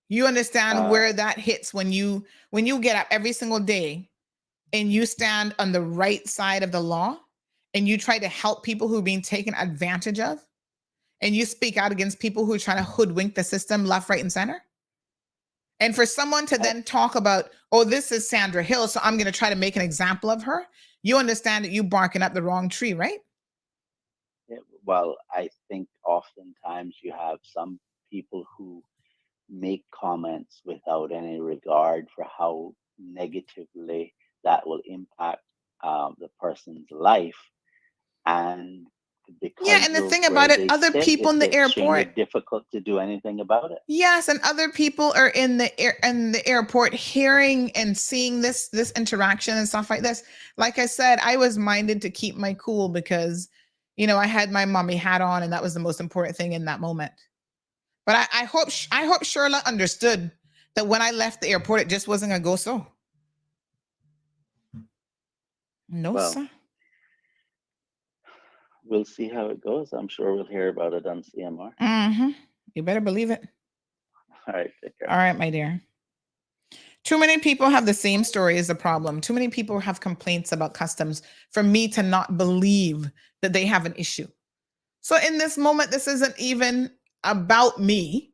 You understand where that hits when you get up every single day and you stand on the right side of the law and you try to help people who are being taken advantage of, and you speak out against people who are trying to hoodwink the system left, right, and center. And for someone to then talk about, oh, this is Sandra Hill, so I'm going to try to make an example of her. You understand that you barking up the wrong tree, right? Yeah, well, I think oftentimes you have some people who make comments without any regard for how negatively that will impact the person's life. And and the thing about it, other people in the airport, it's difficult to do anything about it. Yes, and other people are in the airport hearing and seeing this interaction and stuff like this. Like I said, I was minded to keep my cool because, I had my mommy hat on, and that was the most important thing in that moment. But I hope Shirla understood that when I left the airport, it just wasn't gonna go so. No, sir. we'll see how it goes. I'm sure we'll hear about it on CMR. You better believe it. All right, take care. All right, my dear. Too many people have the same story as the problem. Too many people have complaints about customs for me to not believe that they have an issue. So in this moment, this isn't even about me.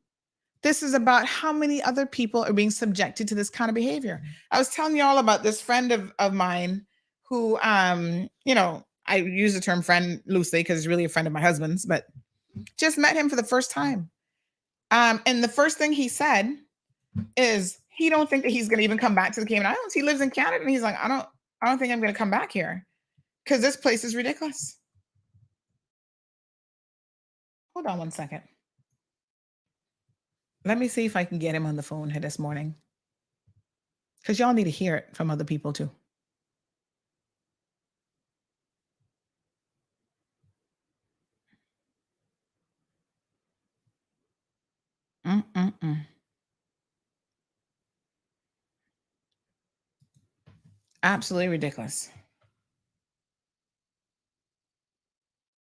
This is about how many other people are being subjected to this kind of behavior. I was telling you all about this friend of mine who, you know, I use the term friend loosely because he's really a friend of my husband's, but just met him for the first time. And the first thing he said is he don't think that he's going to even come back to the Cayman Islands. He lives in Canada, and he's like, I don't think I'm going to come back here because this place is ridiculous. Hold on one second. Let me see if I can get him on the phone here this morning, because y'all need to hear it from other people too. Absolutely ridiculous.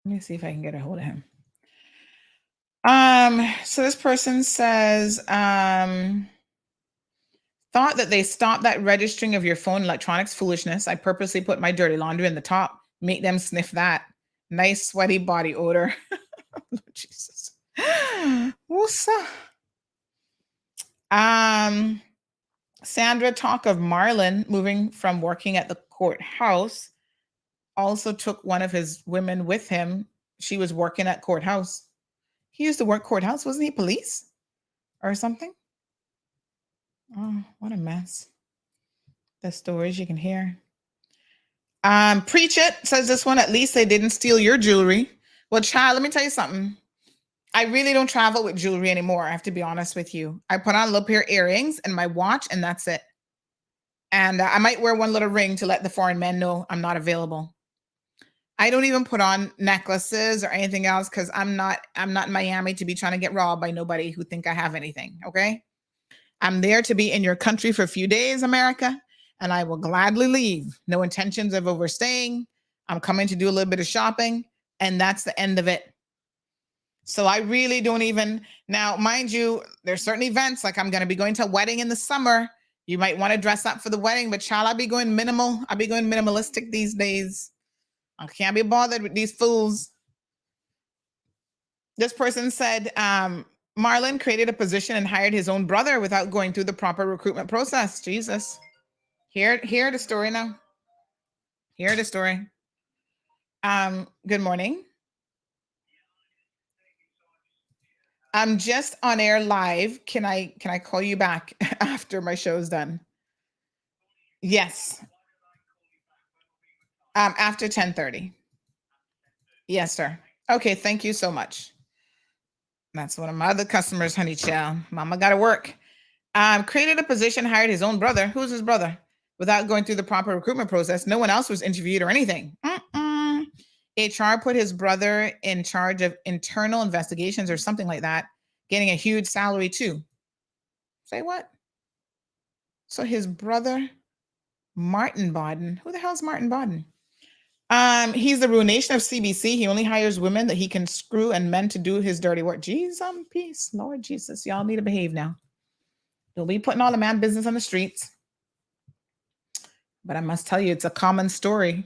Let me see if I can get a hold of him. So this person says, thought that they stopped that registering of your phone electronics foolishness. I purposely put my dirty laundry in the top, make them sniff that. Nice sweaty body odor. Jesus. Woosa. Sandra, talk of Marlon moving from working at the courthouse, also took one of his women with him. She was working at courthouse. He used to work courthouse. Wasn't he police or something? Oh, what a mess. The stories you can hear. Preach it, says this one. At least they didn't steal your jewelry. Well, child, let me tell you something. I really don't travel with jewelry anymore. I have to be honest with you. I put on a little pair of earrings and my watch, and that's it. And I might wear one little ring to let the foreign men know I'm not available. I don't even put on necklaces or anything else because I'm not in Miami to be trying to get robbed by nobody who think I have anything. Okay. I'm there to be in your country for a few days, America, and I will gladly leave. No intentions of overstaying. I'm coming to do a little bit of shopping, and that's the end of it. So I really don't even, now, mind you, there's certain events, like I'm going to be going to a wedding in the summer. You might want to dress up for the wedding, but child, I'll be going minimal. I'll be going minimalistic these days. I can't be bothered with these fools. This person said, Marlon created a position and hired his own brother without going through the proper recruitment process. Jesus. Hear the story now. Hear the story. Good morning. I'm just on air live. Can I call you back after my show's done? Yes. After 10:30. Yes, sir. Okay, thank you so much. That's one of my other customers, honey child. Mama got to work. Created a position, hired his own brother. Who's his brother? Without going through the proper recruitment process. No one else was interviewed or anything. HR put his brother in charge of internal investigations or something like that, getting a huge salary too. Say what? So his brother, Martin Bodden. Who the hell's Martin Bodden? He's the ruination of CBC. He only hires women that he can screw and men to do his dirty work. Jesus, peace. Lord Jesus, y'all need to behave now. They'll be putting all the man business on the streets. But I must tell you, it's a common story.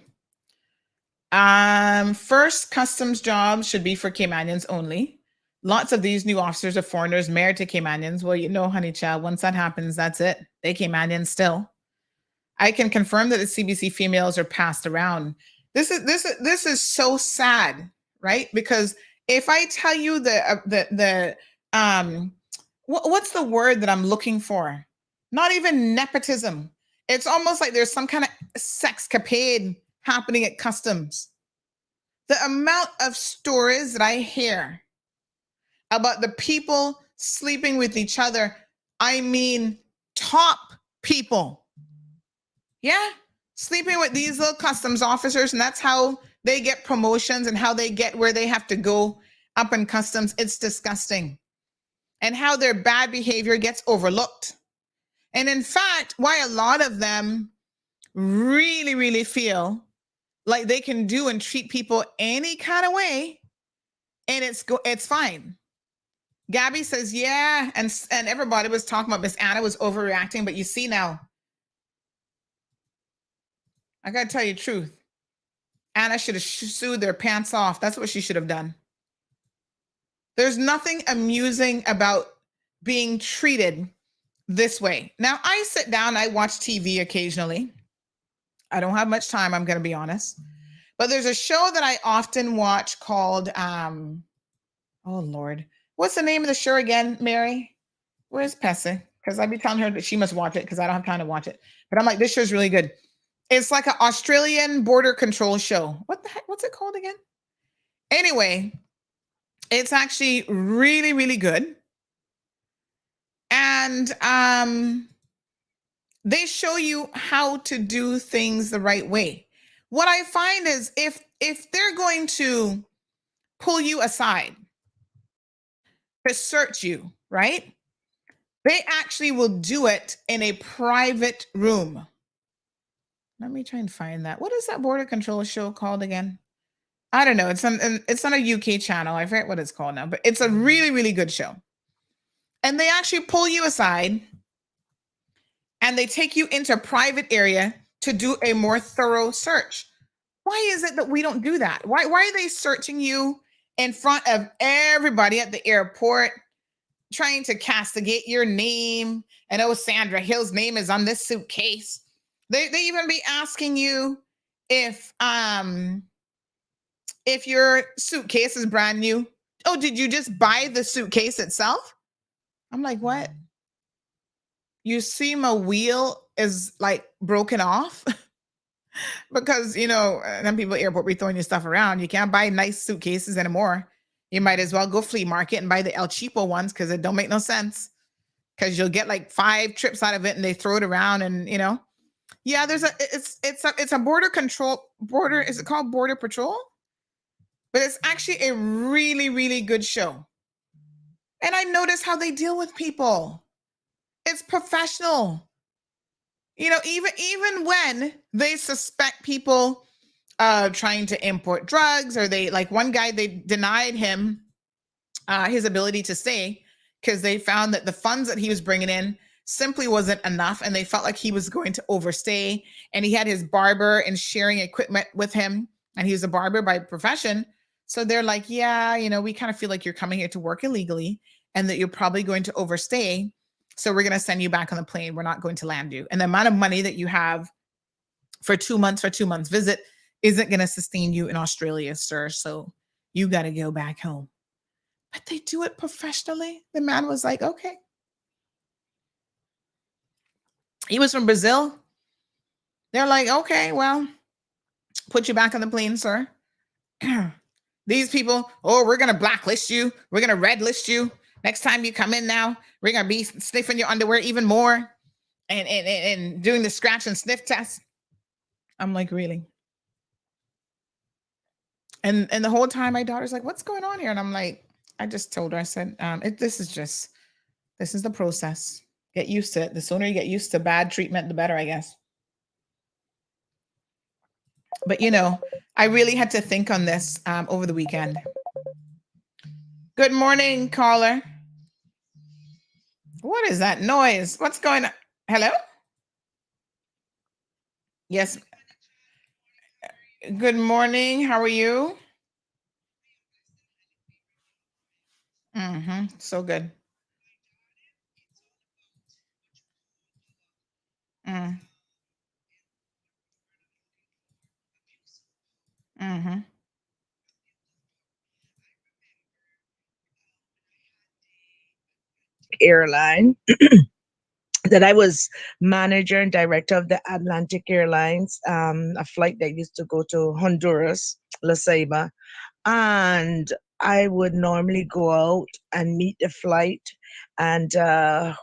First, customs jobs should be for Caymanians only. Lots of these new officers are foreigners married to Caymanians. Well, you know, honey child, once that happens, that's it. They Caymanians still. I can confirm that the CBC females are passed around. This is so sad, right? Because if I tell you what's the word that I'm looking for? Not even nepotism. It's almost like there's some kind of sexcapade happening at customs. The amount of stories that I hear about the people sleeping with each other, I mean, top people. Yeah, sleeping with these little customs officers, and that's how they get promotions and how they get where they have to go up in customs. It's disgusting. And how their bad behavior gets overlooked. And in fact, why a lot of them really, really feel like they can do and treat people any kind of way, and it's fine. Gabby says, yeah, and everybody was talking about Miss Anna was overreacting, but you see now, I gotta tell you the truth. Anna should have sued their pants off. That's what she should have done. There's nothing amusing about being treated this way. Now, I sit down, I watch TV occasionally. I don't have much time, I'm going to be honest. But there's a show that I often watch called, oh Lord, what's the name of the show again, Mary? Where's Pessy? Because I'd be telling her that she must watch it because I don't have time to watch it. But I'm like, this show's really good. It's like an Australian border control show. What the heck? What's it called again? Anyway, it's actually really, really good. And they show you how to do things the right way. What I find is if they're going to pull you aside to search you, right? They actually will do it in a private room. Let me try and find that. What is that border control show called again? I don't know. It's on a UK channel. I forget what it's called now, but it's a really, really good show. And they actually pull you aside and they take you into a private area to do a more thorough search. Why is it that we don't do that? Why are they searching you in front of everybody at the airport, trying to castigate your name? And oh, Sandra Hill's name is on this suitcase. They even be asking you if your suitcase is brand new. Oh, did you just buy the suitcase itself? I'm like, what? You see my wheel is like broken off? Because, you know, then people at the airport be throwing your stuff around. You can't buy nice suitcases anymore. You might as well go flea market and buy the El Cheapo ones because it don't make no sense. Because you'll get like 5 trips out of it and they throw it around and, you know. Yeah, it's a border control, is it called Border Patrol? But it's actually a really, really good show. And I notice how they deal with people. It's professional. You know, even when they suspect people trying to import drugs, or they, like one guy, they denied him his ability to stay because they found that the funds that he was bringing in simply wasn't enough, and they felt like he was going to overstay. And he had his barber and sharing equipment with him, and he was a barber by profession. So they're like, yeah, you know, we kind of feel like you're coming here to work illegally and that you're probably going to overstay. So we're going to send you back on the plane. We're not going to land you. And the amount of money that you have for 2 months visit isn't going to sustain you in Australia, sir. So you got to go back home. But they do it professionally. The man was like, okay. He was from Brazil. They're like, okay, well, put you back on the plane, sir. These people, oh, we're going to blacklist you. We're going to red list you. Next time you come in now, we're going to be sniffing your underwear even more and doing the scratch and sniff test. I'm like, really? And the whole time my daughter's like, what's going on here? And I'm like, I just told her, I said, this is the process. Get used to it. The sooner you get used to bad treatment, the better, I guess. But, you know, I really had to think on this over the weekend. Good morning, caller. What is that noise? What's going on? Hello? Yes. Good morning. How are you? So good. Airline that I was manager and director of the Atlantic Airlines, a flight that used to go to Honduras, La Ceiba. And I would normally go out and meet the flight. And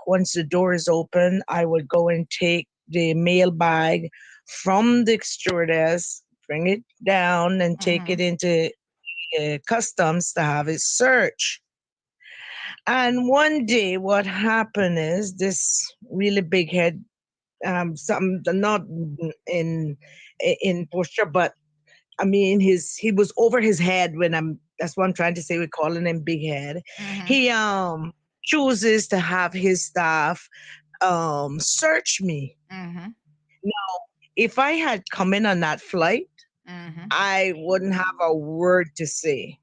once the door is open, I would go and take the mail bag from the stewardess, bring it down and take it into customs to have it searched. And one day what happened is this really big head, something not in posture, but I mean, he was over his head that's what I'm trying to say. We're calling him Big Head. He chooses to have his staff search me. Now, if I had come in on that flight, I wouldn't have a word to say.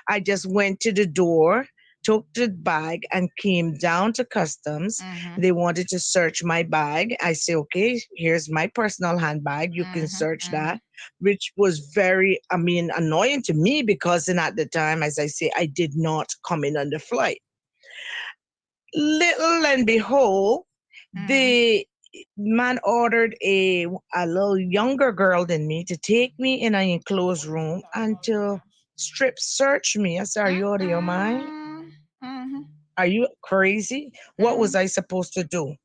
I just went to the door, took the bag, and came down to customs. They wanted to search my bag. I say, okay, here's my personal handbag. You can search that, which was very, annoying to me because at the time, as I say, I did not come in on the flight. Little and behold, the man ordered a little younger girl than me to take me in an enclosed room and to strip search me. I said, are you out of your mind? Are you crazy? What was I supposed to do?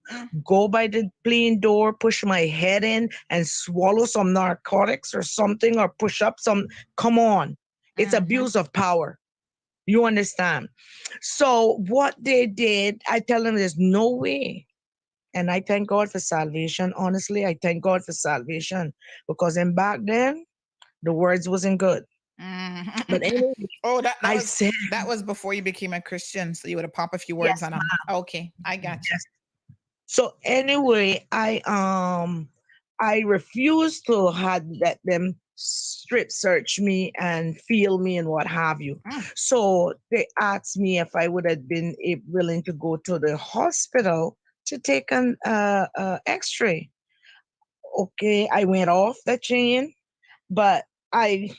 Go by the plane door, push my head in and swallow some narcotics or something, or push up some? Come on. It's abuse of power. You understand? So what they did, I tell them there's no way. And I thank God for salvation. Honestly, I thank God for salvation, because back then, the words wasn't good. But anyway, that was before you became a Christian, so you would have popped a few words on them. Okay, I got you. So anyway, I refused to let them strip search me and feel me and what have you. So they asked me if I would have been willing to go to the hospital to take an X-ray. Okay, I went off the chain, but I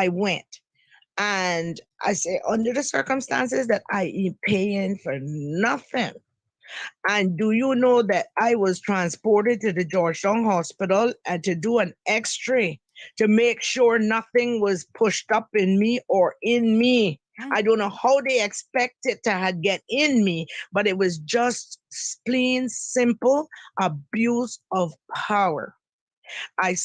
went. And I say, under the circumstances that I am paying for nothing. And do you know that I was transported to the Georgetown Hospital and to do an X-ray to make sure nothing was pushed up in me or in me? I don't know how they expect it to get in me, but it was just plain, simple abuse of power. I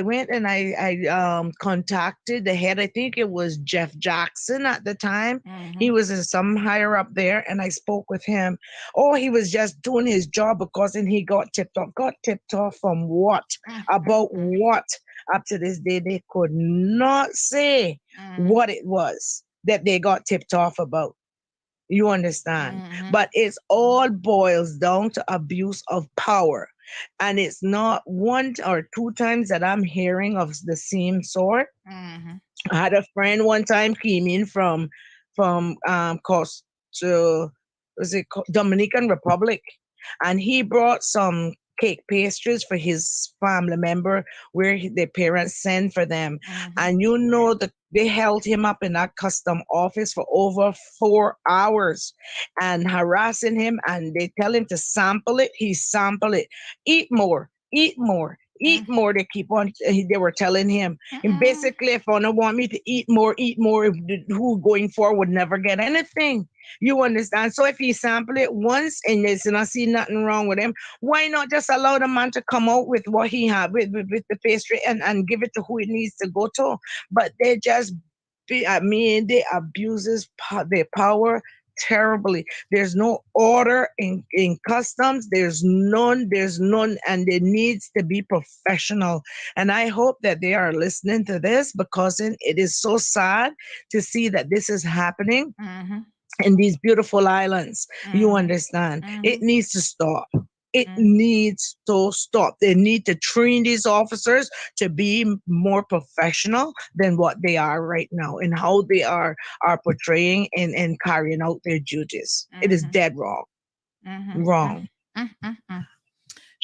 went and I contacted the head. I think it was Jeff Jackson at the time. He was some higher up there, and I spoke with him. Oh, he was just doing his job and he got tipped off. Got tipped off from what? About what? Up to this day, they could not say what it was that they got tipped off about. You understand? But it's all boils down to abuse of power. And it's not one or two times that I'm hearing of the same sort. I had a friend one time came in from Dominican Republic, and he brought some cake pastries for his family member where their parents sent for them. And you know that they held him up in that custom office for over 4 hours and harassing him, and they tell him to sample it. He sampled it. Eat more, eat more, eat more. They keep on, they were telling him. And basically, if I don't want me to eat more, who going forward would never get anything. You understand? So if he sample it once and there's not see nothing wrong with him, why not just allow the man to come out with what he had with the pastry and give it to who it needs to go to? But they just, they abuses their power terribly. There's no order in customs. There's none, and it needs to be professional. And I hope that they are listening to this, because it is so sad to see that this is happening in these beautiful islands. You understand? It needs to stop. It needs to stop. They need to train these officers to be more professional than what they are right now, and how they are portraying and carrying out their duties. It is dead wrong. Wrong.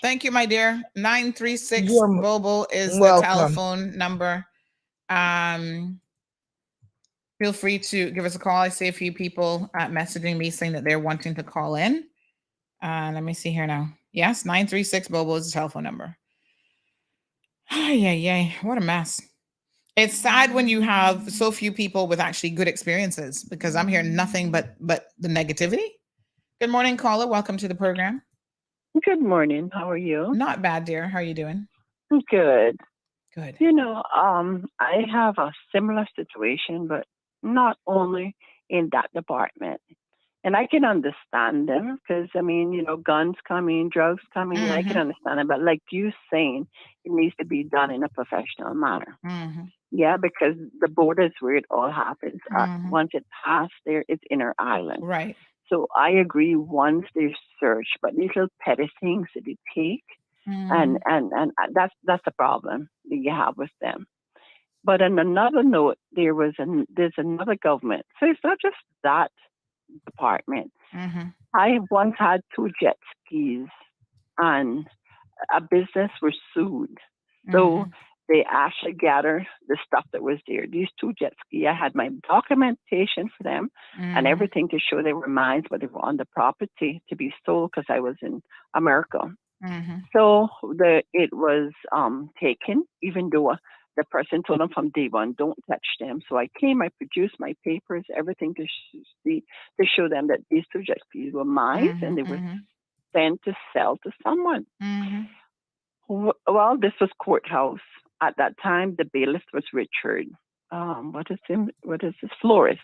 Thank you, my dear. 936 Bobo is welcome. The telephone number. Feel free to give us a call. I see a few people messaging me saying that they're wanting to call in. Let me see here now. Yes, 936 Bobo is the telephone number. Ay, what a mess. It's sad when you have so few people with actually good experiences, because I'm hearing nothing but the negativity. Good morning, caller. Welcome to the program. Good morning. How are you? Not bad, dear. How are you doing? Good. Good. You know, I have a similar situation, but not only in that department. And I can understand them because, I mean, you know, guns coming, drugs coming, and I can understand it. But like you saying, it needs to be done in a professional manner. Yeah, because the border is where it all happens. Once it passed there, it's inner island. Right. So I agree once they search, but these little petty things that they take, and that's the problem that you have with them. But on another note, there's another government. So it's not just that department. I once had 2 jet skis, and a business was sued. So they actually gathered the stuff that was there. These 2 jet skis, I had my documentation for them and everything to show they were mine, but they were on the property to be sold because I was in America. So it was taken, even though the person told them from day one, don't touch them. So I produced my papers, everything to show them that these 2 jet skis were mine and they were sent to sell to someone. Well, this was courthouse. At that time, the bailiff was Richard. What is his florist?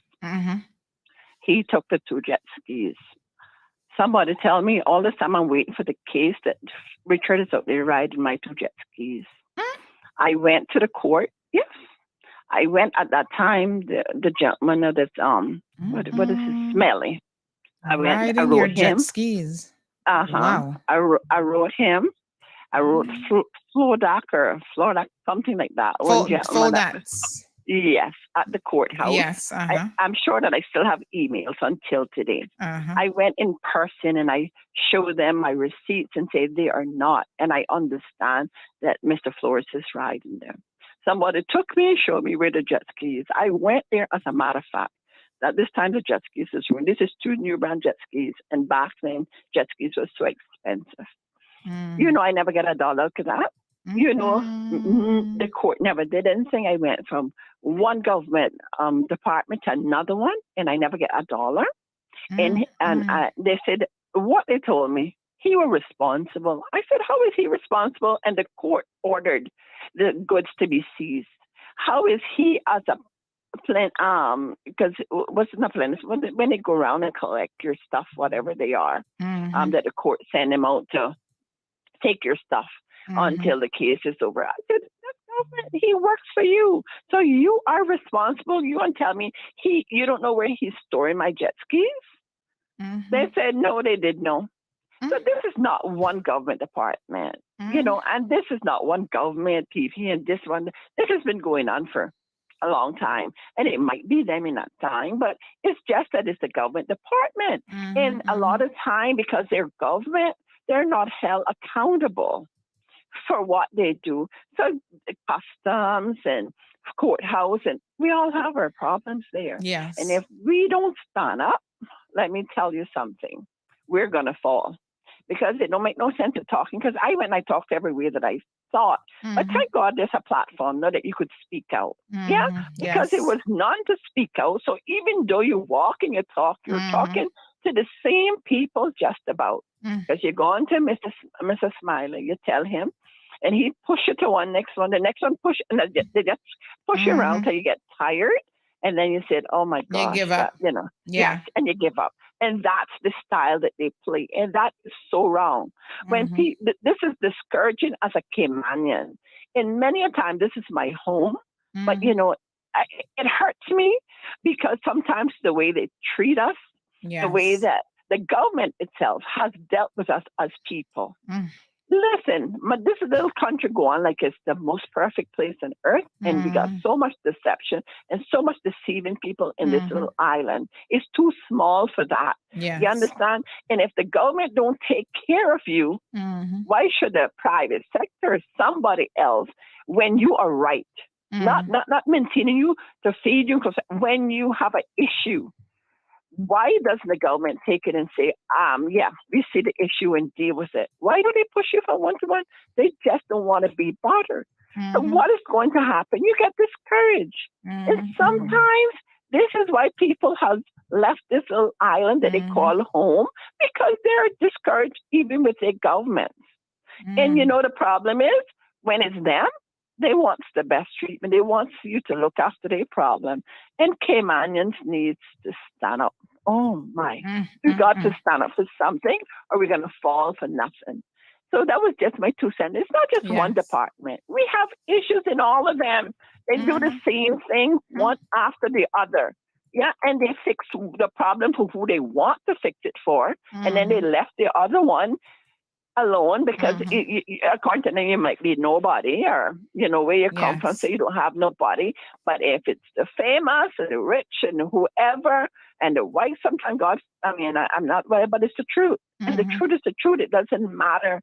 He took the 2 jet skis. Somebody tell me all this time I'm waiting for the case that Richard is out there riding my 2 jet skis. I went to the court. Yes, I went at that time. The gentleman that's what is his smelly? I Riding your jet skis. Wow. I wrote him. I wrote Florida, something like that. Yes, at the courthouse. Yes. I'm sure that I still have emails until today. I went in person and I showed them my receipts and said they are not. And I understand that Mr. Flores is riding them. Somebody took me and showed me where the jet skis. I went there, as a matter of fact. At this time, the jet skis is ruined. This is 2 new brand jet skis. And back then, jet skis was so expensive. You know, I never got $1 for that. You know, the court never did anything. I went from one government department to another one, and I never get $1. And they said, what they told me, he was responsible. I said, how is he responsible? And the court ordered the goods to be seized. How is he as a plan? Because what's not plan? When they go around and collect your stuff, whatever they are, that the court send them out to take your stuff until the case is over. I said, he works for you. So you are responsible. You want to tell me you don't know where he's storing my jet skis? They said, no, they did know. So this is not one government department, you know, and this is not one government TV and this one. This has been going on for a long time. And it might be them in that time, but it's just that it's the government department. And a lot of time, because they're government, they're not held accountable for what they do. So customs and courthouse, and we all have our problems there. Yes. And if we don't stand up, let me tell you something, we're going to fall. Because it don't make no sense of talking. Because I went and I talked everywhere that I thought. But thank God there's a platform now that you could speak out. Yeah? Because it was none to speak out. So even though you walk and you talk, you're talking to the same people just about. Because you go on to Mr. Smiley, you tell him, and he push you to one, next one, the next one push, and they just push you around till you get tired. And then you said, oh my gosh. You give up. You know. Yeah. Yes, and you give up. And that's the style that they play. And that is so wrong. When this is discouraging as a Caymanian. And many a time, this is my home. But, you know, it hurts me because sometimes the way they treat us, the way that the government itself has dealt with us as people. Listen, this little country go on like it's the most perfect place on earth, and we got so much deception and so much deceiving people in this little island. It's too small for that. Yes. You understand? And if the government don't take care of you, why should the private sector, somebody else, when you are right, not maintaining you to feed you? Because when you have an issue, why doesn't the government take it and say, yeah, we see the issue and deal with it? Why do they push you from one to one? They just don't want to be bothered. So what is going to happen? You get discouraged. And sometimes this is why people have left this little island that they call home, because they're discouraged even with their governments. And you know the problem is, when it's them, they want the best treatment. They want you to look after their problem. And Caymanians needs to stand up. oh my, we got to stand up for something or we're going to fall for nothing. So that was just my 2 cents. It's not just one department. We have issues in all of them. They do the same thing one after the other. Yeah, and they fix the problem for who they want to fix it for. And then they left the other one alone because according to them, you might be nobody or, you know, where you come from, so you don't have nobody. But if it's the famous and the rich and whoever and the white, sometimes God, I mean, I'm not right, but it's the truth. And the truth is the truth. It doesn't matter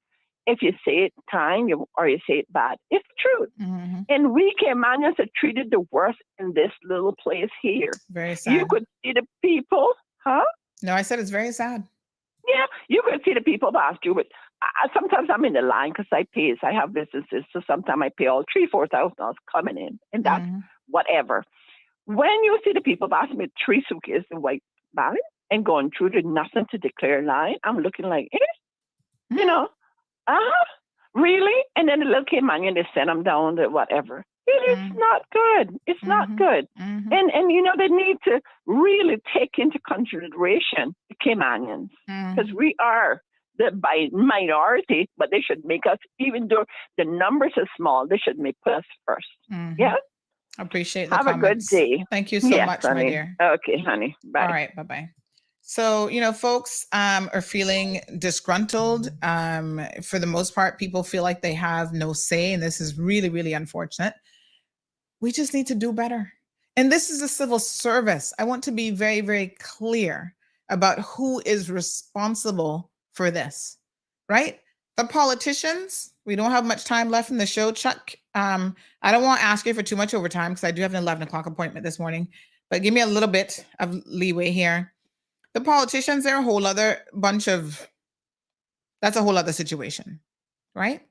if you say it kind or you say it bad. It's the truth. And we Caymanians are treated the worst in this little place here. Very sad. You could see the people, huh? No, I said it's very sad. Yeah, you could see the people past you, but sometimes I'm in the line because I have businesses, so sometimes I pay all $3,000-4,000 coming in, and that's whatever. When you see the people passing me 3 suitcases in white bag and going through the nothing to declare line, I'm looking like, you know, really? And then the little Caymanian, they send them down to whatever. It is not good. It's not good. And you know, they need to really take into consideration the Caymanians because we are the minority, but they should make us, even though the numbers are small, they should make us first. Yeah? Appreciate the Have comments. a good day. Thank you so much, honey. my dear. Okay, honey. Bye. All right, bye-bye. So, you know, folks are feeling disgruntled. For the most part, people feel like they have no say, and this is really, really unfortunate. We just need to do better. And this is a civil service. I want to be very, very clear about who is responsible for this, right? The politicians, we don't have much time left in the show, Chuck. I don't want to ask you for too much overtime because I do have an 11 o'clock appointment this morning, but give me a little bit of leeway here. The politicians, they're a whole other that's a whole other situation, right?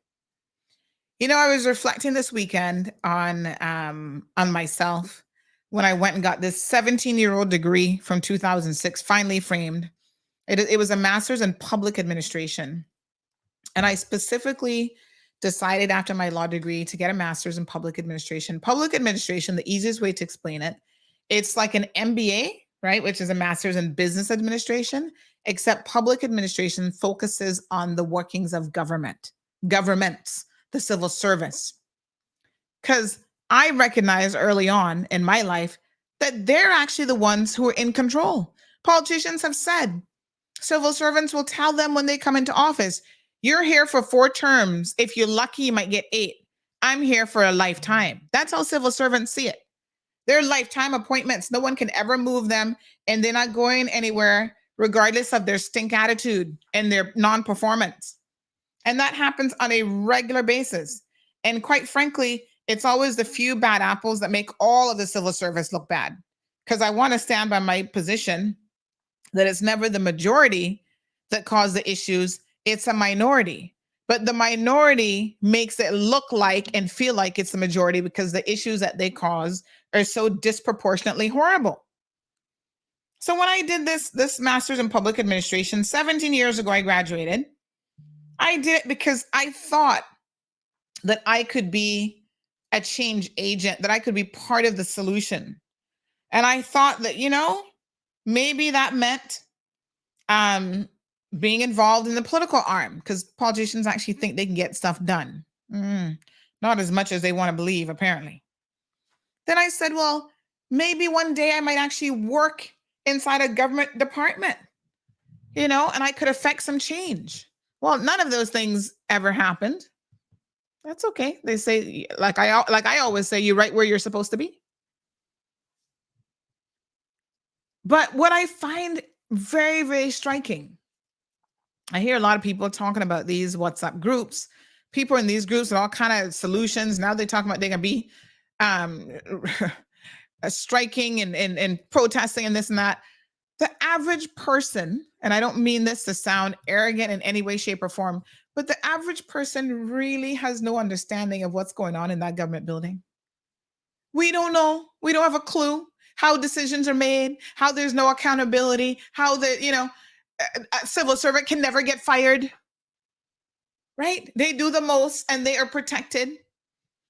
You know, I was reflecting this weekend on myself when I went and got this 17-year-old degree from 2006, finally framed. It was a master's in public administration. And I specifically decided after my law degree to get a master's in public administration. Public administration, the easiest way to explain it, it's like an MBA, right? Which is a master's in business administration, except public administration focuses on the workings of governments, the civil service. Because I recognized early on in my life that they're actually the ones who are in control. Politicians have said, civil servants will tell them when they come into office, you're here for 4 terms. If you're lucky, you might get 8. I'm here for a lifetime. That's how civil servants see it. They're lifetime appointments. No one can ever move them, and they're not going anywhere regardless of their stink attitude and their non-performance. And that happens on a regular basis. And quite frankly, it's always the few bad apples that make all of the civil service look bad. Because I want to stand by my position that it's never the majority that cause the issues, it's a minority. But the minority makes it look like and feel like it's the majority because the issues that they cause are so disproportionately horrible. So when I did this master's in public administration, 17 years ago, I graduated. I did it because I thought that I could be a change agent, that I could be part of the solution. And I thought that, you know, maybe that meant being involved in the political arm, because politicians actually think they can get stuff done. Not as much as they want to believe, apparently. Then I said, well, maybe one day I might actually work inside a government department, you know, and I could affect some change. Well, none of those things ever happened. That's okay. They say, like I always say, you're right where you're supposed to be. But what I find very, very striking, I hear a lot of people talking about these WhatsApp groups. People in these groups and all kind of solutions. Now they talk about they're going to be striking and protesting and this and that. The average person, and I don't mean this to sound arrogant in any way, shape, or form, but the average person really has no understanding of what's going on in that government building. We don't know. We don't have a clue how decisions are made, how there's no accountability, how a civil servant can never get fired, right? They do the most and they are protected.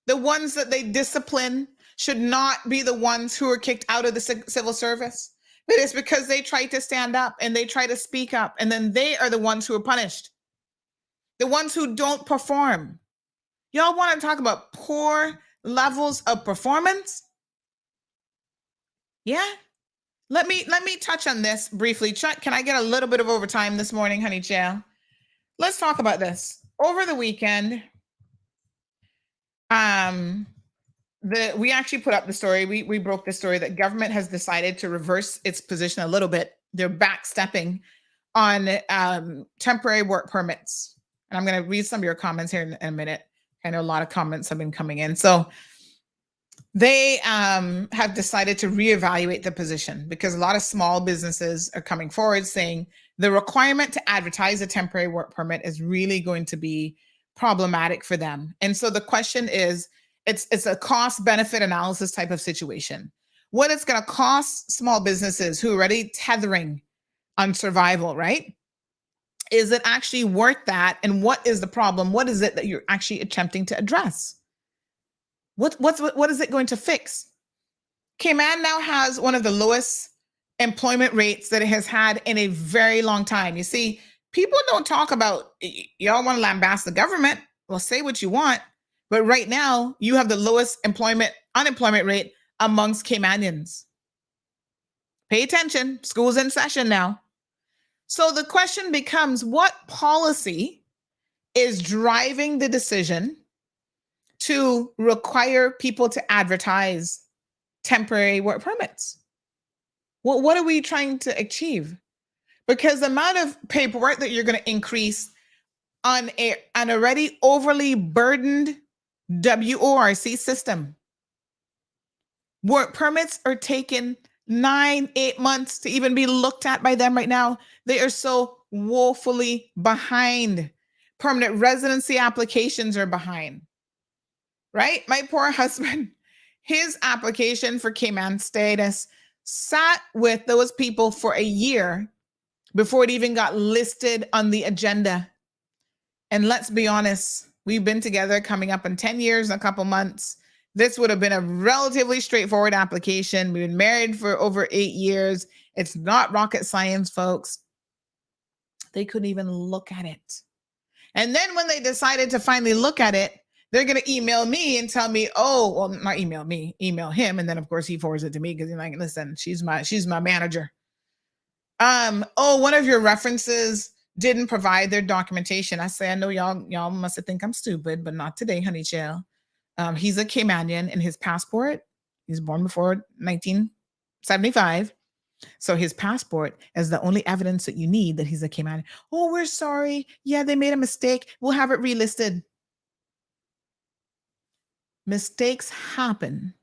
The ones that they discipline should not be the ones who are kicked out of the civil service. But it's because they try to stand up and they try to speak up, and then they are the ones who are punished. The ones who don't perform. Y'all want to talk about poor levels of performance? Yeah. Let me touch on this briefly. Chuck, can I get a little bit of overtime this morning, honey child? Let's talk about this. Over the weekend, we actually put up the story. We broke the story that government has decided to reverse its position a little bit. They're backstepping on temporary work permits. And I'm going to read some of your comments here in a minute. I know a lot of comments have been coming in. So they have decided to reevaluate the position because a lot of small businesses are coming forward saying the requirement to advertise a temporary work permit is really going to be problematic for them. And so the question is, it's a cost benefit analysis type of situation. What it's going to cost small businesses who are already tethering on survival, right? Is it actually worth that? And what is the problem? What is it that you're actually attempting to address? What is it going to fix? Cayman now has one of the lowest employment rates that it has had in a very long time. You see, people don't talk about, y'all want to lambast the government. Well, say what you want. But right now, you have the lowest unemployment rate amongst Caymanians. Pay attention. School's in session now. So the question becomes, what policy is driving the decision to require people to advertise temporary work permits? Well, what are we trying to achieve? Because the amount of paperwork that you're going to increase on an already overly burdened WORC system. Work permits are taking 9-8 months to even be looked at by them right now. They are so woefully behind. Permanent residency applications are behind. Right? My poor husband, his application for Cayman status sat with those people for a year before it even got listed on the agenda. And let's be honest, we've been together coming up in 10 years and a couple months. This would have been a relatively straightforward application. We've been married for over 8 years. It's not rocket science, folks. They couldn't even look at it. And then when they decided to finally look at it, they're going to email me and tell me, oh, well, not email me, email him. And then, of course, he forwards it to me because he's like, listen, she's my manager. Oh, one of your references didn't provide their documentation. I say, I know y'all must have think I'm stupid, but not today, honey chill. He's a Caymanian, and his passport, he's born before 1975. So his passport is the only evidence that you need that he's a Caymanian. Oh, we're sorry. Yeah, they made a mistake. We'll have it relisted. Mistakes happen,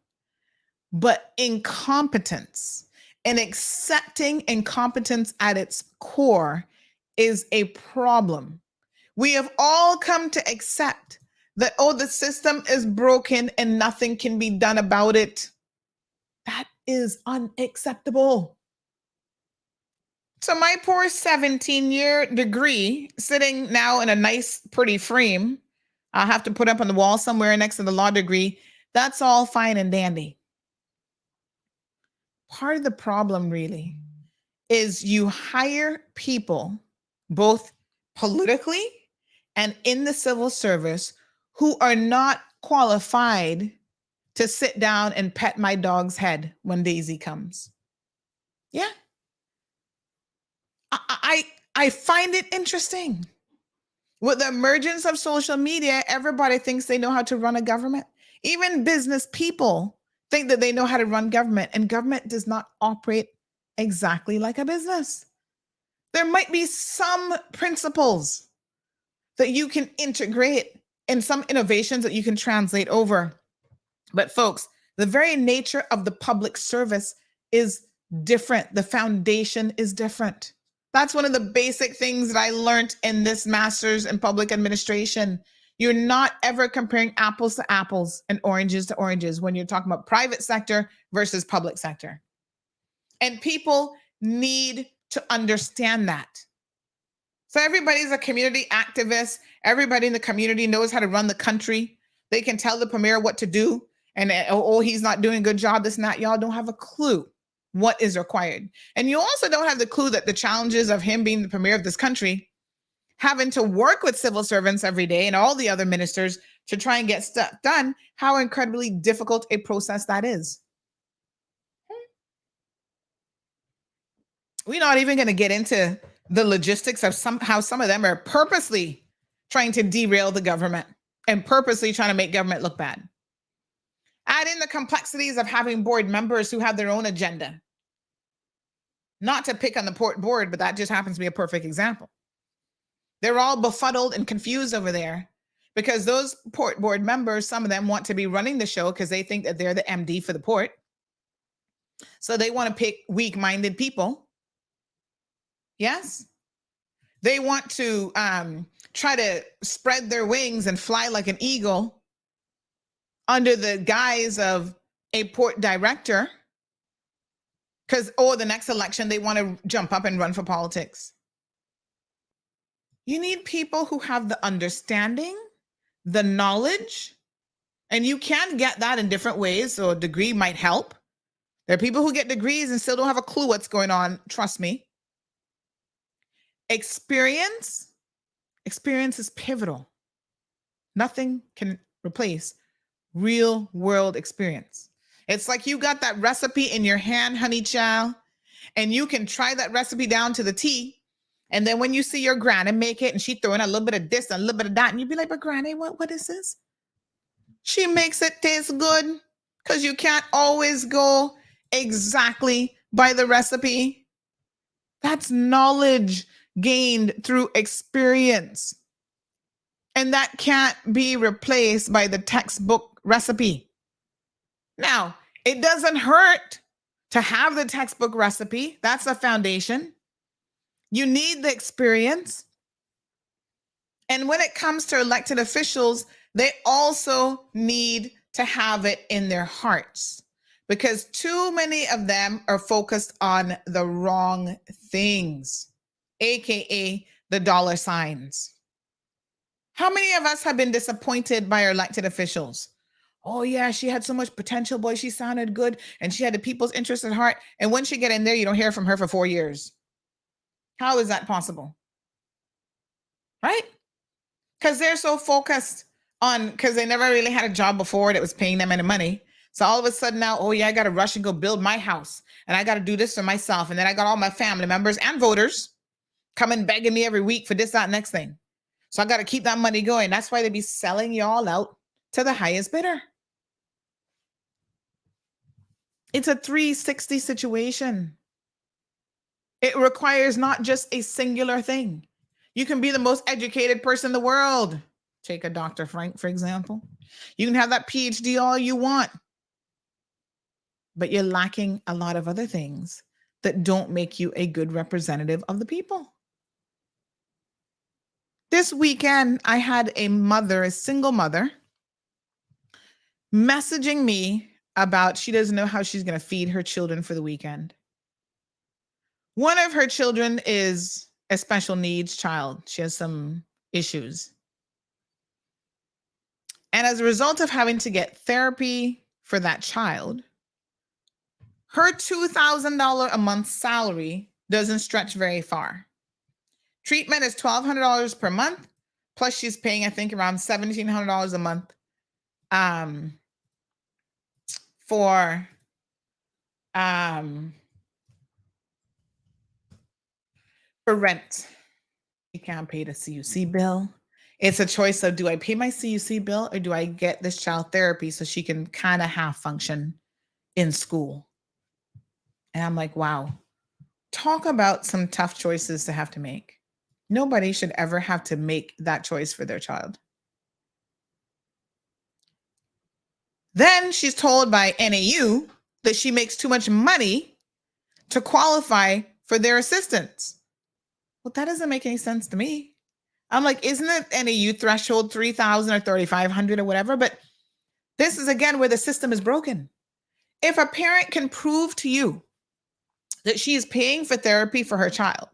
but incompetence and accepting incompetence at its core is a problem. We have all come to accept that, oh, the system is broken and nothing can be done about it. That is unacceptable. So my poor 17-year degree sitting now in a nice, pretty frame, I'll have to put up on the wall somewhere next to the law degree. That's all fine and dandy. Part of the problem really is you hire people, both politically and in the civil service, who are not qualified to sit down and pet my dog's head when Daisy comes. Yeah. I find it interesting. With the emergence of social media, everybody thinks they know how to run a government. Even business people think that they know how to run government, and government does not operate exactly like a business. There might be some principles that you can integrate and some innovations that you can translate over. But folks, the very nature of the public service is different. The foundation is different. That's one of the basic things that I learned in this master's in public administration. You're not ever comparing apples to apples and oranges to oranges when you're talking about private sector versus public sector. And people need to understand that. So everybody's a community activist. Everybody in the community knows how to run the country. They can tell the premier what to do. And, oh, he's not doing a good job, this and that. Y'all don't have a clue what is required. And you also don't have the clue that the challenges of him being the premier of this country, having to work with civil servants every day and all the other ministers to try and get stuff done, how incredibly difficult a process that is. We're not even going to get into the logistics of how some of them are purposely trying to derail the government and purposely trying to make government look bad. Add in the complexities of having board members who have their own agenda. Not to pick on the port board, but that just happens to be a perfect example. They're all befuddled and confused over there because those port board members, some of them want to be running the show because they think that they're the MD for the port. So they want to pick weak-minded people. Yes. They want to try to spread their wings and fly like an eagle under the guise of a port director because, the next election, they want to jump up and run for politics. You need people who have the understanding, the knowledge, and you can get that in different ways. So a degree might help. There are people who get degrees and still don't have a clue what's going on. Trust me. Experience is pivotal. Nothing can replace real world experience. It's like you got that recipe in your hand, honey child, and you can try that recipe down to the T. And then when you see your granny make it and she throw in a little bit of this and a little bit of that, and you'd be like, but granny, what is this? She makes it taste good because you can't always go exactly by the recipe. That's knowledge gained through experience. And that can't be replaced by the textbook recipe. Now, it doesn't hurt to have the textbook recipe. That's the foundation. You need the experience. And when it comes to elected officials, they also need to have it in their hearts because too many of them are focused on the wrong things, AKA the dollar signs. How many of us have been disappointed by our elected officials? Oh yeah, she had so much potential, boy. She sounded good and she had the people's interest at heart. And when she get in there, you don't hear from her for 4 years. How is that possible? Right? Because they're so focused on, because they never really had a job before that was paying them any money. So all of a sudden now, oh yeah, I got to rush and go build my house. And I got to do this for myself. And then I got all my family members and voters coming begging me every week for this, that, next thing. So I got to keep that money going. That's why they be selling y'all out to the highest bidder. It's a 360 situation. It requires not just a singular thing. You can be the most educated person in the world. Take a Dr. Frank, for example. You can have that PhD all you want, but you're lacking a lot of other things that don't make you a good representative of the people. This weekend, I had a single mother, messaging me about she doesn't know how she's going to feed her children for the weekend. One of her children is a special needs child. She has some issues. And as a result of having to get therapy for that child, her $2,000 a month salary doesn't stretch very far. Treatment is $1,200 per month, plus she's paying, I think, around $1,700 a month for rent. She can't pay the CUC bill. It's a choice of, do I pay my CUC bill or do I get this child therapy so she can kind of half function in school? And I'm like, wow, talk about some tough choices to have to make. Nobody should ever have to make that choice for their child. Then she's told by NAU that she makes too much money to qualify for their assistance. Well, that doesn't make any sense to me. I'm like, isn't it NAU threshold 3,000 or 3,500 or whatever? But this is, again, where the system is broken. If a parent can prove to you that she is paying for therapy for her child,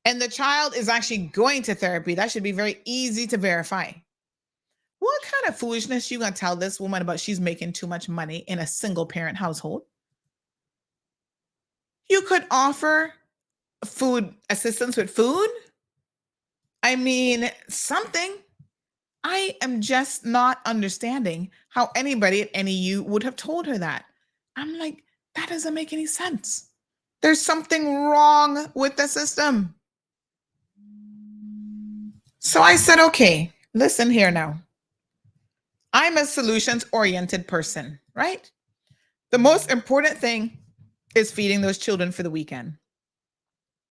and the child is actually going to therapy, that should be very easy to verify. What kind of foolishness you gonna tell this woman about she's making too much money in a single parent household? You could offer food assistance with food. I mean, something. I am just not understanding how anybody at NEU would have told her that. I'm like, that doesn't make any sense. There's something wrong with the system. So I said, okay, listen here now. I'm a solutions-oriented person, right? The most important thing is feeding those children for the weekend.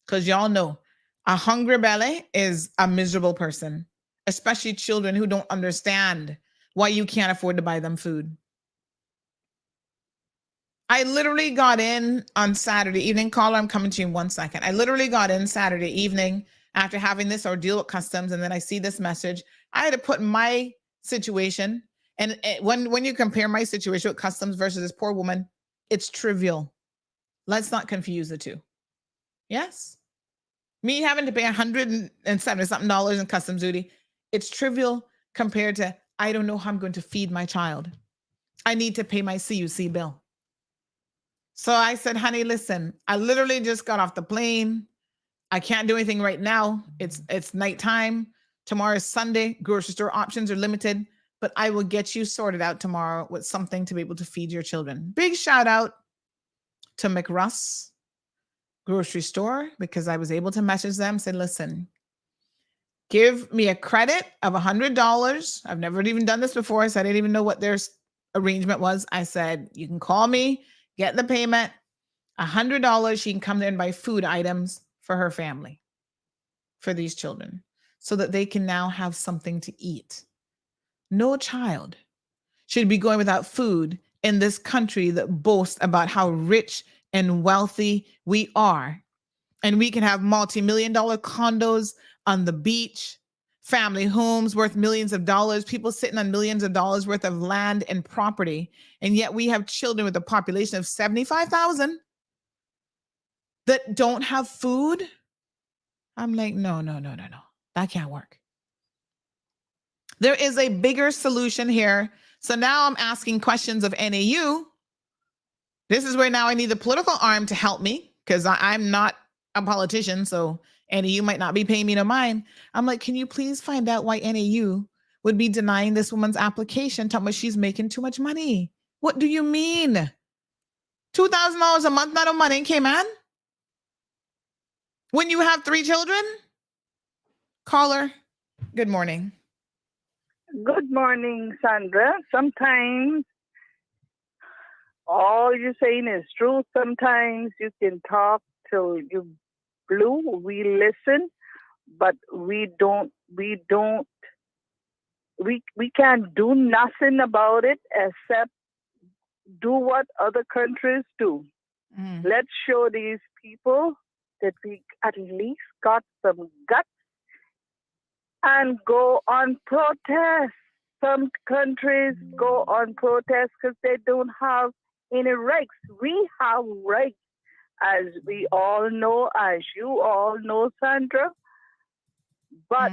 Because y'all know, a hungry belly is a miserable person, especially children who don't understand why you can't afford to buy them food. I literally got in on Saturday evening. Caller, I'm coming to you in 1 second. I literally got in Saturday evening after having this ordeal with customs, and then I see this message. I had to put my situation, and when you compare my situation with customs versus this poor woman, it's trivial. Let's not confuse the two. Yes? Me having to pay $170-something in customs duty, it's trivial compared to, I don't know how I'm going to feed my child. I need to pay my CUC bill. So I said, honey, listen, I literally just got off the plane. I can't do anything right now. It's nighttime. Tomorrow is Sunday. Grocery store options are limited, but I will get you sorted out tomorrow with something to be able to feed your children. Big shout out to McRuss grocery store, because I was able to message them, say, listen, give me a credit of $100. I've never even done this before, so I didn't even know what their arrangement was. I said, you can call me, get the payment, $100. She can come there and buy food items for her family, for these children, so that they can now have something to eat. No child should be going without food in this country that boasts about how rich and wealthy we are. And we can have multi-million-dollar condos on the beach, family homes worth millions of dollars, people sitting on millions of dollars worth of land and property. And yet we have children with a population of 75,000 that don't have food. I'm like, no. That can't work. There is a bigger solution here. So now I'm asking questions of NAU. This is where now I need the political arm to help me, because I'm not a politician. So NAU might not be paying me no mind. I'm like, can you please find out why NAU would be denying this woman's application, telling me she's making too much money? What do you mean? $2,000 a month, not a money in Cayman? When you have 3 children? Caller, good morning. Good morning, Sandra. Sometimes all you're saying is true. Sometimes you can talk till you blue. We listen, but we can't do nothing about it except do what other countries do. Let's show these people that we at least got some guts and go on protest. Some countries go on protest because they don't have any rights. We have rights, as we all know, as you all know, Sandra. But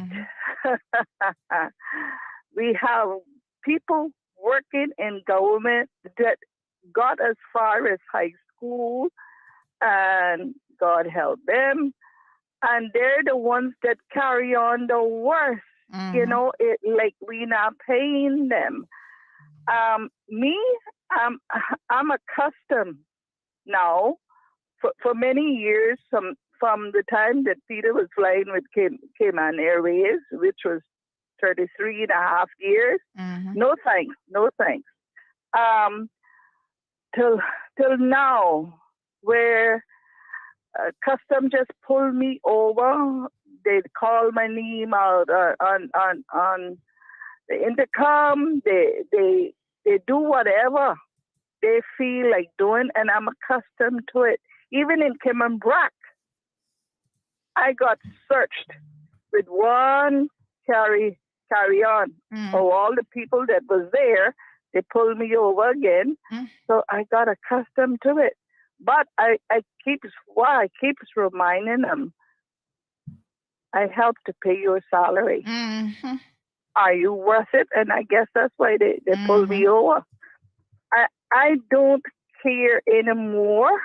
we have people working in government that got as far as high school, and God help them. And they're the ones that carry on the worst. You know, like we not paying them. I'm accustomed now for many years from the time that Peter was flying with Cayman Airways, which was 33 and a half years. No thanks. Till now, where custom just pulled me over. They call my name out on the intercom. They do whatever they feel like doing, and I'm accustomed to it. Even in Cayman Brack, I got searched with one carry on. Oh, all the people that was there, they pulled me over again. So I got accustomed to it. But I keep reminding them, I help to pay your salary. Are you worth it? And I guess that's why they pulled me over. I don't care anymore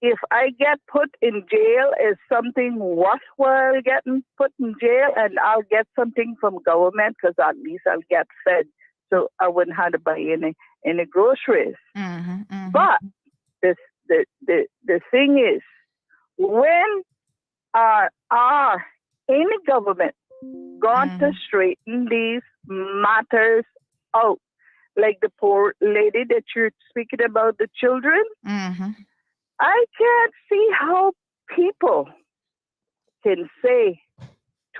if I get put in jail, is something worthwhile getting put in jail, and I'll get something from government because at least I'll get fed, so I wouldn't have to buy any groceries. But the thing is, when are any government going to straighten these matters out? Like the poor lady that you're speaking about, the children. I can't see how people can say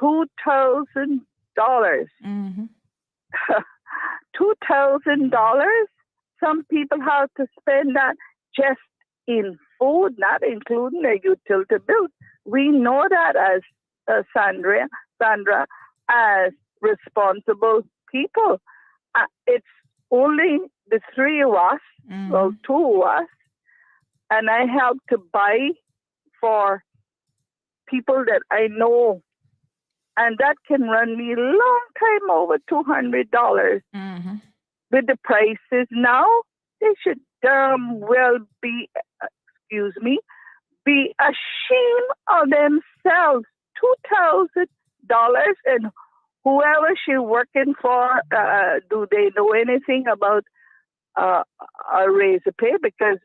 $2,000. $2,000. Some people have to spend that just in food, not including their utility bills. We know that as Sandra, as responsible people. It's only the three of us, well, two of us, and I help to buy for people that I know, and that can run me a long time over $200. With the prices now, they should damn well be, be ashamed of themselves. $2,000, and whoever she's working for, do they know anything about a raise of pay? Because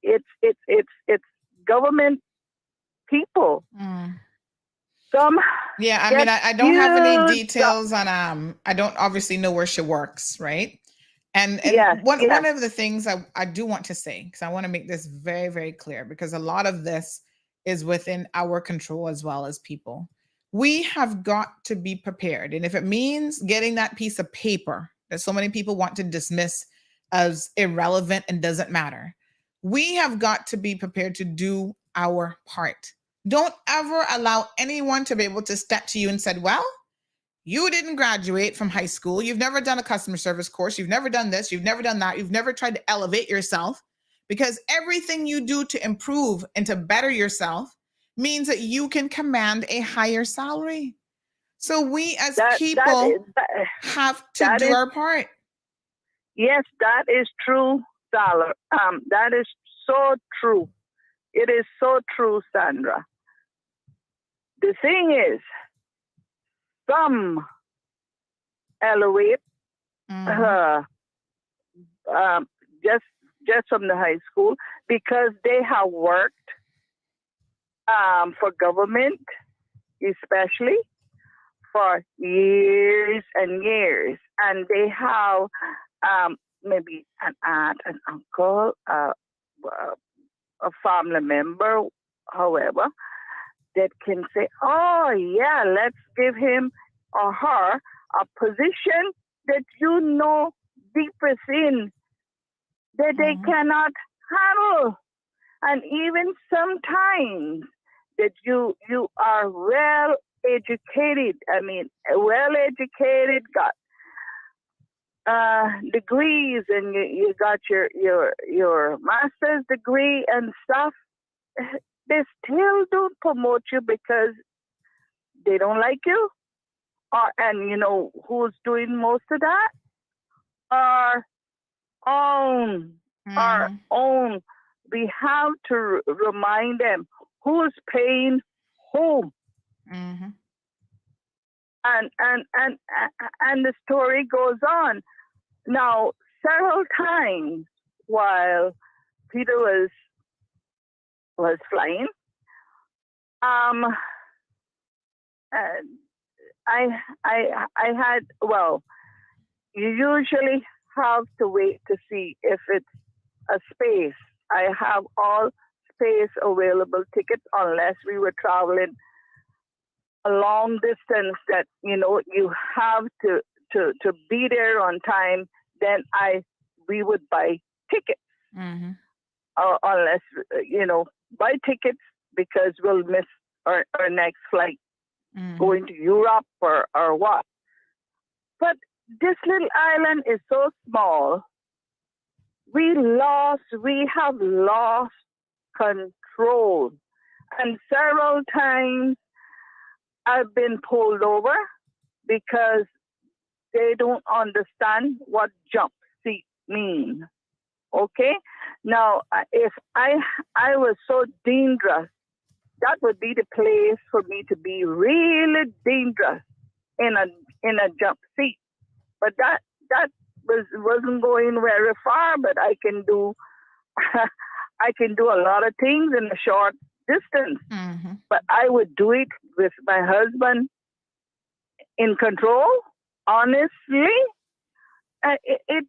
it's government people. Yeah, I mean, I don't have any details on I don't obviously know where she works, right? And one of the things I do want to say, because I want to make this very, very clear, because a lot of this is within our control as well as people. We have got to be prepared. And if it means getting that piece of paper that so many people want to dismiss as irrelevant and doesn't matter, we have got to be prepared to do our part. Don't ever allow anyone to be able to step to you and said, well, you didn't graduate from high school. You've never done a customer service course. You've never done this. You've never done that. You've never tried to elevate yourself, because everything you do to improve and to better yourself means that you can command a higher salary. So we as people have to do our part. Yes, that is true, Sandra. That is so true. It is so true, Sandra. The thing is, some elevate just from the high school because they have worked for government, especially for years and years, and they have maybe an aunt, an uncle, a family member, however, that can say, oh yeah, let's give him or her a position that you know deep within that they cannot handle. And even sometimes that you are well educated, well educated, got degrees, and you got your master's degree and stuff, they still don't promote you because they don't like you. And you know who's doing most of that? Our own. We have to remind them who's paying whom. And the story goes on. Now, several times while Peter was flying, I had, well, you usually have to wait to see if it's a space. I have all space available tickets unless we were traveling a long distance that, you know, you have to be there on time. Then we would buy tickets. Unless, you know, buy tickets because we'll miss our next flight going to Europe or what. But this little island is so small. We have lost control. And several times I've been pulled over because they don't understand what jump seat means. Okay. Now, if I was so dangerous, that would be the place for me to be really dangerous in a jump seat. But that wasn't going very far. But I can do I can do a lot of things in a short distance. But I would do it with my husband in control. Honestly, it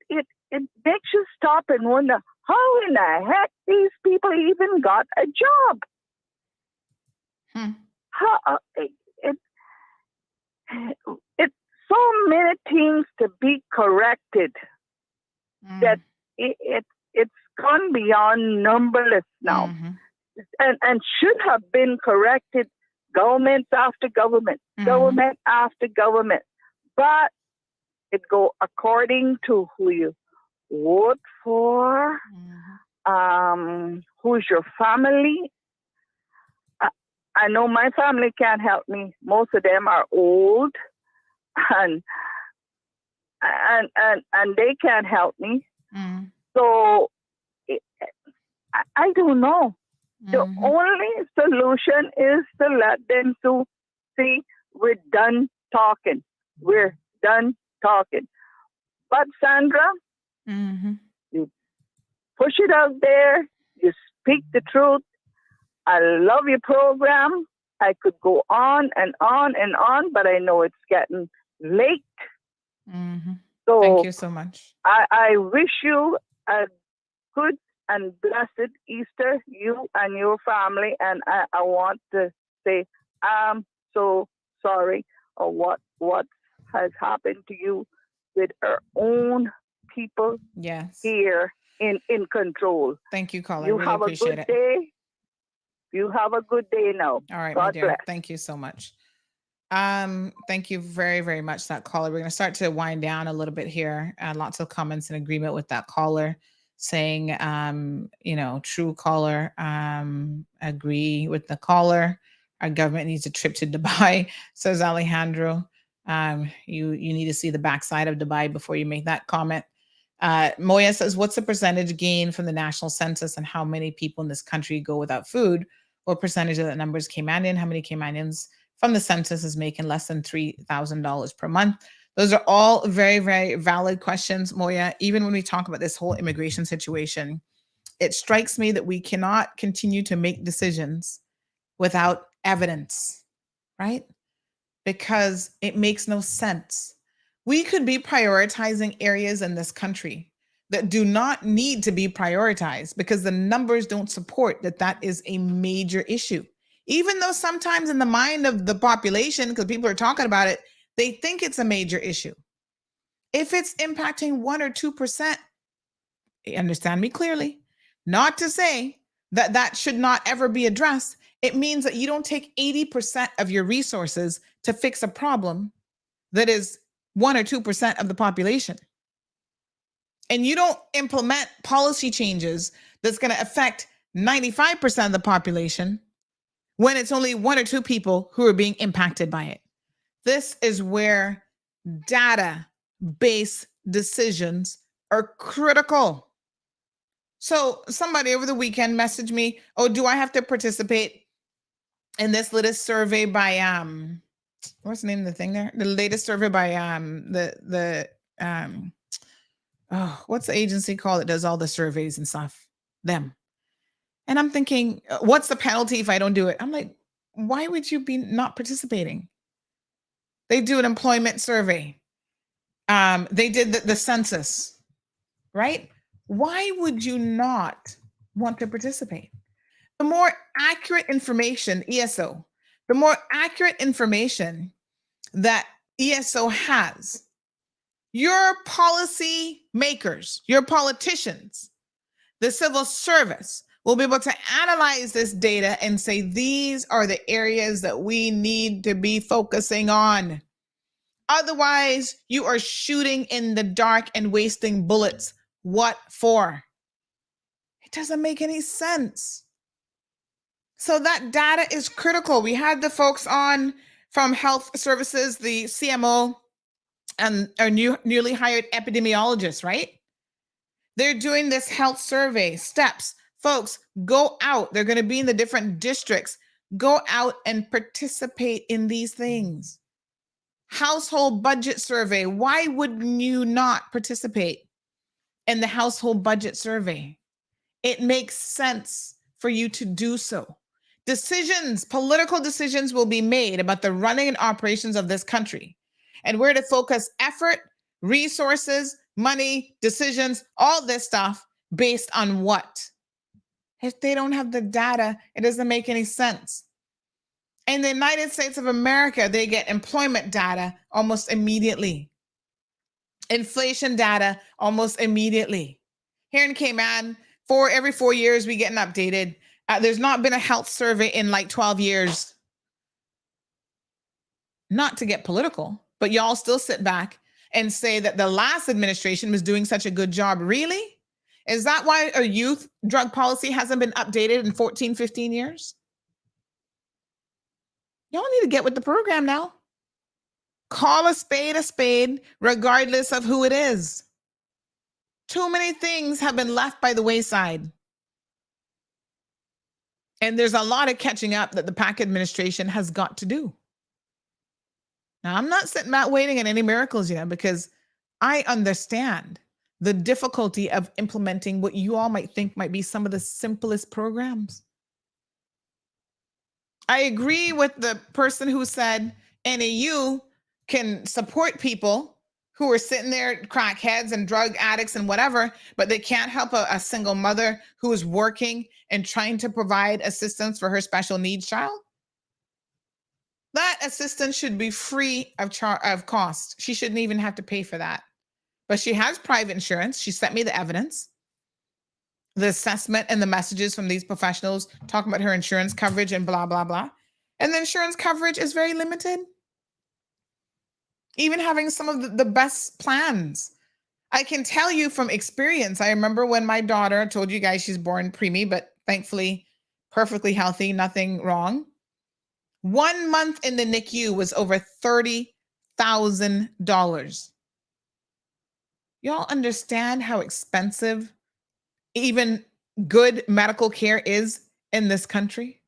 makes you stop and wonder how in the heck these people even got a job. How it's so many things to be corrected that it's gone beyond numberless now, and should have been corrected. Government after government, government after government, but it go according to who you vote for, who's your family. I know my family can't help me. Most of them are old, and they can't help me. So I don't know. The only solution is to let them to see we're done talking. We're done talking. But Sandra, you push it out there. You speak the truth. I love your program. I could go on and on and on, but I know it's getting late. So thank you so much. I wish you a good and blessed Easter, you and your family. And I want to say I'm so sorry of what has happened to you with our own people here in control. Thank you, caller. You Really have a appreciate good it. day. You have a good day now. All right, God my dear. bless. Thank you so much. Thank you very, very much, that caller. We're going to start to wind down a little bit here. Lots of comments in agreement with that caller, saying, true caller, agree with the caller. Our government needs a trip to Dubai, says Alejandro. You need to see the backside of Dubai before you make that comment. Moya says, what's the percentage gain from the national census and how many people in this country go without food? What percentage of that number is Caymanian? How many Caymanians from the census is making less than $3,000 per month? Those are all very, very valid questions, Moya. Even when we talk about this whole immigration situation, it strikes me that we cannot continue to make decisions without evidence, right? Because it makes no sense. We could be prioritizing areas in this country that do not need to be prioritized because the numbers don't support that is a major issue. Even though sometimes in the mind of the population, because people are talking about it, they think it's a major issue. If it's impacting 1 or 2%, understand me clearly, not to say that should not ever be addressed. It means that you don't take 80% of your resources to fix a problem that is 1 or 2% of the population. And you don't implement policy changes that's going to affect 95% of the population when it's only 1 or 2 people who are being impacted by it. This is where data-based decisions are critical. So somebody over the weekend messaged me, do I have to participate in this latest survey by, what's the name of the thing there? The latest survey by what's the agency called that does all the surveys and stuff? Them. And I'm thinking, what's the penalty if I don't do it? I'm like, why would you be not participating? They do an employment survey. They did the census, right? Why would you not want to participate? The more accurate information, ESO, the more accurate information that ESO has, your policy makers, your politicians, the civil service will be able to analyze this data and say, these are the areas that we need to be focusing on. Otherwise, you are shooting in the dark and wasting bullets. What for? It doesn't make any sense. So that data is critical. We had the folks on from health services, the CMO, and our newly hired epidemiologist, right? They're doing this health survey, steps. Folks, go out. They're going to be in the different districts. Go out and participate in these things. Household budget survey. Why would you not participate in the household budget survey? It makes sense for you to do so. Decisions, political decisions will be made about the running and operations of this country. And we're to focus effort, resources, money, decisions, all this stuff based on what? If they don't have the data, it doesn't make any sense. In the United States of America, they get employment data almost immediately. Inflation data almost immediately. Here in Cayman, every 4 years, we get an updated. There's not been a health survey in like 12 years. Not to get political, but y'all still sit back and say that the last administration was doing such a good job. Really? Is that why a youth drug policy hasn't been updated in 14, 15 years? Y'all need to get with the program now. Call a spade, regardless of who it is. Too many things have been left by the wayside. And there's a lot of catching up that the PAC administration has got to do. Now, I'm not sitting back waiting on any miracles yet, because I understand the difficulty of implementing what you all might think might be some of the simplest programs. I agree with the person who said NAU can support people who are sitting there, crackheads and drug addicts and whatever, but they can't help a single mother who is working and trying to provide assistance for her special needs child. That assistance should be free of cost. She shouldn't even have to pay for that. But she has private insurance. She sent me the evidence, the assessment, and the messages from these professionals talking about her insurance coverage and blah, blah, blah. And the insurance coverage is very limited. Even having some of the best plans. I can tell you from experience, I remember when my daughter, I told you guys she's born preemie, but thankfully perfectly healthy, nothing wrong. 1 month in the NICU was over $30,000. Y'all understand how expensive even good medical care is in this country?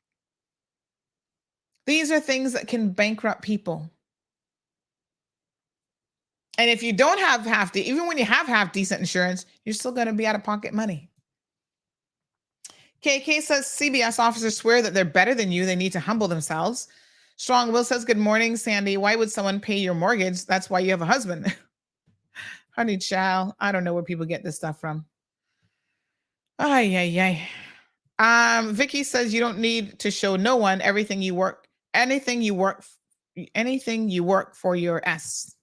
These are things that can bankrupt people. And if you don't have even when you have half decent insurance, you're still going to be out of pocket money. KK says CBS officers swear that they're better than you. They need to humble themselves. Strong Will says, good morning, Sandy. Why would someone pay your mortgage? That's why you have a husband. Honey child, I don't know where people get this stuff from. Ay. Vicky says you don't need to show no one anything you work for your S.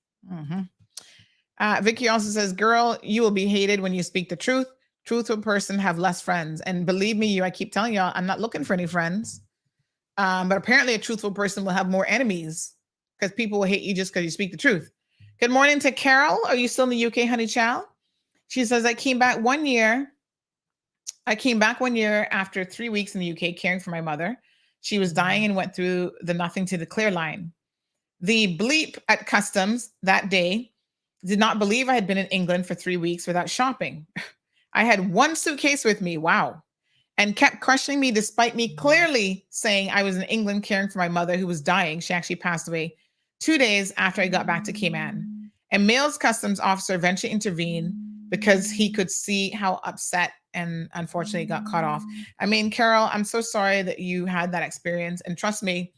Vicky also says, girl, you will be hated when you speak the truth. Truthful person have less friends. And believe me, I keep telling y'all, I'm not looking for any friends. But apparently a truthful person will have more enemies because people will hate you just because you speak the truth. Good morning to Carol. Are you still in the UK, honey child? She says, I came back 1 year after 3 weeks in the UK caring for my mother. She was dying and went through the nothing to declare line. The bleep at customs that day did not believe I had been in England for 3 weeks without shopping. I had 1 suitcase with me. Wow. And kept questioning me despite me clearly saying I was in England caring for my mother who was dying. She actually passed away 2 days after I got back to Cayman. And Mails Customs officer eventually intervened because he could see how upset and unfortunately got cut off. I mean, Carol, I'm so sorry that you had that experience. And trust me,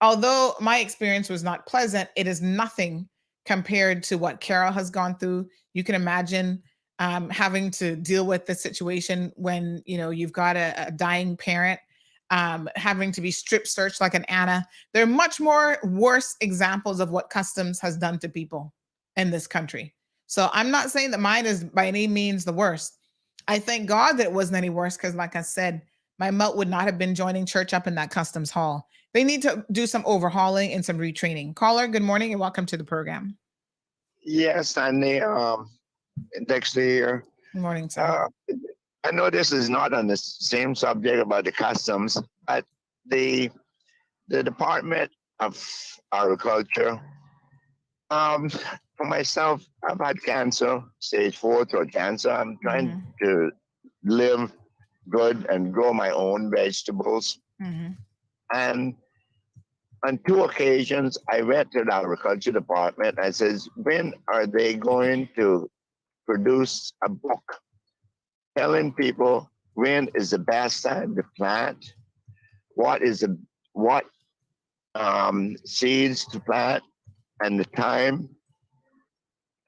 although my experience was not pleasant, it is nothing compared to what Carol has gone through. You can imagine having to deal with the situation when, you've got a dying parent, having to be strip searched like an Anna. There are much more worse examples of what customs has done to people in this country. So I'm not saying that mine is by any means the worst. I thank God that it wasn't any worse because, like I said, my melt would not have been joining church up in that customs hall. They need to do some overhauling and some retraining. Caller, good morning and welcome to the program. Yes, Andy. Dexter here. Good morning, sir. I know this is not on the same subject about the customs, but the Department of Agriculture, for myself, I've had cancer, stage 4 throat cancer. I'm trying to live good and grow my own vegetables. And on 2 occasions, I went to the agriculture department. I says, when are they going to produce a book telling people when is the best time to plant, what seeds to plant, and the time.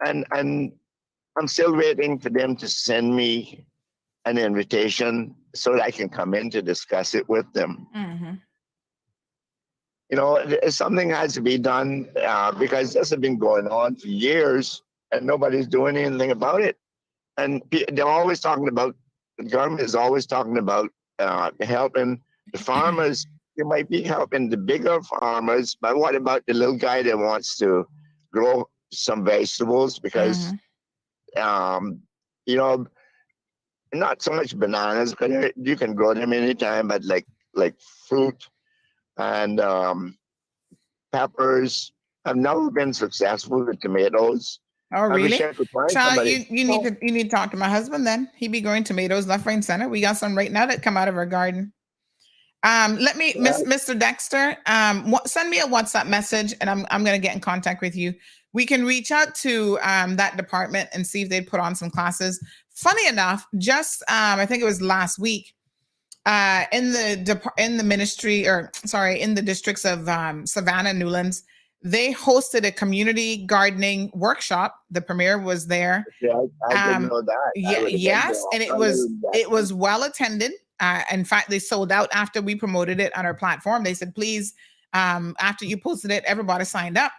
And I'm still waiting for them to send me an invitation so that I can come in to discuss it with them. You know, something has to be done because this has been going on for years and nobody's doing anything about it. And they're always talking about, the government is always talking about helping the farmers. You might be helping the bigger farmers, but what about the little guy that wants to grow some vegetables? Because, you know, not so much bananas, because you can grow them anytime, but like fruit and peppers. I've never been successful with tomatoes. Oh, I wish really? I could find Child, somebody. you need to talk to my husband then. He be growing tomatoes left, right, and center. We got some right now that come out of our garden. Let me, Mr. Dexter, send me a WhatsApp message and I'm gonna get in contact with you. We can reach out to that department and see if they'd put on some classes. Funny enough, just I think it was last week, in the ministry, or sorry, in the districts of Savannah and Newlands, they hosted a community gardening workshop. The premier was there. Yeah, I didn't know that. Yes, and it was well attended. In fact, they sold out after we promoted it on our platform. They said, please, after you posted it, everybody signed up.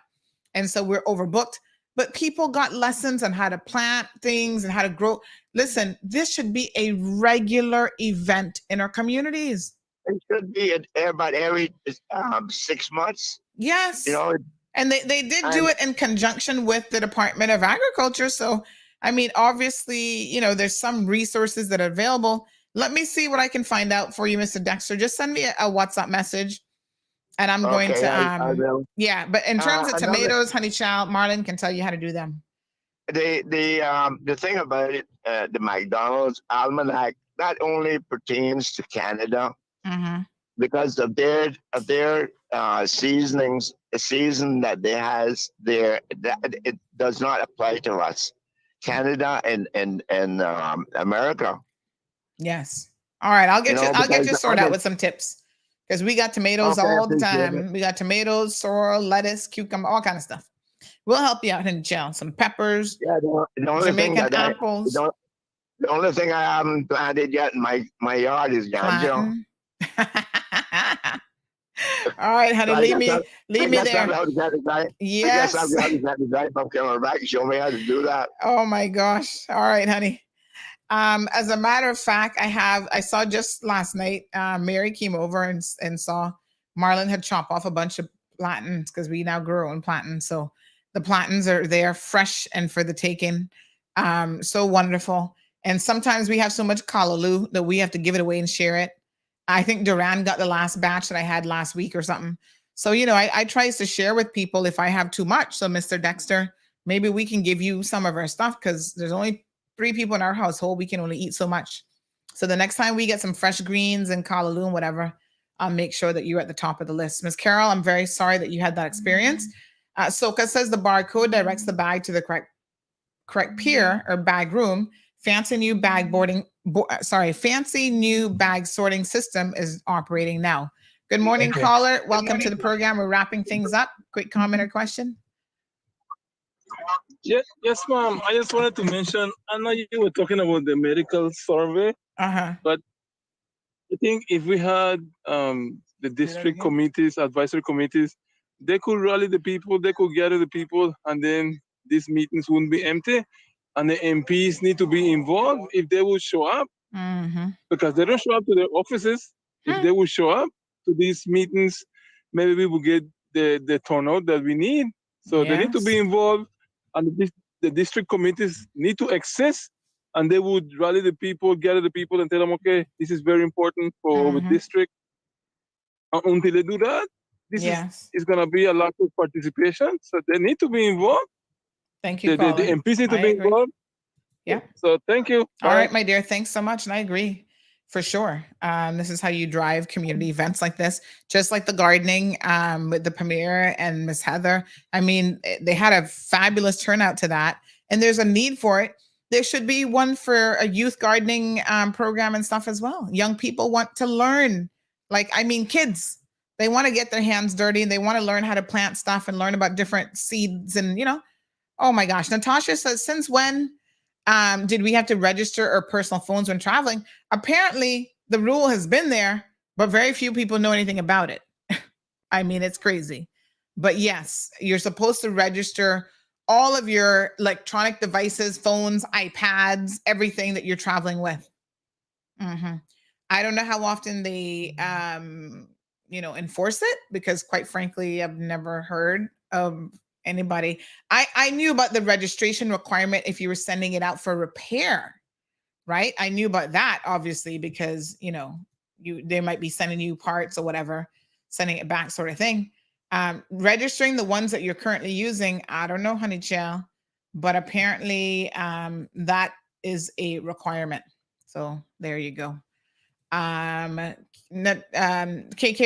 And so we're overbooked. But people got lessons on how to plant things and how to grow. Listen, this should be a regular event in our communities. It should be about every 6 months. Yes. You know, and they did do it in conjunction with the Department of Agriculture. So, I mean, obviously, you know, there's some resources that are available. Let me see what I can find out for you, Mr. Dexter. Just send me a WhatsApp message and I'm going to, I will. Yeah, but in terms of tomatoes, honey child, Marlon can tell you how to do them. The thing about it, the McDonald's almanac, that only pertains to Canada because of their seasonings, the season that they has there, that it does not apply to us, Canada and America. Yes. All right, I'll get you sorted out with some tips. Because we got tomatoes all the time. We got tomatoes, sorrel, lettuce, cucumber, all kind of stuff. We'll help you out in jail. Some peppers, the only Jamaican apples. The only thing I haven't planted yet in my yard is ganja. All right, honey, leave me there. Yes. I guess I've got to guy from coming back and show me how to do that. Oh my gosh. All right, honey. As a matter of fact, I saw just last night, Mary came over and saw Marlon had chopped off a bunch of plantains because we now grow our own plantains. So the plantains are there fresh and for the taking. So wonderful. And sometimes we have so much callaloo that we have to give it away and share it. I think Duran got the last batch that I had last week or something. So, you know, I try to share with people if I have too much. So Mr. Dexter, maybe we can give you some of our stuff because there's only 3 people in our household. We can only eat so much. So the next time we get some fresh greens and callaloo and whatever, I'll make sure that you're at the top of the list. Ms. Carol, I'm very sorry that you had that experience. Soka says the barcode directs the bag to the correct pier or bag room. Fancy new bag fancy new bag sorting system is operating now. Good morning, caller. Welcome to the program. We're wrapping things up. Quick comment or question? Yes, ma'am. I just wanted to mention, I know you were talking about the medical survey, but I think if we had the district committees, advisory committees, they could rally the people, they could gather the people, and then these meetings wouldn't be empty. And the MPs need to be involved if they will show up, because they don't show up to their offices. If they will show up to these meetings, maybe we will get the turnout that we need. So they need to be involved. And the district committees need to exist, and they would rally the people, gather the people, and tell them, okay, this is very important for the district. Until they do that, this is going to be a lack of participation. So they need to be involved. Thank you, the caller. MPs need to I be agree. involved. Yeah. So thank you. All Bye. right, my dear. Thanks so much. And I agree for sure. This is how you drive community events like this, just like the gardening with the Premier and Miss Heather. I mean, they had a fabulous turnout to that, and there's a need for it. There should be one for a youth gardening program and stuff as well. Young people want to learn. Like, I mean, kids, they want to get their hands dirty. They want to learn how to plant stuff and learn about different seeds and, oh my gosh. Natasha says, since when did we have to register our personal phones when traveling? Apparently, the rule has been there, but very few people know anything about it. I mean, it's crazy. But yes, you're supposed to register all of your electronic devices, phones, iPads, everything that you're traveling with. I don't know how often they, enforce it, because quite frankly, I've never heard of anybody. I knew about the registration requirement if you were sending it out for repair, right? I knew about that, obviously, because, they might be sending you parts or whatever, sending it back sort of thing. Registering the ones that you're currently using, I don't know, honey child, but apparently that is a requirement. So there you go. KK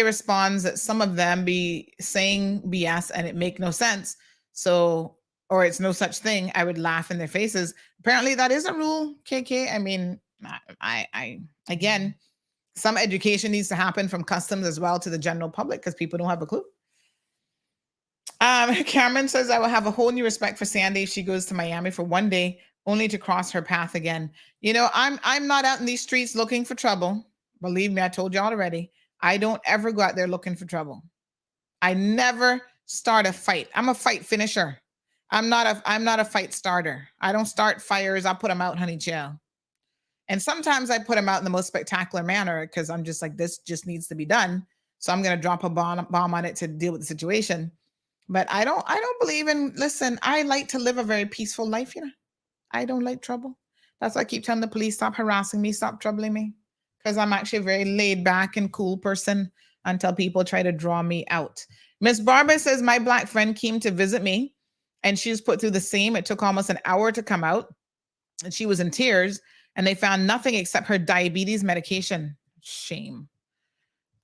responds that some of them be saying BS and it make no sense. So, or it's no such thing. I would laugh in their faces. Apparently that is a rule, KK. I mean, I again, some education needs to happen from customs as well to the general public, because people don't have a clue. Cameron says, I will have a whole new respect for Sandy if she goes to Miami for one day, only to cross her path again. I'm not out in these streets looking for trouble. Believe me, I told y'all already. I don't ever go out there looking for trouble. I never start a fight. I'm a fight finisher. I'm not a fight starter. I don't start fires. I put them out, honey child. And sometimes I put them out in the most spectacular manner, because I'm just like, this just needs to be done. So I'm going to drop a bomb on it to deal with the situation. But I don't believe in, listen, I like to live a very peaceful life, I don't like trouble. That's why I keep telling the police, stop harassing me, stop troubling me. Because I'm actually a very laid back and cool person until people try to draw me out. Miss Barbara says, my Black friend came to visit me and she was put through the same. It took almost an hour to come out. And she was in tears and they found nothing except her diabetes medication. Shame.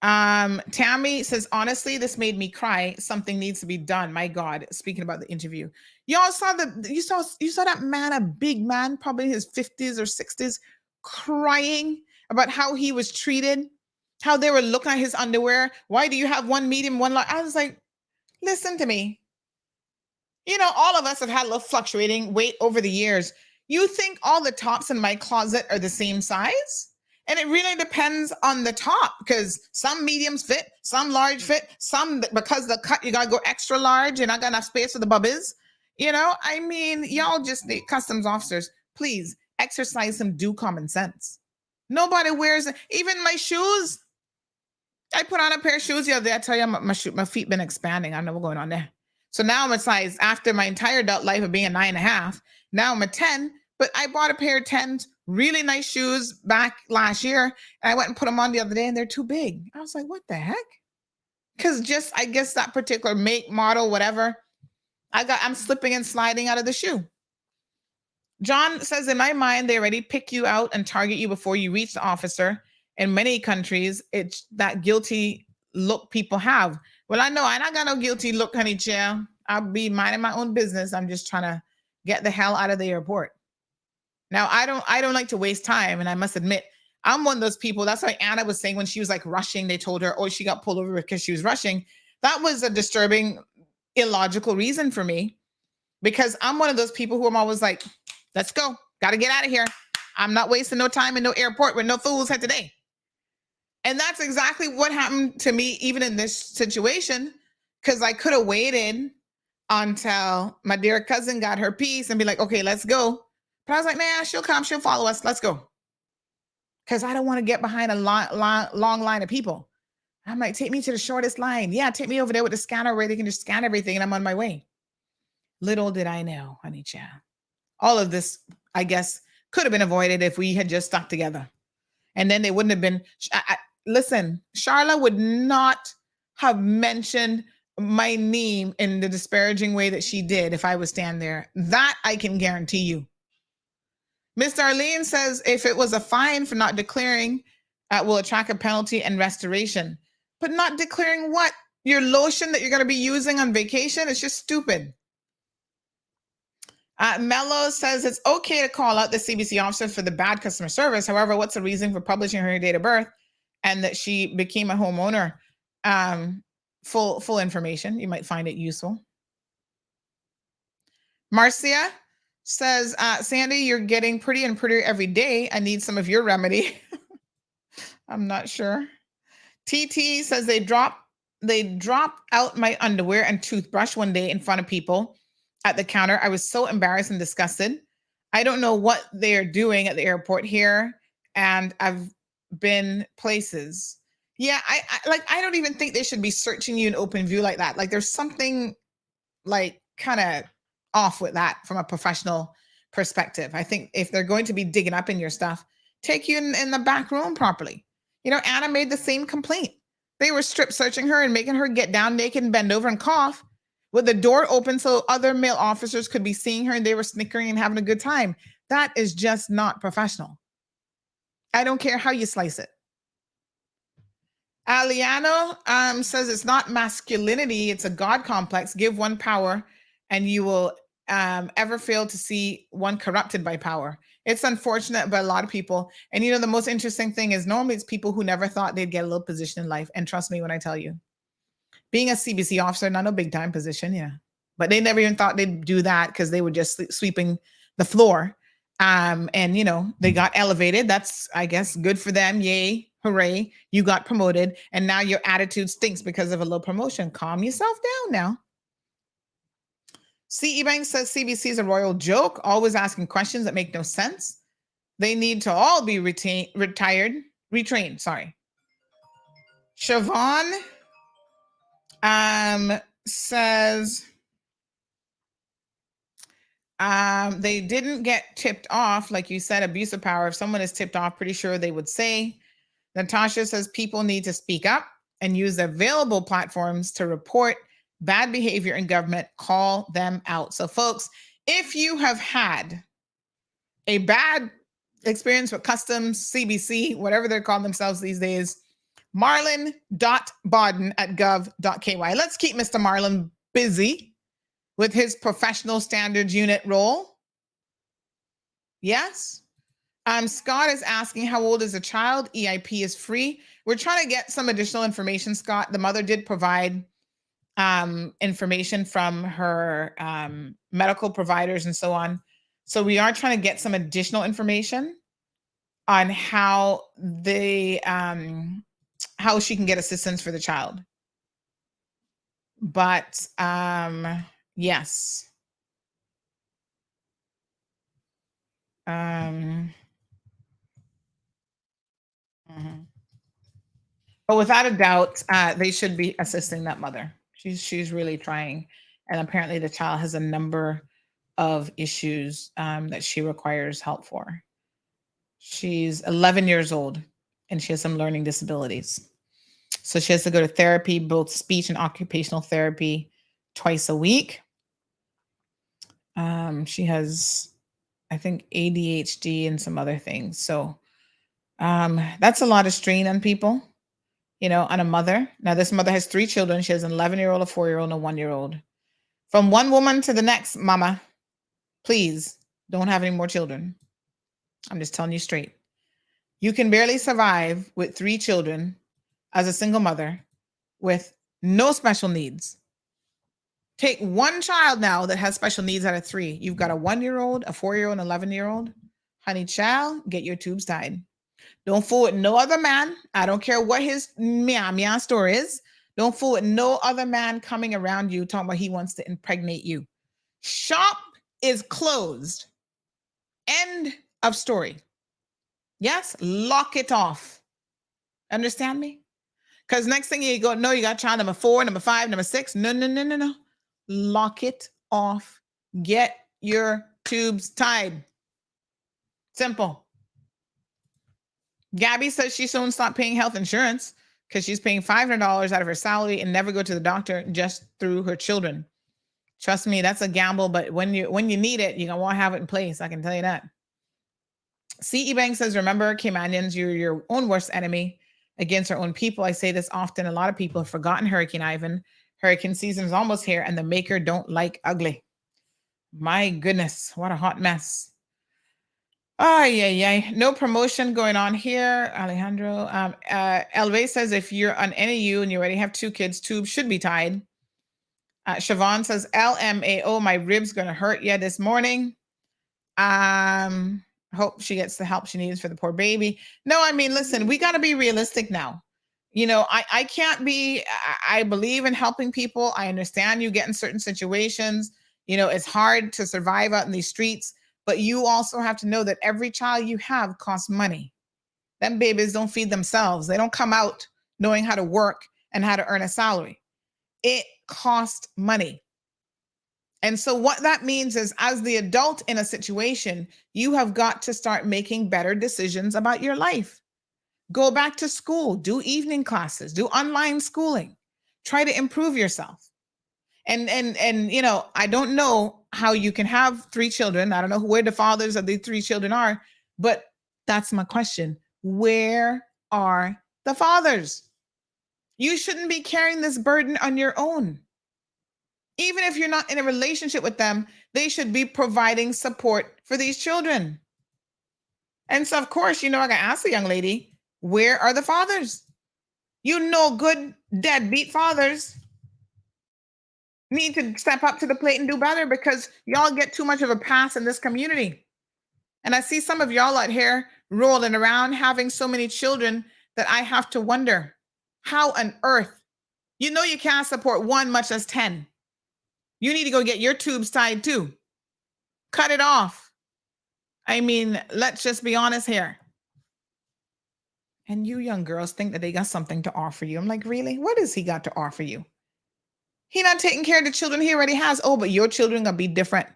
Tammy says, honestly, this made me cry. Something needs to be done. My God, speaking about the interview. Y'all saw you saw that man, a big man, probably in his 50s or 60s, crying about how he was treated, how they were looking at his underwear. Why do you have one medium, one large? I was like, listen to me. All of us have had a little fluctuating weight over the years. You think all the tops in my closet are the same size? And it really depends on the top, because some mediums fit, some large fit, some, because the cut, you got to go extra large and I got enough space for the bubbies. I mean, y'all just need customs officers. Please exercise some due common sense. Nobody wears, even my shoes. I put on a pair of shoes the other day. I tell you, my feet been expanding. I don't know what's going on there. So now I'm a size, after my entire adult life of being a 9.5, now I'm a 10, but I bought a pair of 10s, really nice shoes back last year. And I went and put them on the other day and they're too big. I was like, what the heck? Because just, I guess that particular make, model, whatever, I'm slipping and sliding out of the shoe. John says, in my mind, they already pick you out and target you before you reach the officer. In many countries, it's that guilty look people have. Well, I know I don't got no guilty look, honey child. I'll be minding my own business. I'm just trying to get the hell out of the airport. Now, I don't like to waste time. And I must admit, I'm one of those people. That's why Anna was saying when she was like rushing, they told her, oh, she got pulled over because she was rushing. That was a disturbing, illogical reason for me, because I'm one of those people who I'm always like, let's go. Got to get out of here. I'm not wasting no time in no airport with no fools had today. And that's exactly what happened to me, even in this situation, because I could have waited until my dear cousin got her piece and be like, okay, let's go. But I was like, nah, she'll come, she'll follow us. Let's go. Because I don't want to get behind a long line of people. I'm like, take me to the shortest line. Yeah, take me over there with the scanner where they can just scan everything and I'm on my way. Little did I know, honey child. All of this, I guess, could have been avoided if we had just stuck together. And then they wouldn't have been, listen, Charla would not have mentioned my name in the disparaging way that she did if I was stand there. That I can guarantee you. Miss Darlene says if it was a fine for not declaring, will attract a penalty and restoration. But not declaring what? Your lotion that you're going to be using on vacation? It's just stupid. Mello says it's okay to call out the CBC officer for the bad customer service. However, what's the reason for publishing her date of birth and that she became a homeowner? Full information. You might find it useful. Marcia says, Sandy, you're getting pretty and prettier every day. I need some of your remedy. I'm not sure. TT says they dropped out my underwear and toothbrush one day in front of people at the counter. I was so embarrassed and disgusted. I don't know what they're doing at the airport here, and I've been places. Yeah, I don't even think they should be searching you in open view like that. Like there's something like kind of off with that from a professional perspective. I think if they're going to be digging up in your stuff, take you in the back room properly. You know, Anna made the same complaint. They were strip searching her and making her get down naked and bend over and cough with the door open so other male officers could be seeing her, and they were snickering and having a good time. That is just not professional. I don't care how you slice it. Aliano says it's not masculinity, it's a God complex. Give one power and you will ever fail to see one corrupted by power. It's unfortunate, but a lot of people, and you know, the most interesting thing is normally it's people who never thought they'd get a little position in life. And trust me when I tell you, being a CBC officer, not a big time position, yeah. But they never even thought they'd do that because they were just sweeping the floor. And, you know, they got elevated. That's, I guess, good for them. Yay, hooray, you got promoted. And now your attitude stinks because of a low promotion. Calm yourself down now. CE Bank says CBC is a royal joke, always asking questions that make no sense. They need to all be retrained. Siobhan says they didn't get tipped off. Like you said, abuse of power. If someone is tipped off, pretty sure they would say. Natasha says people need to speak up and use the available platforms to report bad behavior in government, call them out. So folks, if you have had a bad experience with customs, CBC, whatever they're calling themselves these days, marlon.bodden@gov.ky. Let's keep Mr. Marlon busy with his professional standards unit role. Yes. Scott is asking, how old is the child? EIP is free. We're trying to get some additional information, Scott. The mother did provide information from her medical providers and so on. So we are trying to get some additional information on how how she can get assistance for the child. But yes. But without a doubt, they should be assisting that mother. She's really trying. And apparently the child has a number of issues that she requires help for. She's 11 years old and she has some learning disabilities. So she has to go to therapy, both speech and occupational therapy, twice a week. She has, I think, ADHD and some other things. So that's a lot of strain on people, you know, on a mother. Now, this mother has 3 children. She has an 11-year-old, a 4-year-old, and a 1-year-old. From one woman to the next, mama, please don't have any more children. I'm just telling you straight. You can barely survive with 3 children as a single mother with no special needs. Take one child now that has special needs out of 3. You've got a 1-year-old, a 4-year-old, and 11-year-old. Honey child, get your tubes tied. Don't fool with no other man. I don't care what his meow story is. Don't fool with no other man coming around you talking about he wants to impregnate you. Shop is closed. End of story. Yes, lock it off. Understand me? Because next thing you go, no, you got child number 4, number 5, number 6. No. Lock it off. Get your tubes tied. Simple. Gabby says she soon stopped paying health insurance because she's paying $500 out of her salary and never go to the doctor just through her children. Trust me, that's a gamble, but when you need it, you're going to want to have it in place. I can tell you that. CE Bank says, remember, Caymanians, you're your own worst enemy against our own people. I say this often. A lot of people have forgotten Hurricane Ivan. Hurricane season is almost here, and the maker don't like ugly. My goodness, what a hot mess. No promotion going on here. Alejandro. Elvay says, if you're on NAU and you already have 2 kids, tubes should be tied. Siobhan says, LMAO, my ribs going to hurt this morning. Hope she gets the help she needs for the poor baby. No, I mean, listen, we got to be realistic now. I can't be, I believe in helping people. I understand you get in certain situations. It's hard to survive out in these streets, but you also have to know that every child you have costs money. Them babies don't feed themselves. They don't come out knowing how to work and how to earn a salary. It costs money. And so what that means is, as the adult in a situation, you have got to start making better decisions about your life. Go back to school, do evening classes, do online schooling, try to improve yourself. And I don't know how you can have 3 children. I don't know where the fathers of the 3 children are, but that's my question. Where are the fathers? You shouldn't be carrying this burden on your own. Even if you're not in a relationship with them, they should be providing support for these children. And so, of course, I got to ask the young lady, where are the fathers? Good deadbeat fathers need to step up to the plate and do better, because y'all get too much of a pass in this community. And I see some of y'all out here rolling around having so many children that I have to wonder, how on earth? You can't support 1, much less 10. You need to go get your tubes tied too. Cut it off. I mean, let's just be honest here. And you young girls think that they got something to offer you. I'm like, really? What has he got to offer you? He not taking care of the children he already has. Oh, but your children gonna be different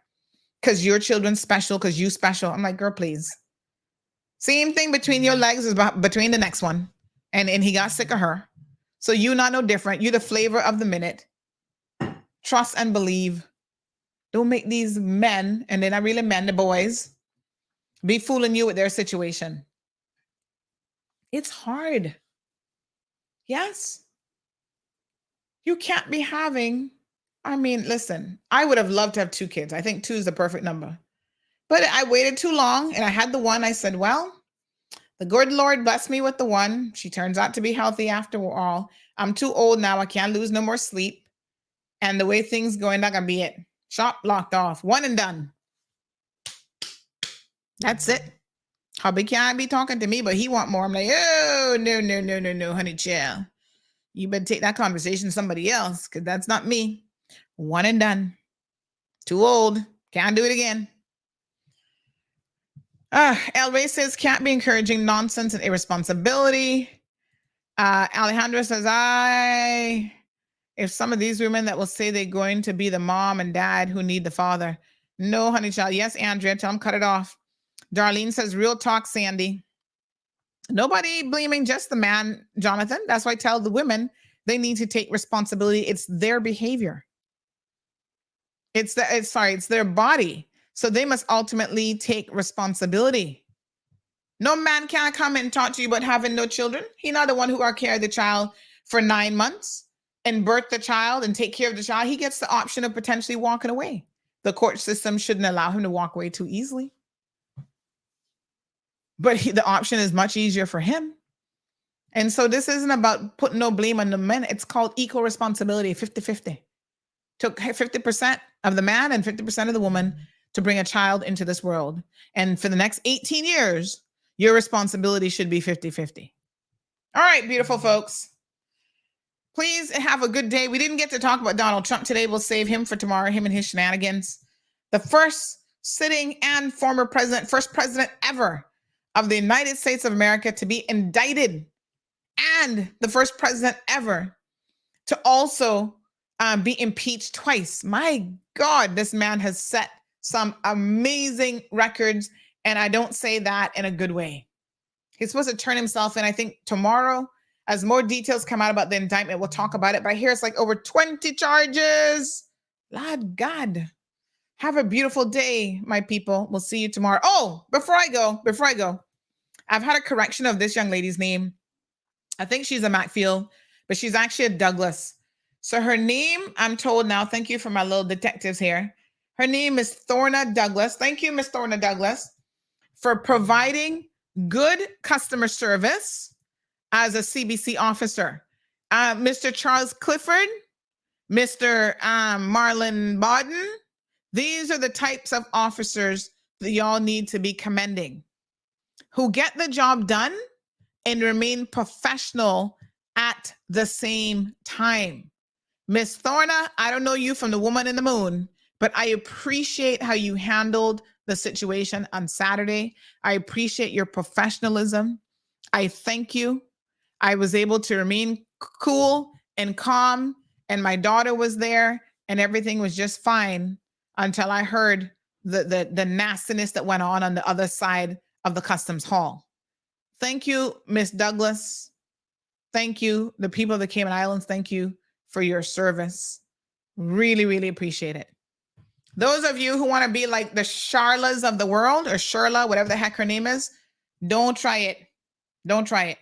because your children's special because you special. I'm like, girl, please. Same thing between your legs is between the next one. And he got sick of her. So you not no different. You the flavor of the minute. Trust and believe. Don't make these men, and they're not really men, the boys, be fooling you with their situation. It's hard. Yes. You can't be having, listen, I would have loved to have 2 kids. I think 2 is the perfect number. But I waited too long and I had the one. I said, well, the good Lord blessed me with the one. She turns out to be healthy after all. I'm too old now. I can't lose no more sleep. And the way things going, that gonna be it. Shop locked off. One and done. That's it. Hubby can't be talking to me, but he want more. I'm like, oh, no, honey, chill. You better take that conversation to somebody else, because that's not me. One and done. Too old. Can't do it again. El Rey says, can't be encouraging nonsense and irresponsibility. Alejandro says, if some of these women that will say they're going to be the mom and dad who need the father. No, honey child. Yes, Andrea, tell them cut it off. Darlene says, real talk, Sandy. Nobody blaming just the man, Jonathan. That's why I tell the women they need to take responsibility. It's their behavior. It's their body. So they must ultimately take responsibility. No man can come and talk to you about having no children. He's not the one who will carry the child for 9 months and birth the child and take care of the child. He gets the option of potentially walking away. The court system shouldn't allow him to walk away too easily. But the option is much easier for him. And so this isn't about putting no blame on the men. It's called equal responsibility, 50-50. Took 50% of the man and 50% of the woman to bring a child into this world. And for the next 18 years, your responsibility should be 50-50. All right, beautiful folks. Please have a good day. We didn't get to talk about Donald Trump today. We'll save him for tomorrow, him and his shenanigans. The first sitting and former president, first president ever of the United States of America to be indicted, and the first president ever to also be impeached twice. My God, this man has set some amazing records, and I don't say that in a good way. He's supposed to turn himself in, I think, tomorrow As more details come out about the indictment, we'll talk about it. But I hear it's like over 20 charges. Lord God. Have a beautiful day, my people. We'll see you tomorrow. Oh, before I go, I've had a correction of this young lady's name. I think she's a Macfield, but she's actually a Douglas. So her name, I'm told now, thank you for my little detectives here. Her name is Thorna Douglas. Thank you, Miss Thorna Douglas, for providing good customer service as a CBC officer. Mr. Charles Clifford, Mr. Marlon Bodden, these are the types of officers that y'all need to be commending, who get the job done and remain professional at the same time. Miss Thorna, I don't know you from the Woman in the Moon, but I appreciate how you handled the situation on Saturday. I appreciate your professionalism. I thank you. I was able to remain cool and calm, and my daughter was there, and everything was just fine until I heard the nastiness that went on the other side of the customs hall. Thank you, Miss Douglas. Thank you, the people of the Cayman Islands. Thank you for your service. Really, really appreciate it. Those of you who want to be like the Charlas of the world, or Sherla, whatever the heck her name is, don't try it. Don't try it.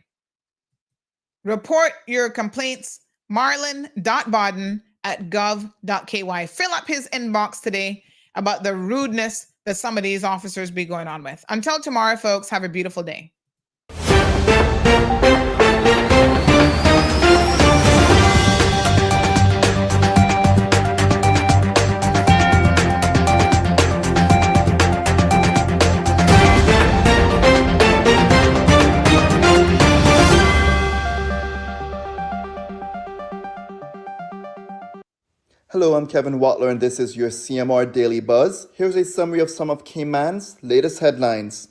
Report your complaints, marlon.bodden@gov.ky. Fill up his inbox today about the rudeness that some of these officers be going on with. Until tomorrow, folks, have a beautiful day. Hello, I'm Kevin Watler, and this is your CMR Daily Buzz. Here's a summary of some of Cayman's latest headlines.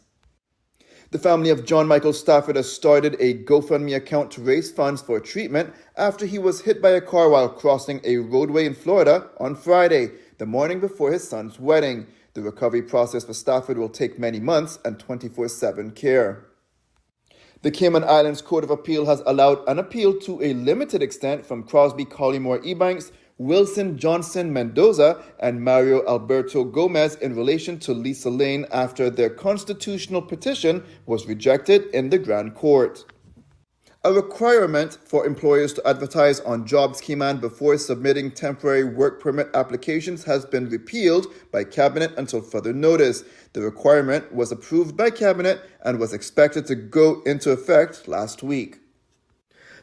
The family of John Michael Stafford has started a GoFundMe account to raise funds for treatment after he was hit by a car while crossing a roadway in Florida on Friday, the morning before his son's wedding. The recovery process for Stafford will take many months and 24/7 care. The Cayman Islands Court of Appeal has allowed an appeal to a limited extent from Crosby Collymore Ebanks, Wilson Johnson Mendoza, and Mario Alberto Gomez in relation to Lisa Lane after their constitutional petition was rejected in the Grand Court. A requirement for employers to advertise on Jobs Cayman before submitting temporary work permit applications has been repealed by Cabinet until further notice. The requirement was approved by Cabinet and was expected to go into effect last week.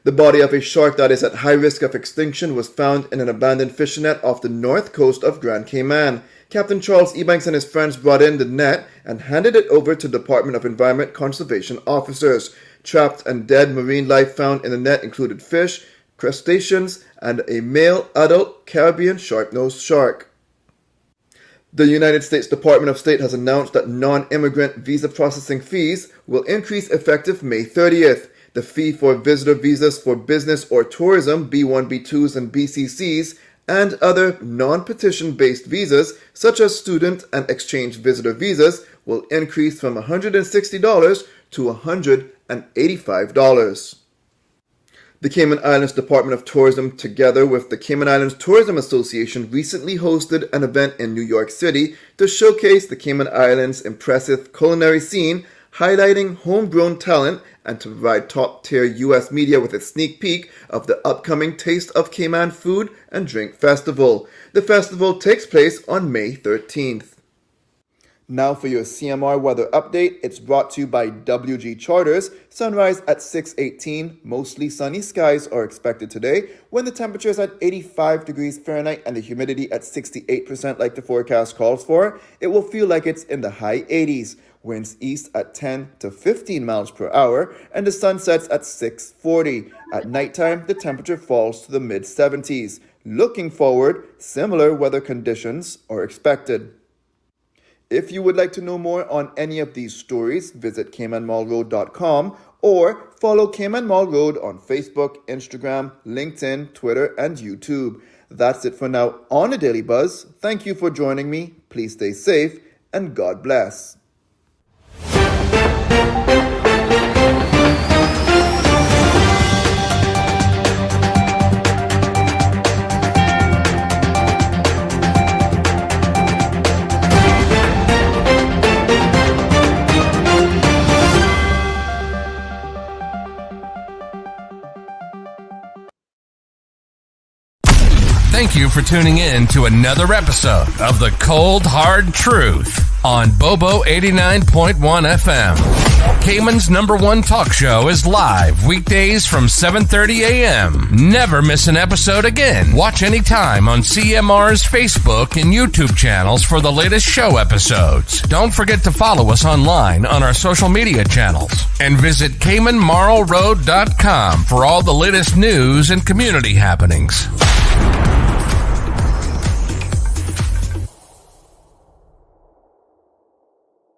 The body of a shark that is at high risk of extinction was found in an abandoned fishing net off the north coast of Grand Cayman. Captain Charles Ebanks and his friends brought in the net and handed it over to Department of Environment conservation officers. Trapped and dead marine life found in the net included fish, crustaceans, and a male adult Caribbean sharp-nosed shark. The United States Department of State has announced that non-immigrant visa processing fees will increase effective May 30th. The fee for visitor visas for business or tourism, B1, B2s, and BCCs, and other non-petition-based visas, such as student and exchange visitor visas, will increase from $160 to $185. The Cayman Islands Department of Tourism, together with the Cayman Islands Tourism Association, recently hosted an event in New York City to showcase the Cayman Islands' impressive culinary scene, highlighting homegrown talent and to provide top-tier U.S. media with a sneak peek of the upcoming Taste of Cayman Food and Drink Festival. The festival takes place on May 13th. Now for your CMR weather update. It's brought to you by WG Charters. Sunrise at 6:18. Mostly sunny skies are expected today when the temperature is at 85 degrees Fahrenheit and the humidity at 68% like the forecast calls for. It will feel like it's in the high 80s. Winds east at 10 to 15 miles per hour, and the sun sets at 6:40. At nighttime, the temperature falls to the mid-70s. Looking forward, similar weather conditions are expected. If you would like to know more on any of these stories, visit CaymanMallRoad.com or follow Cayman Mall Road on Facebook, Instagram, LinkedIn, Twitter, and YouTube. That's it for now on the Daily Buzz. Thank you for joining me. Please stay safe and God bless. Thank you for tuning in to another episode of The Cold Hard Truth on Bobo 89.1 FM. Cayman's #1 talk show is live weekdays from 7:30 a.m. Never miss an episode again. Watch anytime on CMR's Facebook and YouTube channels for the latest show episodes. Don't forget to follow us online on our social media channels. And visit CaymanMarlRoad.com for all the latest news and community happenings.